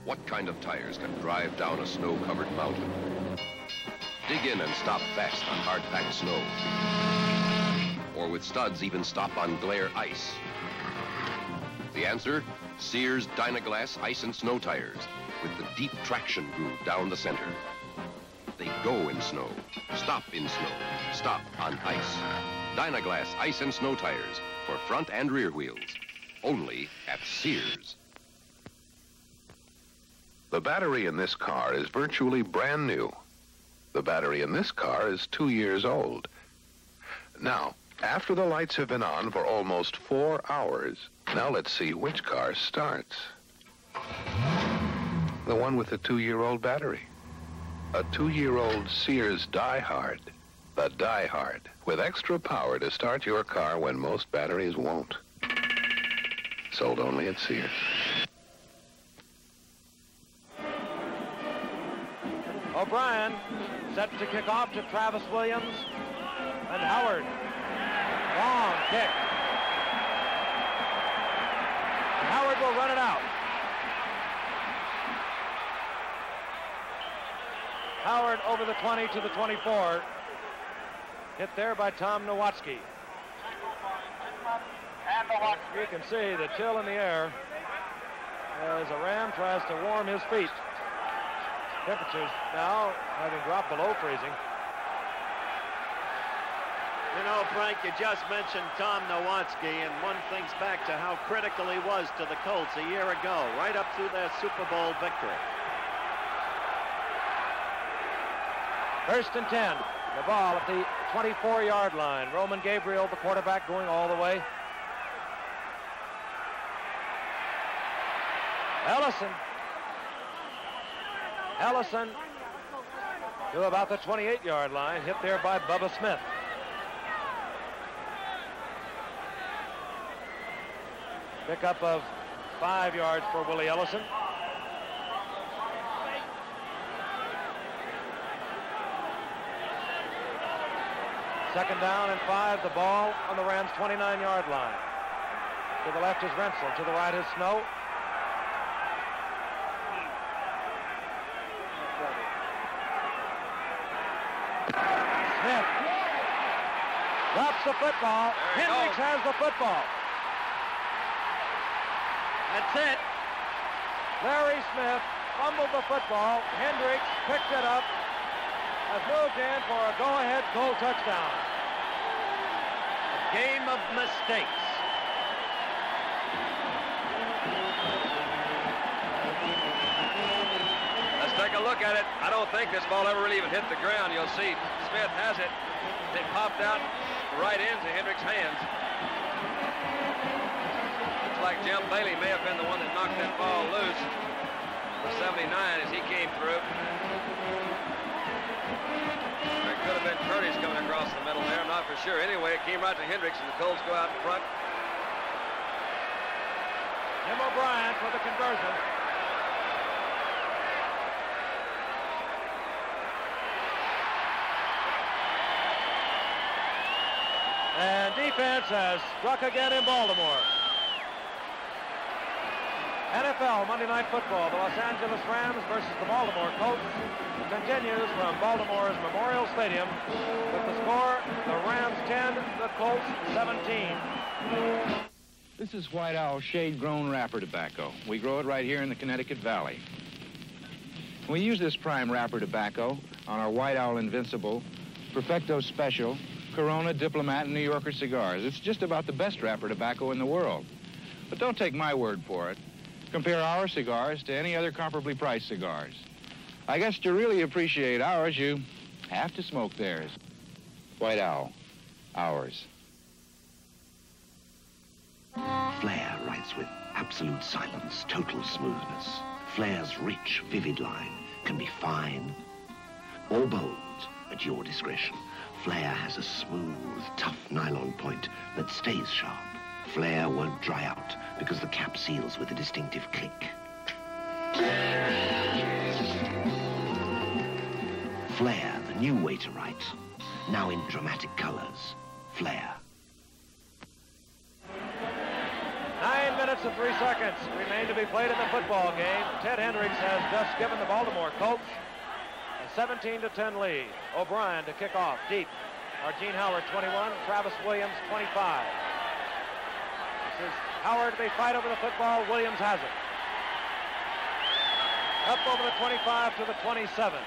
What kind of tires can drive down a snow-covered mountain? Dig in and stop fast on hard-packed snow. Or with studs even stop on glare ice? The answer, Sears Dynaglass Ice and Snow Tires with the deep traction groove down the center. They go in snow, stop in snow, stop on ice. Dynaglass Ice and Snow Tires for front and rear wheels. Only at Sears. The battery in this car is virtually brand new. The battery in this car is 2 years old. Now, after the lights have been on for almost 4 hours, now let's see which car starts. The one with the 2-year-old battery. A 2-year-old Sears Die Hard. The Die Hard, with extra power to start your car when most batteries won't. Sold only at Sears. O'Brien set to kick off to Travis Williams and Howard. Long kick. And Howard will run it out. Howard over the 20 to the 24. Hit there by Tom Nowatzki. You can see the chill in the air as a Ram tries to warm his feet. Temperatures now having dropped below freezing. You know, Frank, you just mentioned Tom Nowatzki, and one thinks back to how critical he was to the Colts a year ago, right up through their Super Bowl victory. 1st and 10. The ball at the 24-yard line. Roman Gabriel, the quarterback, going all the way. Ellison to about the 28-yard line, hit there by Bubba Smith. Pickup of 5 yards for Willie Ellison. Second down and 5. The ball on the Rams' 29-yard line. To the left is Rensel. To the right is Snow. Smith drops the football. Hendricks has the football. That's it. Larry Smith fumbled the football. Hendricks picked it up. Has moved in for a go-ahead goal touchdown. A game of mistakes. Let's take a look at it. I don't think this ball ever really even hit the ground. You'll see Smith has it. It popped out right into Hendricks' hands. Looks like Jim Bailey may have been the one that knocked that ball loose. For 79 as he came through. It could have been Curtis coming across the middle there. I'm not for sure. Anyway, it came right to Hendricks, and the Colts go out in front. Jim O'Brien for the conversion. And defense has struck again in Baltimore. NFL Monday Night Football, the Los Angeles Rams versus the Baltimore Colts, continues from Baltimore's Memorial Stadium with the score, the Rams 10, the Colts 17. This is White Owl shade-grown wrapper tobacco. We grow it right here in the Connecticut Valley. We use this prime wrapper tobacco on our White Owl Invincible, Perfecto Special, Corona, Diplomat, and New Yorker cigars. It's just about the best wrapper tobacco in the world. But don't take my word for it. Compare our cigars to any other comparably priced cigars. I guess to really appreciate ours, you have to smoke theirs. White Owl, ours. Flair writes with absolute silence, total smoothness. Flair's rich, vivid line can be fine or bold at your discretion. Flair has a smooth, tough nylon point that stays sharp. Flair won't dry out because the cap seals with a distinctive click. Flair, the new way to write, now in dramatic colors. Flair. 9 minutes and 3 seconds remain to be played in the football game. Ted Hendricks has just given the Baltimore Colts a 17-10 lead. O'Brien to kick off deep. Argene Howard 21, Travis Williams 25. This is Howard. They fight over the football. Williams has it. Up over the 25 to the 27.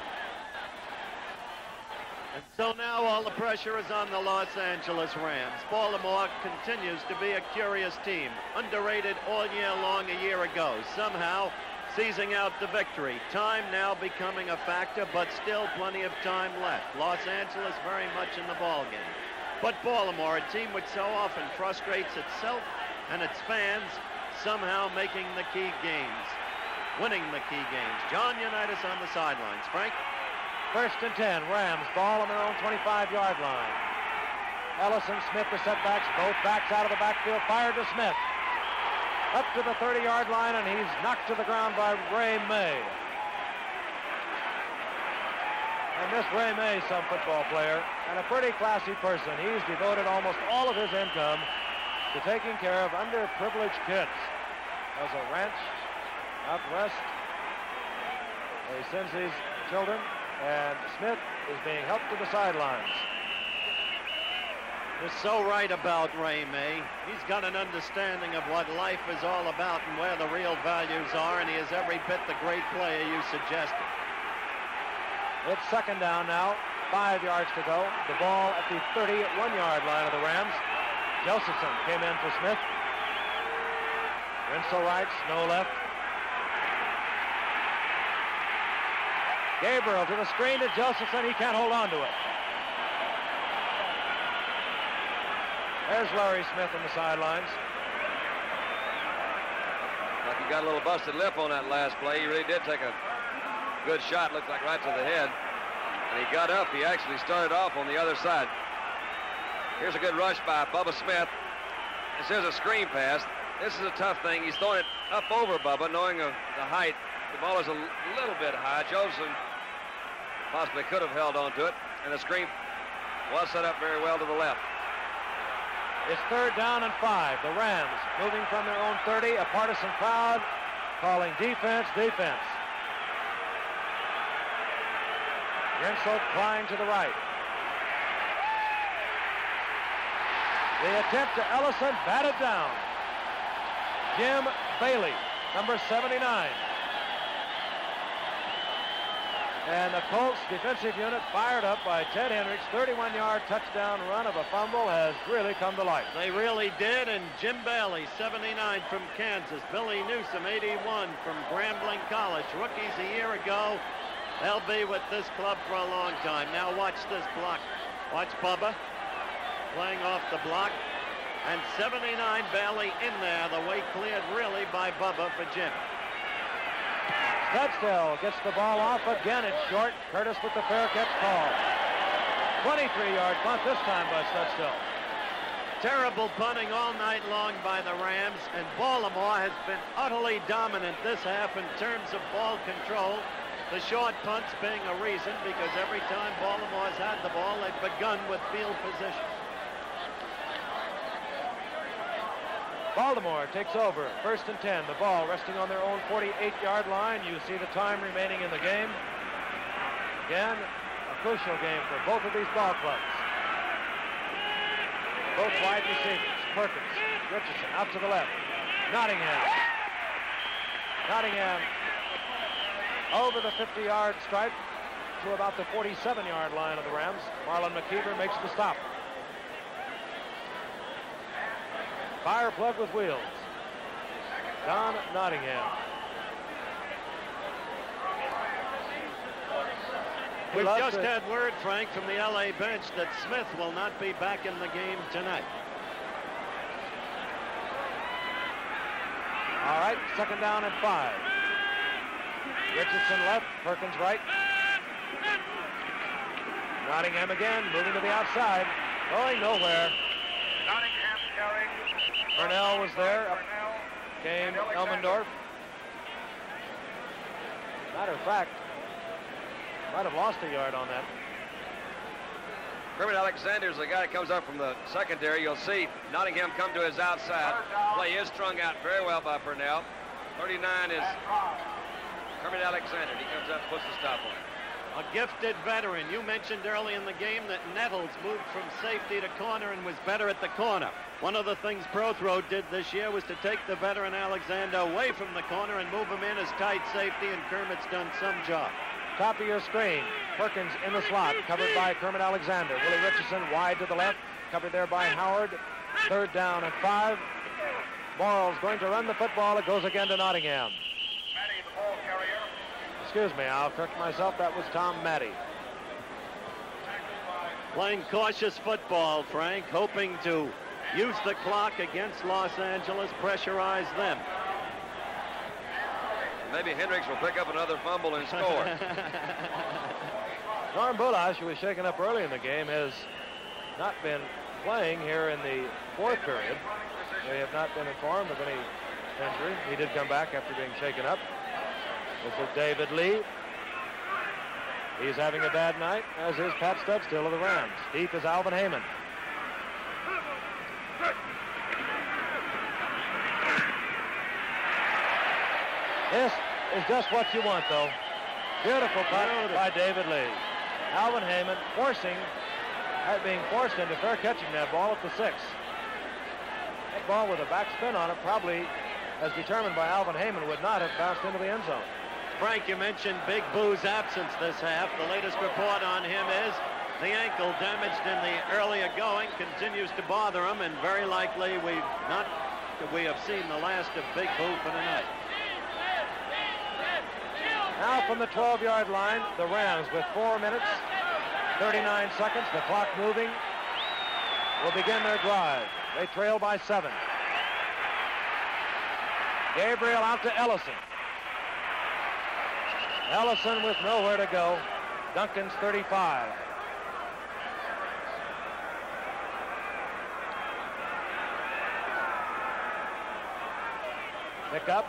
And so now all the pressure is on the Los Angeles Rams. Baltimore continues to be a curious team. Underrated all year long a year ago. Somehow seizing out the victory. Time now becoming a factor, but still plenty of time left. Los Angeles very much in the ballgame. But Baltimore, a team which so often frustrates itself and its fans, somehow making the key games. Winning the key games. John Unitas on the sidelines. Frank? 1st and 10, Rams, ball on their own 25-yard line. Ellison, Smith, the setbacks, both backs out of the backfield, fired to Smith. Up to the 30-yard line, and he's knocked to the ground by Ray May. And this Ray May, some football player, and a pretty classy person. He's devoted almost all of his income to taking care of underprivileged kids. Has a ranch out west. He sends these children, and Smith is being helped to the sidelines. You're so right about Ray May. He's got an understanding of what life is all about and where the real values are, and he is every bit the great player you suggested. It's 2nd down now, 5 yards to go. The ball at the 31-yard line of the Rams. Josephson came in for Smith. Rensel right, Snow left. Gabriel to the screen to Josephson. He can't hold on to it. There's Larry Smith on the sidelines. Like he got a little busted lip on that last play. He really did take a good shot, looked like right to the head. And he got up. He actually started off on the other side. Here's a good rush by Bubba Smith. This is a screen pass. This is a tough thing. He's throwing it up over Bubba, knowing of the height. The ball is a little bit high. Joseph possibly could have held on to it, and the screen was set up very well to the left. It's 3rd down and 5. The Rams moving from their own 30. A partisan crowd calling defense, defense. Gensel flying to the right. The attempt to Ellison, batted down. Jim Bailey, number 79. And the Colts defensive unit, fired up by Ted Hendricks' 31-yard touchdown run of a fumble, has really come to life. They really did, and Jim Bailey, 79 from Kansas. Billy Newsom, 81 from Grambling College. Rookies a year ago. They'll be with this club for a long time. Now watch this block. Watch Bubba playing off the block. And 79 Bailey in there, the way cleared really by Bubba for Jim. Studstill gets the ball off. Again, it's short. Curtis with the fair catch call. 23-yard punt this time by Studstill. Terrible punting all night long by the Rams, and Baltimore has been utterly dominant this half in terms of ball control. The short punts being a reason, because every time Baltimore's had the ball, they've begun with field position. Baltimore takes over. 1st and 10. The ball resting on their own 48-yard line. You see the time remaining in the game. Again, a crucial game for both of these ball clubs. Both wide receivers. Perkins, Richardson out to the left. Nottingham over the 50-yard stripe to about the 47-yard line of the Rams. Marlon McKeever makes the stop. Fire plug with wheels. Don Nottingham. We've just had word, Frank, from the LA bench that Smith will not be back in the game tonight. All right, 2nd down and 5. Richardson left, Perkins right. Nottingham again, moving to the outside, going nowhere. Nottingham carrying. Purnell was there. Up came Elmendorf. Matter of fact, might have lost a yard on that. Kermit Alexander's the guy that comes up from the secondary. You'll see Nottingham come to his outside. Play is strung out very well by Purnell. 39 is Kermit Alexander. He comes up and puts the stop on it. A gifted veteran. You mentioned early in the game that Nettles moved from safety to corner and was better at the corner. One of the things Prothrow did this year was to take the veteran Alexander away from the corner and move him in as tight safety, and Kermit's done some job. Top of your screen, Perkins in the slot, covered by Kermit Alexander. Willie Richardson wide to the left, covered there by Howard. 3rd down and 5. Morrill's going to run the football. It goes again to Nottingham. Matty, the ball carrier. Excuse me, I'll correct myself. That was Tom Matty. Playing cautious football, Frank, hoping to use the clock against Los Angeles, pressurize them. Maybe Hendricks will pick up another fumble and score. Norm Bulash, who was shaken up early in the game, has not been playing here in the 4th period. They have not been informed of any injury. He did come back after being shaken up. This is David Lee. He's having a bad night, as is Pat Studstill of the Rams. Deep is Alvin Heyman. This is just what you want, though. Beautiful punt by David Lee. Alvin Heyman being forced into fair catching that ball at the 6. That ball with a backspin on it, probably, as determined by Alvin Heyman, would not have bounced into the end zone. Frank, you mentioned Big Boo's absence this half. The latest report on him is the ankle damaged in the earlier going continues to bother him, and very likely we have seen the last of Big Boo for tonight. Now from the 12-yard line, the Rams with 4 minutes, 39 seconds, the clock moving, will begin their drive. They trail by 7. Gabriel out to Ellison. Ellison with nowhere to go. Duncan's 35. Pickup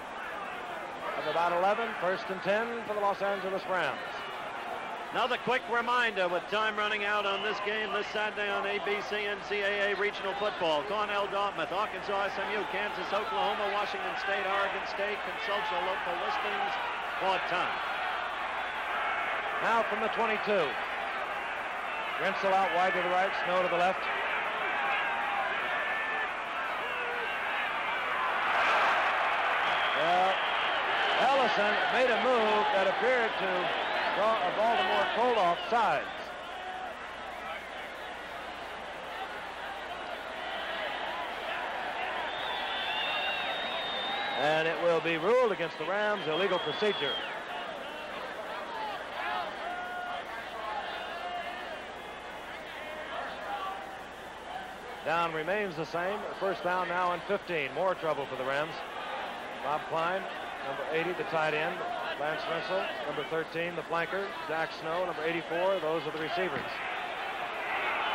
of about 11, 1st and 10 for the Los Angeles Rams. Another quick reminder with time running out on this game this Saturday on ABC NCAA Regional Football. Cornell, Dartmouth, Arkansas, SMU, Kansas, Oklahoma, Washington State, Oregon State. Consult your local listings for time. Now from the 22. Rensel out wide to the right, Snow to the left. Well, Ellison made a move that appeared to draw a Baltimore Colt off sides. And it will be ruled against the Rams, illegal procedure. Down remains the same. First down now and 15. More trouble for the Rams. Bob Klein, number 80, the tight end. Lance Rensel, number 13, the flanker. Jack Snow, number 84. Those are the receivers.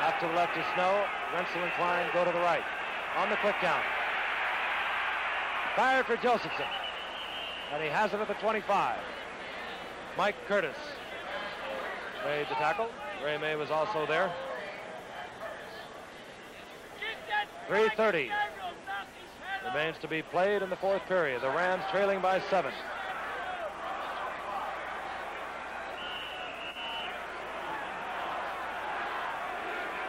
Out to the left is Snow. Rensel and Klein go to the right. On the quick count. Fired for Josephson. And he has it at the 25. Mike Curtis made the tackle. Ray May was also there. 3:30 remains to be played in the fourth period. The Rams trailing by 7.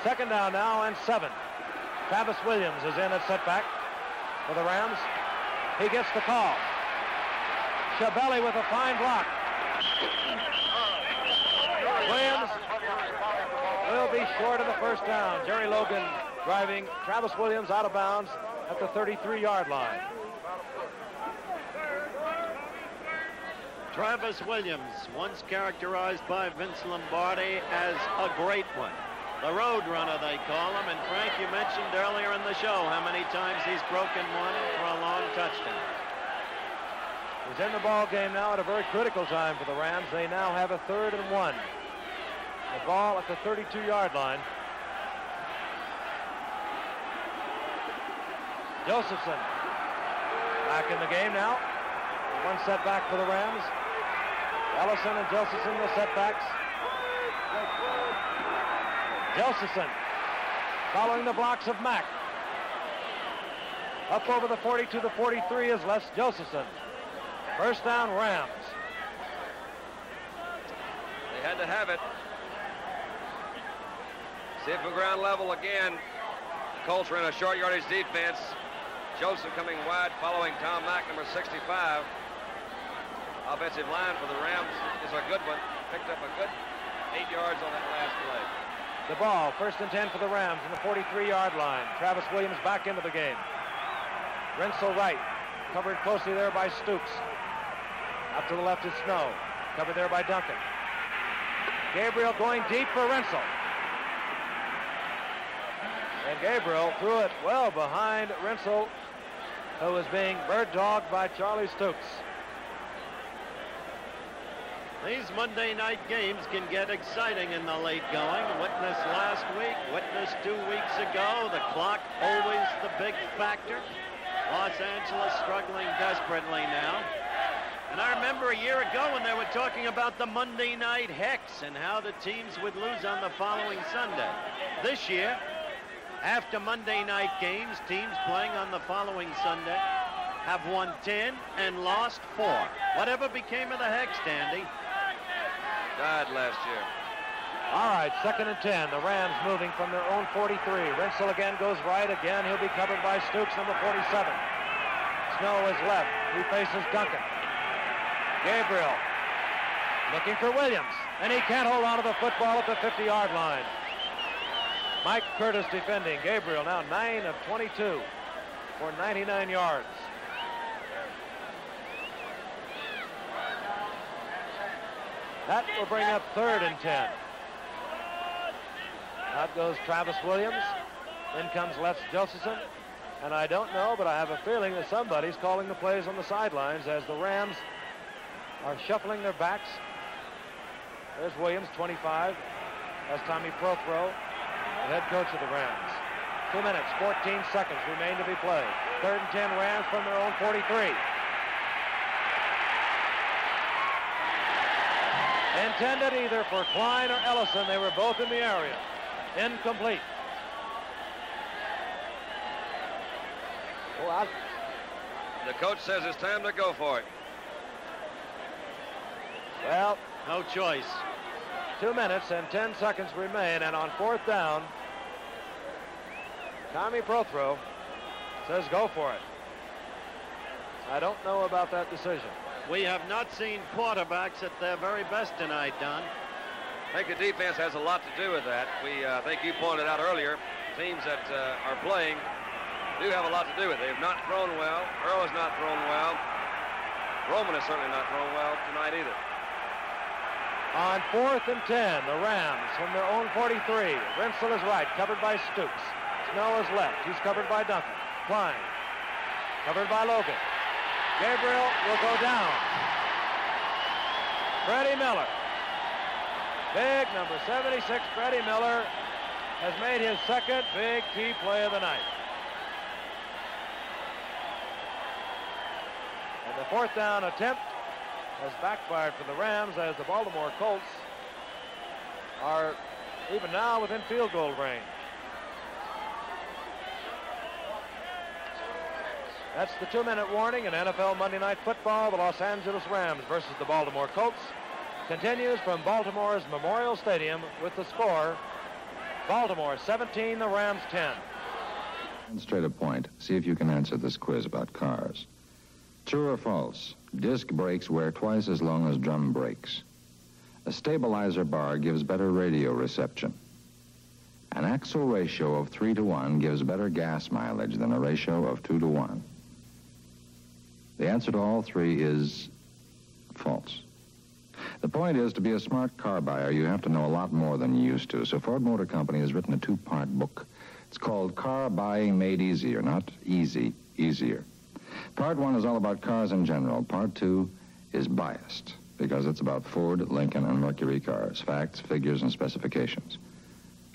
Second down now and 7. Travis Williams is in at setback for the Rams. He gets the call. Schiavelli with a fine block. Williams will be short of the first down. Jerry Logan driving Travis Williams out of bounds at the 33-yard line. Travis Williams, once characterized by Vince Lombardi as a great one. The road runner, they call him. And Frank, you mentioned earlier in the show how many times he's broken one for a long touchdown. He's in the ball game now at a very critical time for the Rams. They now have a 3rd and 1. The ball at the 32-yard line. Josephson back in the game now. One setback for the Rams. Ellison and Josephson the setbacks. Josephson following the blocks of Mack. Up over the 40 to the 43 is Les Josephson. First down, Rams. They had to have it. See it from ground level again. The Colts ran a short yardage defense. Joseph coming wide, following Tom Mack, number 65. Offensive line for the Rams is a good one. Picked up a good 8 yards on that last play. The ball, 1st and 10 for the Rams on the 43-yard line. Travis Williams back into the game. Rensel right, covered closely there by Stoops. Up to the left is Snow, covered there by Duncan. Gabriel going deep for Rensel. And Gabriel threw it well behind Rensel, who was being bird-dogged by Charlie Stoops. These Monday night games can get exciting in the late going. Witness last week, witness 2 weeks ago. The clock always the big factor. Los Angeles struggling desperately now. And I remember a year ago when they were talking about the Monday night hex and how the teams would lose on the following Sunday. This year, after Monday night games, teams playing on the following Sunday have won 10 and lost 4. Whatever became of the hex, Dandy? Died last year. All right, 2nd and 10. The Rams moving from their own 43. Rensel again goes right. Again, he'll be covered by Stoops, number 47. Snow is left. He faces Duncan. Gabriel looking for Williams, and he can't hold on to the football at the 50-yard line. Mike Curtis defending. Gabriel now 9 of 22 for 99 yards. That will bring up 3rd and 10. Out goes Travis Williams. In comes Les Josephson. And I don't know, but I have a feeling that somebody's calling the plays on the sidelines as the Rams are shuffling their backs. There's Williams, 25. That's Tommy Prothro, the head coach of the Rams. 2 minutes, 14 seconds remain to be played. 3rd and 10 Rams from their own 43. Intended either for Klein or Ellison. They were both in the area. Incomplete. Well, the coach says it's time to go for it. Well, no choice. 2 minutes and 10 seconds remain, and on 4th down, Tommy Prothro says go for it. I don't know about that decision. We have not seen quarterbacks at their very best tonight, Don. I think the defense has a lot to do with that. I think you pointed out earlier, teams that are playing do have a lot to do with it. They have not thrown well. Earl has not thrown well. Roman has certainly not thrown well tonight either. On 4th and 10, the Rams from their own 43. Rinsel is right, covered by Stoops. Snow is left. He's covered by Duncan. Klein, covered by Logan. Gabriel will go down. Freddie Miller. Big number 76, Freddie Miller, has made his second big key play of the night. And the 4th down attempt has backfired for the Rams as the Baltimore Colts are even now within field goal range. That's the 2-minute warning in NFL Monday Night Football. The Los Angeles Rams versus the Baltimore Colts continues from Baltimore's Memorial Stadium with the score, Baltimore 17, the Rams 10. Straight a point. See if you can answer this quiz about cars. True or false? Disc brakes wear twice as long as drum brakes. A stabilizer bar gives better radio reception. An axle ratio of 3-to-1 gives better gas mileage than a ratio of 2-to-1. The answer to all three is false. The point is, to be a smart car buyer, you have to know a lot more than you used to. So Ford Motor Company has written a 2-part book. It's called Car Buying Made Easier, not easy, easier. Part 1 is all about cars in general. Part 2 is biased, because it's about Ford, Lincoln, and Mercury cars, facts, figures, and specifications.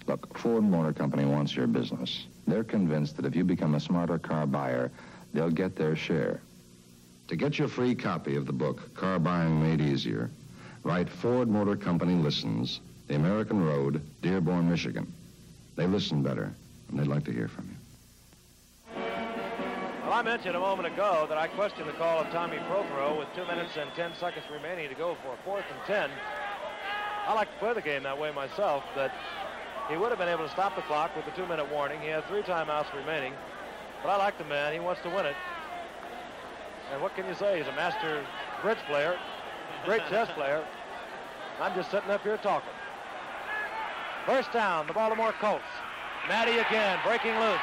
Look, Ford Motor Company wants your business. They're convinced that if you become a smarter car buyer, they'll get their share. To get your free copy of the book, Car Buying Made Easier, write Ford Motor Company Listens, the American Road, Dearborn, Michigan. They listen better, and they'd like to hear from you. Well, I mentioned a moment ago that I questioned the call of Tommy Prothro with 2 minutes and 10 seconds remaining to go for 4th and 10. I like to play the game that way myself, that he would have been able to stop the clock with the 2-minute warning. He had 3 timeouts remaining, but I like the man. He wants to win it. And what can you say? He's a master bridge player, great chess player. I'm just sitting up here talking. First down, the Baltimore Colts. Matty again, breaking loose.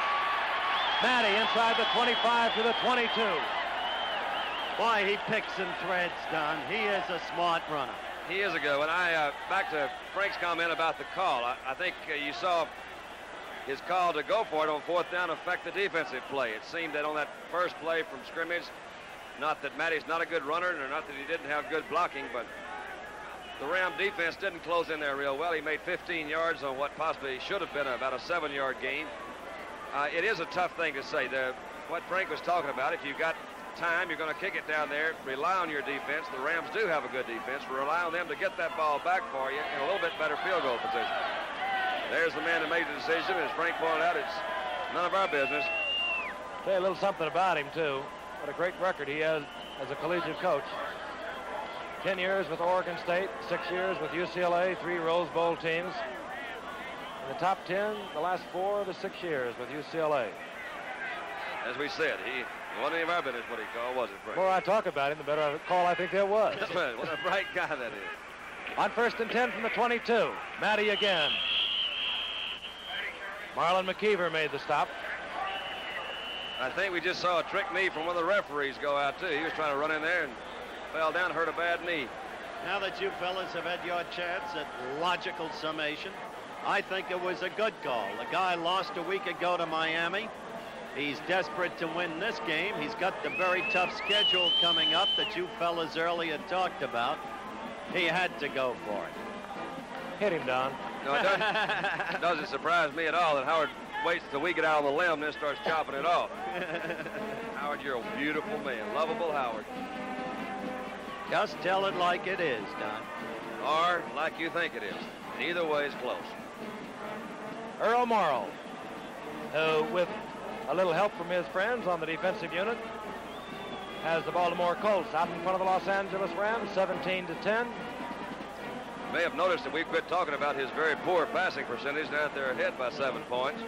Matty inside the 25 to the 22. Boy, he picks and threads, Don. He is a smart runner. He is a good one. Back to Frank's comment about the call. I think you saw his call to go for it on 4th down affect the defensive play. It seemed that on that first play from scrimmage, not that Matty's not a good runner, or not that he didn't have good blocking, but the Ram defense didn't close in there real well. He made 15 yards on what possibly should have been about a 7-yard gain. It is a tough thing to say. What Frank was talking about, if you've got time, you're going to kick it down there, rely on your defense. The Rams do have a good defense. Rely on them to get that ball back for you in a little bit better field goal position. There's the man that made the decision. As Frank pointed out, it's none of our business. Say a little something about him, too. What a great record he has as a collegiate coach. 10 years with Oregon State, 6 years with UCLA, 3 Rose Bowl teams. In the top 10, the last 4 of the 6 years with UCLA. As we said, he wasn't any of our business what he called, was it, Frank? The more I talk about him, the better call I think there was. That's right. What a bright guy that is. On 1st and 10 from the 22. Matty again. Marlon McKeever made the stop. I think we just saw a trick knee from one of the referees go out, too. He was trying to run in there and fell down, hurt a bad knee. Now that you fellas have had your chance at logical summation, I think it was a good call. The guy lost a week ago to Miami. He's desperate to win this game. He's got the very tough schedule coming up that you fellas earlier talked about. He had to go for it. Hit him, Don. No, it doesn't surprise me at all that Howard waits till we get out on the limb and then starts chopping it off. Howard, you're a beautiful man. Lovable Howard. Just tell it like it is, Don. or like you think it is. And either way is close. Earl Morrill, who, with a little help from his friends on the defensive unit, has the Baltimore Colts out in front of the Los Angeles Rams, 17-10. You may have noticed that we quit talking about his very poor passing percentage now that they're ahead by 7 points.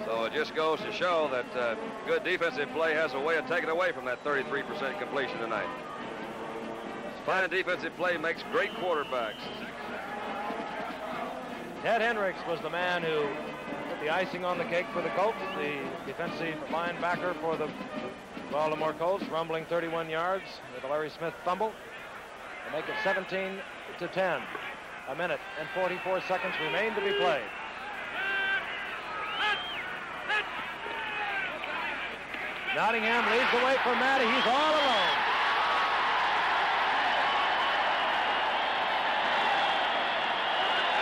So it just goes to show that good defensive play has a way of taking away from that 33% completion tonight. Fine defensive play makes great quarterbacks. Ted Hendricks was the man who put the icing on the cake for the Colts, the defensive linebacker for the Baltimore Colts, rumbling 31 yards with a Larry Smith fumble to make it 17-10. A minute and 44 seconds remain to be played. Nottingham leads away from Matty. He's all alone.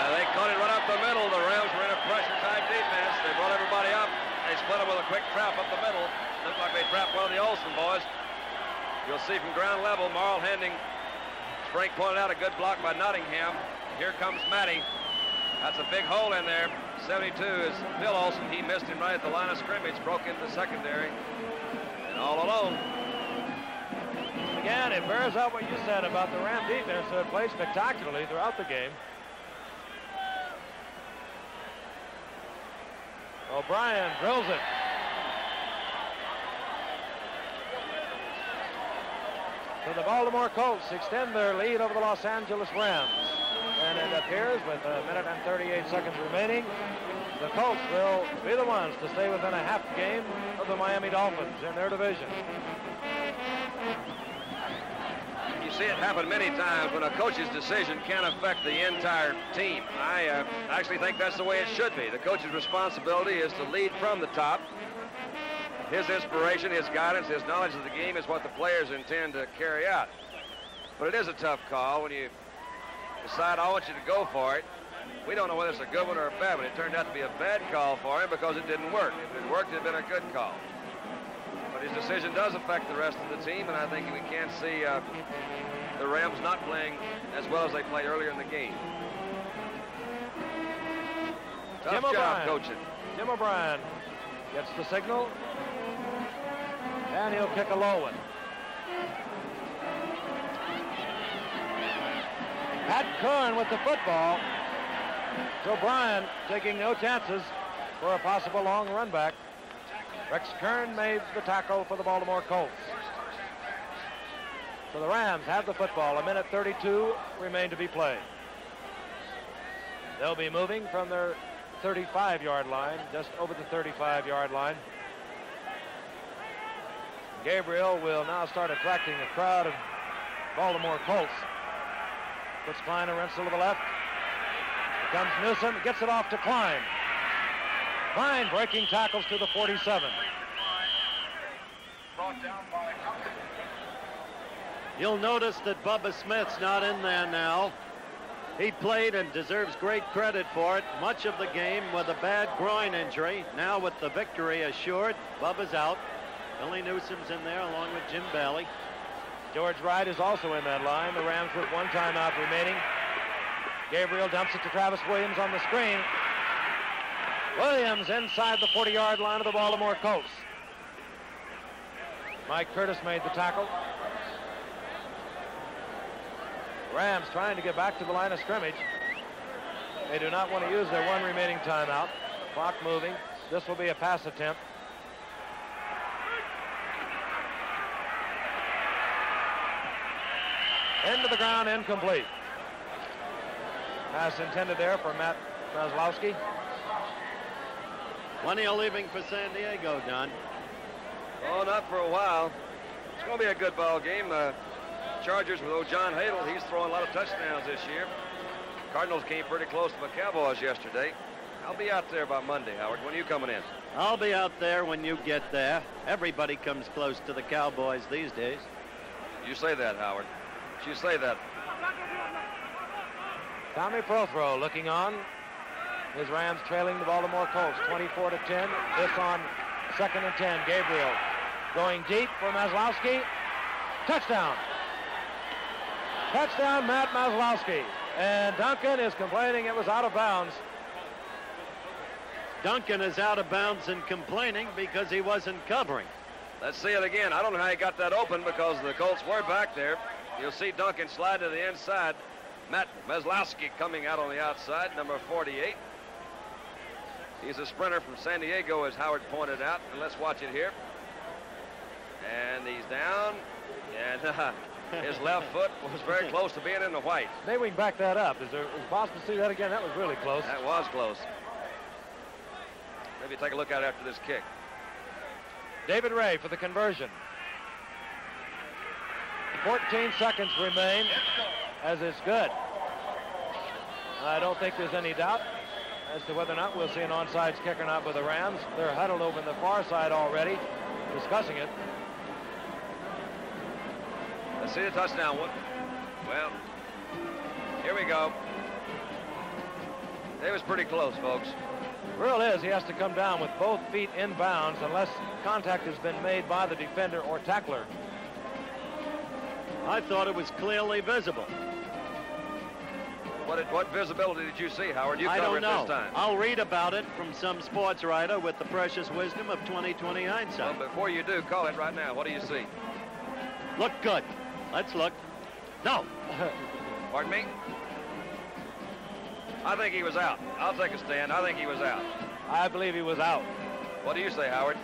They caught it right up the middle. The Rams were in a pressure-type defense. They brought everybody up. They split them with a quick trap up the middle. Looked like they trapped one of the Olsen boys. You'll see from ground level, Morrill handing. Frank pointed out a good block by Nottingham. Here comes Matty. That's a big hole in there. 72 is Bill Olsen. He missed him right at the line of scrimmage, broke into the secondary. And all alone. Again, it bears out what you said about the Ram defense, who had played spectacularly throughout the game. O'Brien drills it. So the Baltimore Colts extend their lead over the Los Angeles Rams. And it appears with a minute and 38 seconds remaining, the Colts will be the ones to stay within a half game of the Miami Dolphins in their division. You see it happen many times when a coach's decision can affect the entire team. I actually think that's the way it should be. The coach's responsibility is to lead from the top. His inspiration, his guidance, his knowledge of the game is what the players intend to carry out. But it is a tough call when you decide, I want you to go for it. We don't know whether it's a good one or a bad one. It turned out to be a bad call for him because it didn't work. If it worked, it had been a good call. But his decision does affect the rest of the team, and I think we can't see the Rams not playing as well as they played earlier in the game. Tough job coaching. Jim O'Brien gets the signal, and he'll kick a low one. Pat Curran with the football. O'Brien taking no chances for a possible long run back. Rex Kern made the tackle for the Baltimore Colts. So the Rams have the football. A minute 32 remain to be played. They'll be moving from their 35-yard line, just over the 35-yard line. Gabriel will now start attracting a crowd of Baltimore Colts. Puts Klein and Rensel to the left. Here comes Newsom, gets it off to Klein. Klein breaking tackles to the 47. You'll notice that Bubba Smith's not in there now. He played and deserves great credit for it. Much of the game with a bad groin injury. Now with the victory assured, Bubba's out. Billy Newsom's in there along with Jim Bailey. George Wright is also in that line. The Rams with one timeout remaining. Gabriel dumps it to Travis Williams on the screen. Williams inside the 40-yard line of the Baltimore Colts. Mike Curtis made the tackle. Rams trying to get back to the line of scrimmage. They do not want to use their one remaining timeout. Clock moving. This will be a pass attempt. Into the ground, incomplete. Pass intended there for Matt Maslowski. When are you leaving for San Diego, Don? Oh, not for a while. It's going to be a good ball game. Chargers with old John Hadle. He's throwing a lot of touchdowns this year. Cardinals came pretty close to the Cowboys yesterday. I'll be out there by Monday, Howard. When are you coming in? I'll be out there when you get there. Everybody comes close to the Cowboys these days. You say that, Howard. You say that. Tommy Prothro looking on. His Rams trailing the Baltimore Colts 24-10. This on 2nd and 10. Gabriel going deep for Maslowski. Touchdown. Touchdown, Matt Maslowski. And Duncan is complaining it was out of bounds. Duncan is out of bounds and complaining because he wasn't covering. Let's see it again. I don't know how he got that open because the Colts were back there. You'll see Duncan slide to the inside. Matt Maslowski coming out on the outside, number 48. He's a sprinter from San Diego, as Howard pointed out. And let's watch it here. And he's down. And his left foot was very close to being in the white. Maybe we can back that up. Is it possible to see that again? That was really close. That was close. Maybe take a look at it after this kick. David Ray for the conversion. 14 seconds remain as it's good. I don't think there's any doubt as to whether or not we'll see an onside kick or not with the Rams. They're huddled over in the far side already, discussing it. Let's see the touchdown one. Well, here we go. It was pretty close, folks. The rule is he has to come down with both feet in bounds unless contact has been made by the defender or tackler. I thought it was clearly visible. What visibility did you see, Howard? You I covered don't know. it this time. I'll read about it from some sports writer with the precious wisdom of 20/20 hindsight. Well, before you do, call it right now. What do you see? Look good. Let's look. No. Pardon me? I think he was out. I'll take a stand. I think he was out. I believe he was out. What do you say, Howard?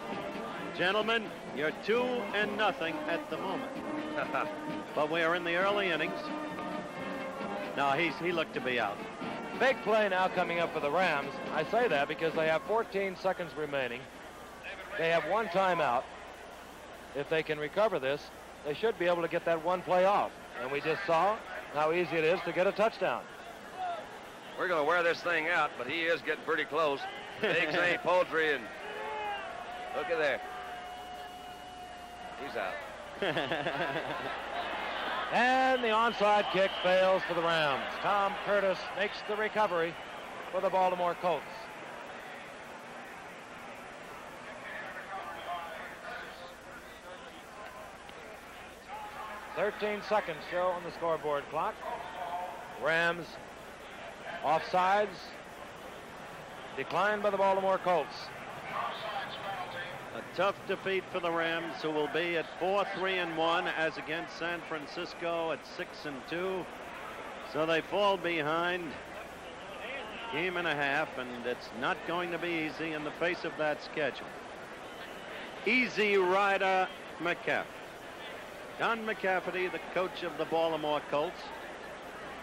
Gentlemen, you're 2-0 at the moment. But we are in the early innings. No, he looked to be out. Big play now coming up for the Rams. I say that because they have 14 seconds remaining. They have one timeout. If they can recover this, they should be able to get that one play off. And we just saw how easy it is to get a touchdown. We're going to wear this thing out, but he is getting pretty close. Eggs ain't poultry, and look at there. He's out. And the onside kick fails for the Rams. Tom Curtis makes the recovery for the Baltimore Colts. "13 seconds show on the scoreboard clock. Rams offsides, declined by the Baltimore Colts. A tough defeat for the Rams, who will be at 4-3-1 as against San Francisco at 6-2. So they fall behind game and a half, and it's not going to be easy in the face of that schedule. Easy Rider McCaffrey. Don McCaffrey, the coach of the Baltimore Colts,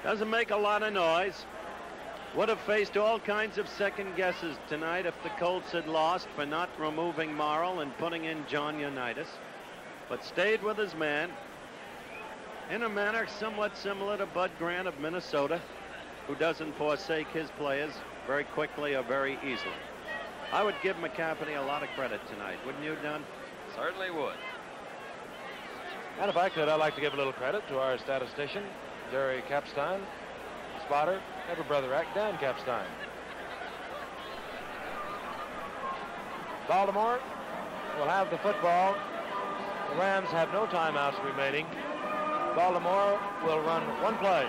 doesn't make a lot of noise. Would have faced all kinds of second guesses tonight if the Colts had lost for not removing Morrill and putting in John Unitas, but stayed with his man in a manner somewhat similar to Bud Grant of Minnesota, who doesn't forsake his players very quickly or very easily. I would give McCaffrey a lot of credit tonight, wouldn't you, Don? Certainly would. And if I could, I'd like to give a little credit to our statistician, Jerry Kapstein, spotter, Every Brother Act, Dan Kapstein. Baltimore will have the football. The Rams have no timeouts remaining. Baltimore will run one play.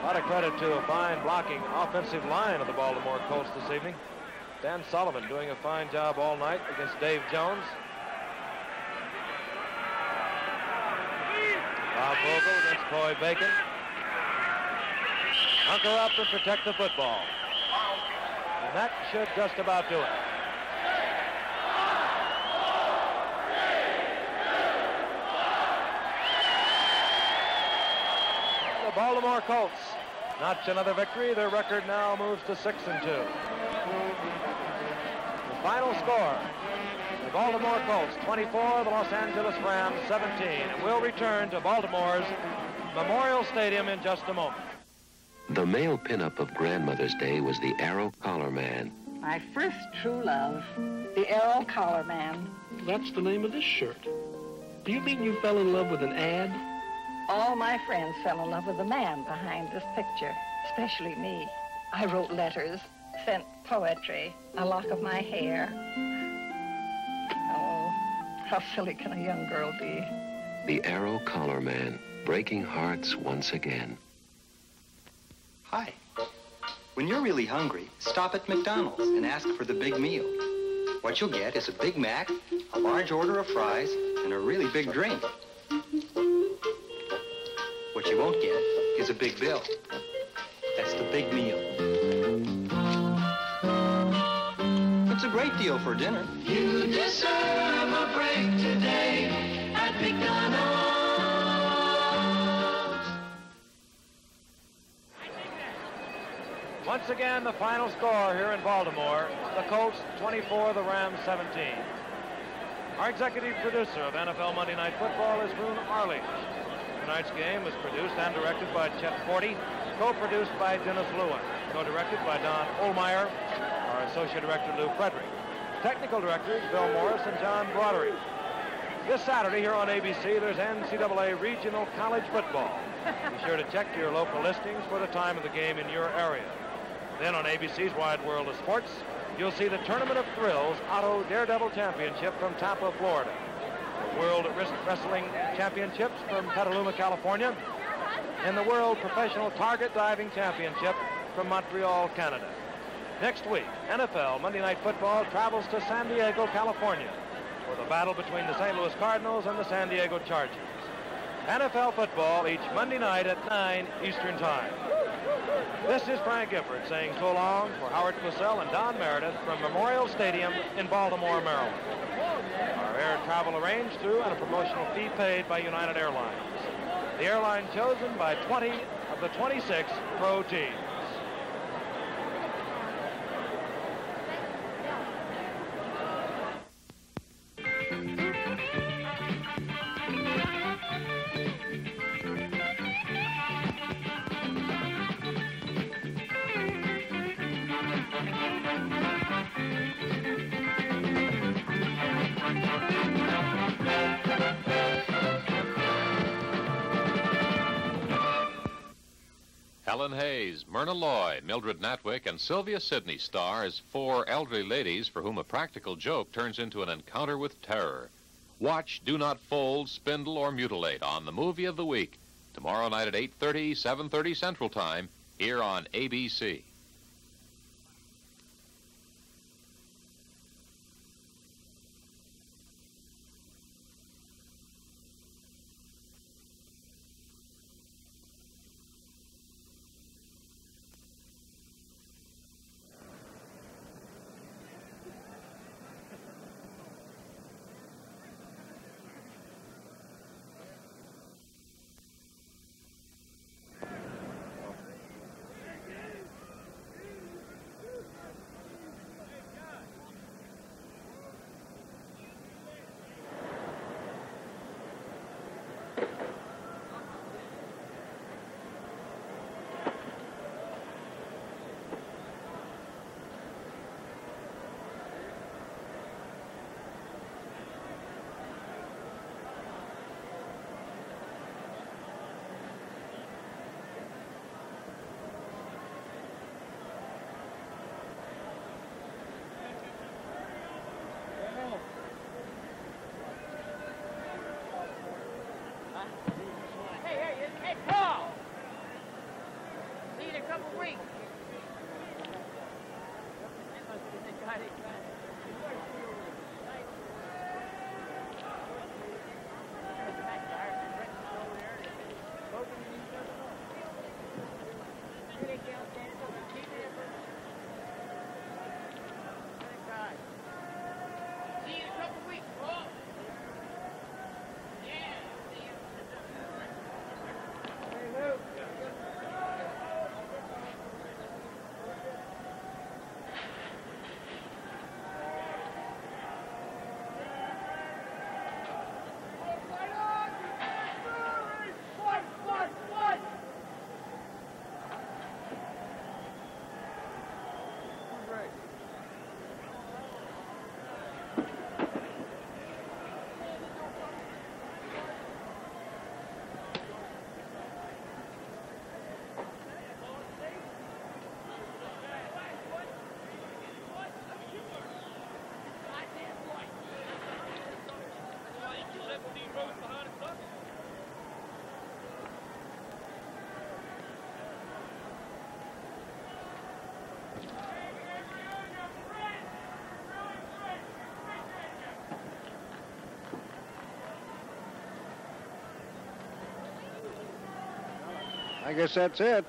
A lot of credit to a fine blocking offensive line of the Baltimore Colts this evening. Dan Sullivan doing a fine job all night against Dave Jones. Bob Vogel against Coy Bacon. Hunker up and protect the football. And that should just about do it. The Baltimore Colts notch another victory. Their record now moves to 6-2. The final score: the Baltimore Colts 24, the Los Angeles Rams 17. And we'll return to Baltimore's Memorial Stadium in just a moment. The male pinup of Grandmother's Day was the Arrow Collar Man. My first true love, the Arrow Collar Man. That's the name of this shirt. Do you mean you fell in love with an ad? All my friends fell in love with the man behind this picture, especially me. I wrote letters, sent poetry, a lock of my hair. Oh, how silly can a young girl be? The Arrow Collar Man, breaking hearts once again. Hi. When you're really hungry, stop at McDonald's and ask for the big meal. What you'll get is a Big Mac, a large order of fries, and a really big drink. What you won't get is a big bill. That's the big meal. It's a great deal for dinner. You deserve a break today at McDonald's. Once again, the final score here in Baltimore, the Colts 24, the Rams 17. Our executive producer of NFL Monday Night Football is Boone Arledge. Tonight's game was produced and directed by Chet Forty, co-produced by Dennis Lewin, co-directed by Don Ohlmeyer, our associate director Lou Frederick. Technical directors Bill Morris and John Brodery. This Saturday here on ABC, there's NCAA Regional College Football. Be sure to check your local listings for the time of the game in your area. Then on ABC's Wide World of Sports, you'll see the Tournament of Thrills Auto Daredevil Championship from Tampa, Florida. The World Wrestling Championships from Petaluma, California. And the World Professional Target Diving Championship from Montreal, Canada. Next week, NFL Monday Night Football travels to San Diego, California for the battle between the St. Louis Cardinals and the San Diego Chargers. NFL football each Monday night at 9 Eastern Time. This is Frank Gifford saying so long for Howard Cosell and Don Meredith from Memorial Stadium in Baltimore, Maryland. Our air travel arranged through and a promotional fee paid by United Airlines. The airline chosen by 20 of the 26 pro teams. Helen Hayes, Myrna Loy, Mildred Natwick, and Sylvia Sidney star as four elderly ladies for whom a practical joke turns into an encounter with terror. Watch Do Not Fold, Spindle, or Mutilate on the Movie of the Week tomorrow night at 8:30, 7:30 Central Time here on ABC. I guess that's it.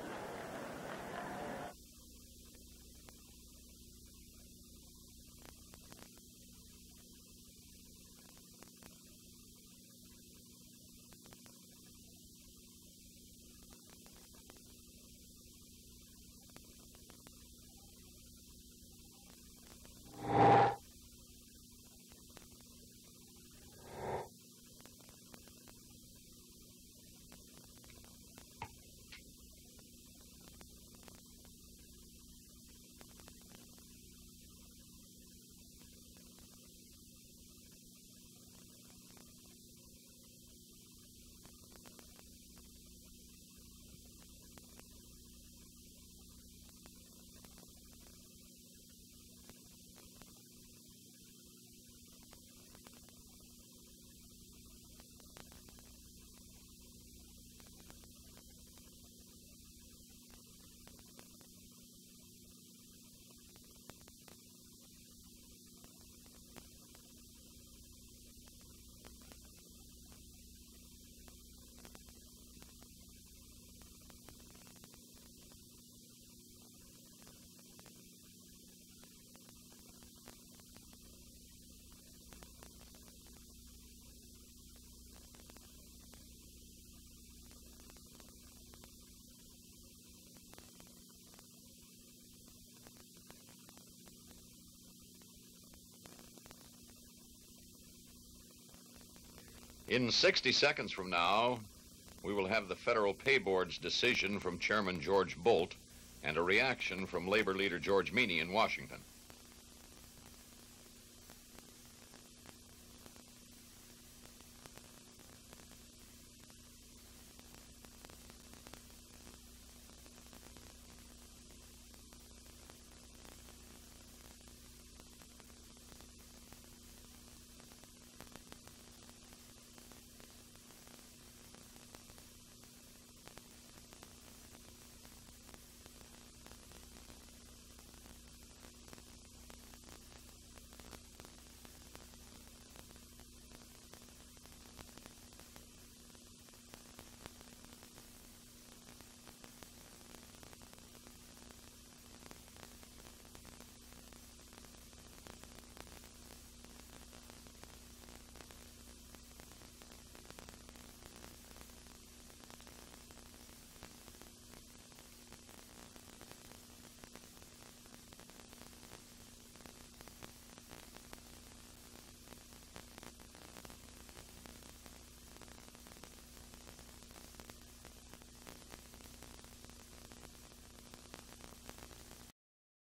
In 60 seconds from now, we will have the Federal Pay Board's decision from Chairman George Bolt and a reaction from Labor Leader George Meany in Washington.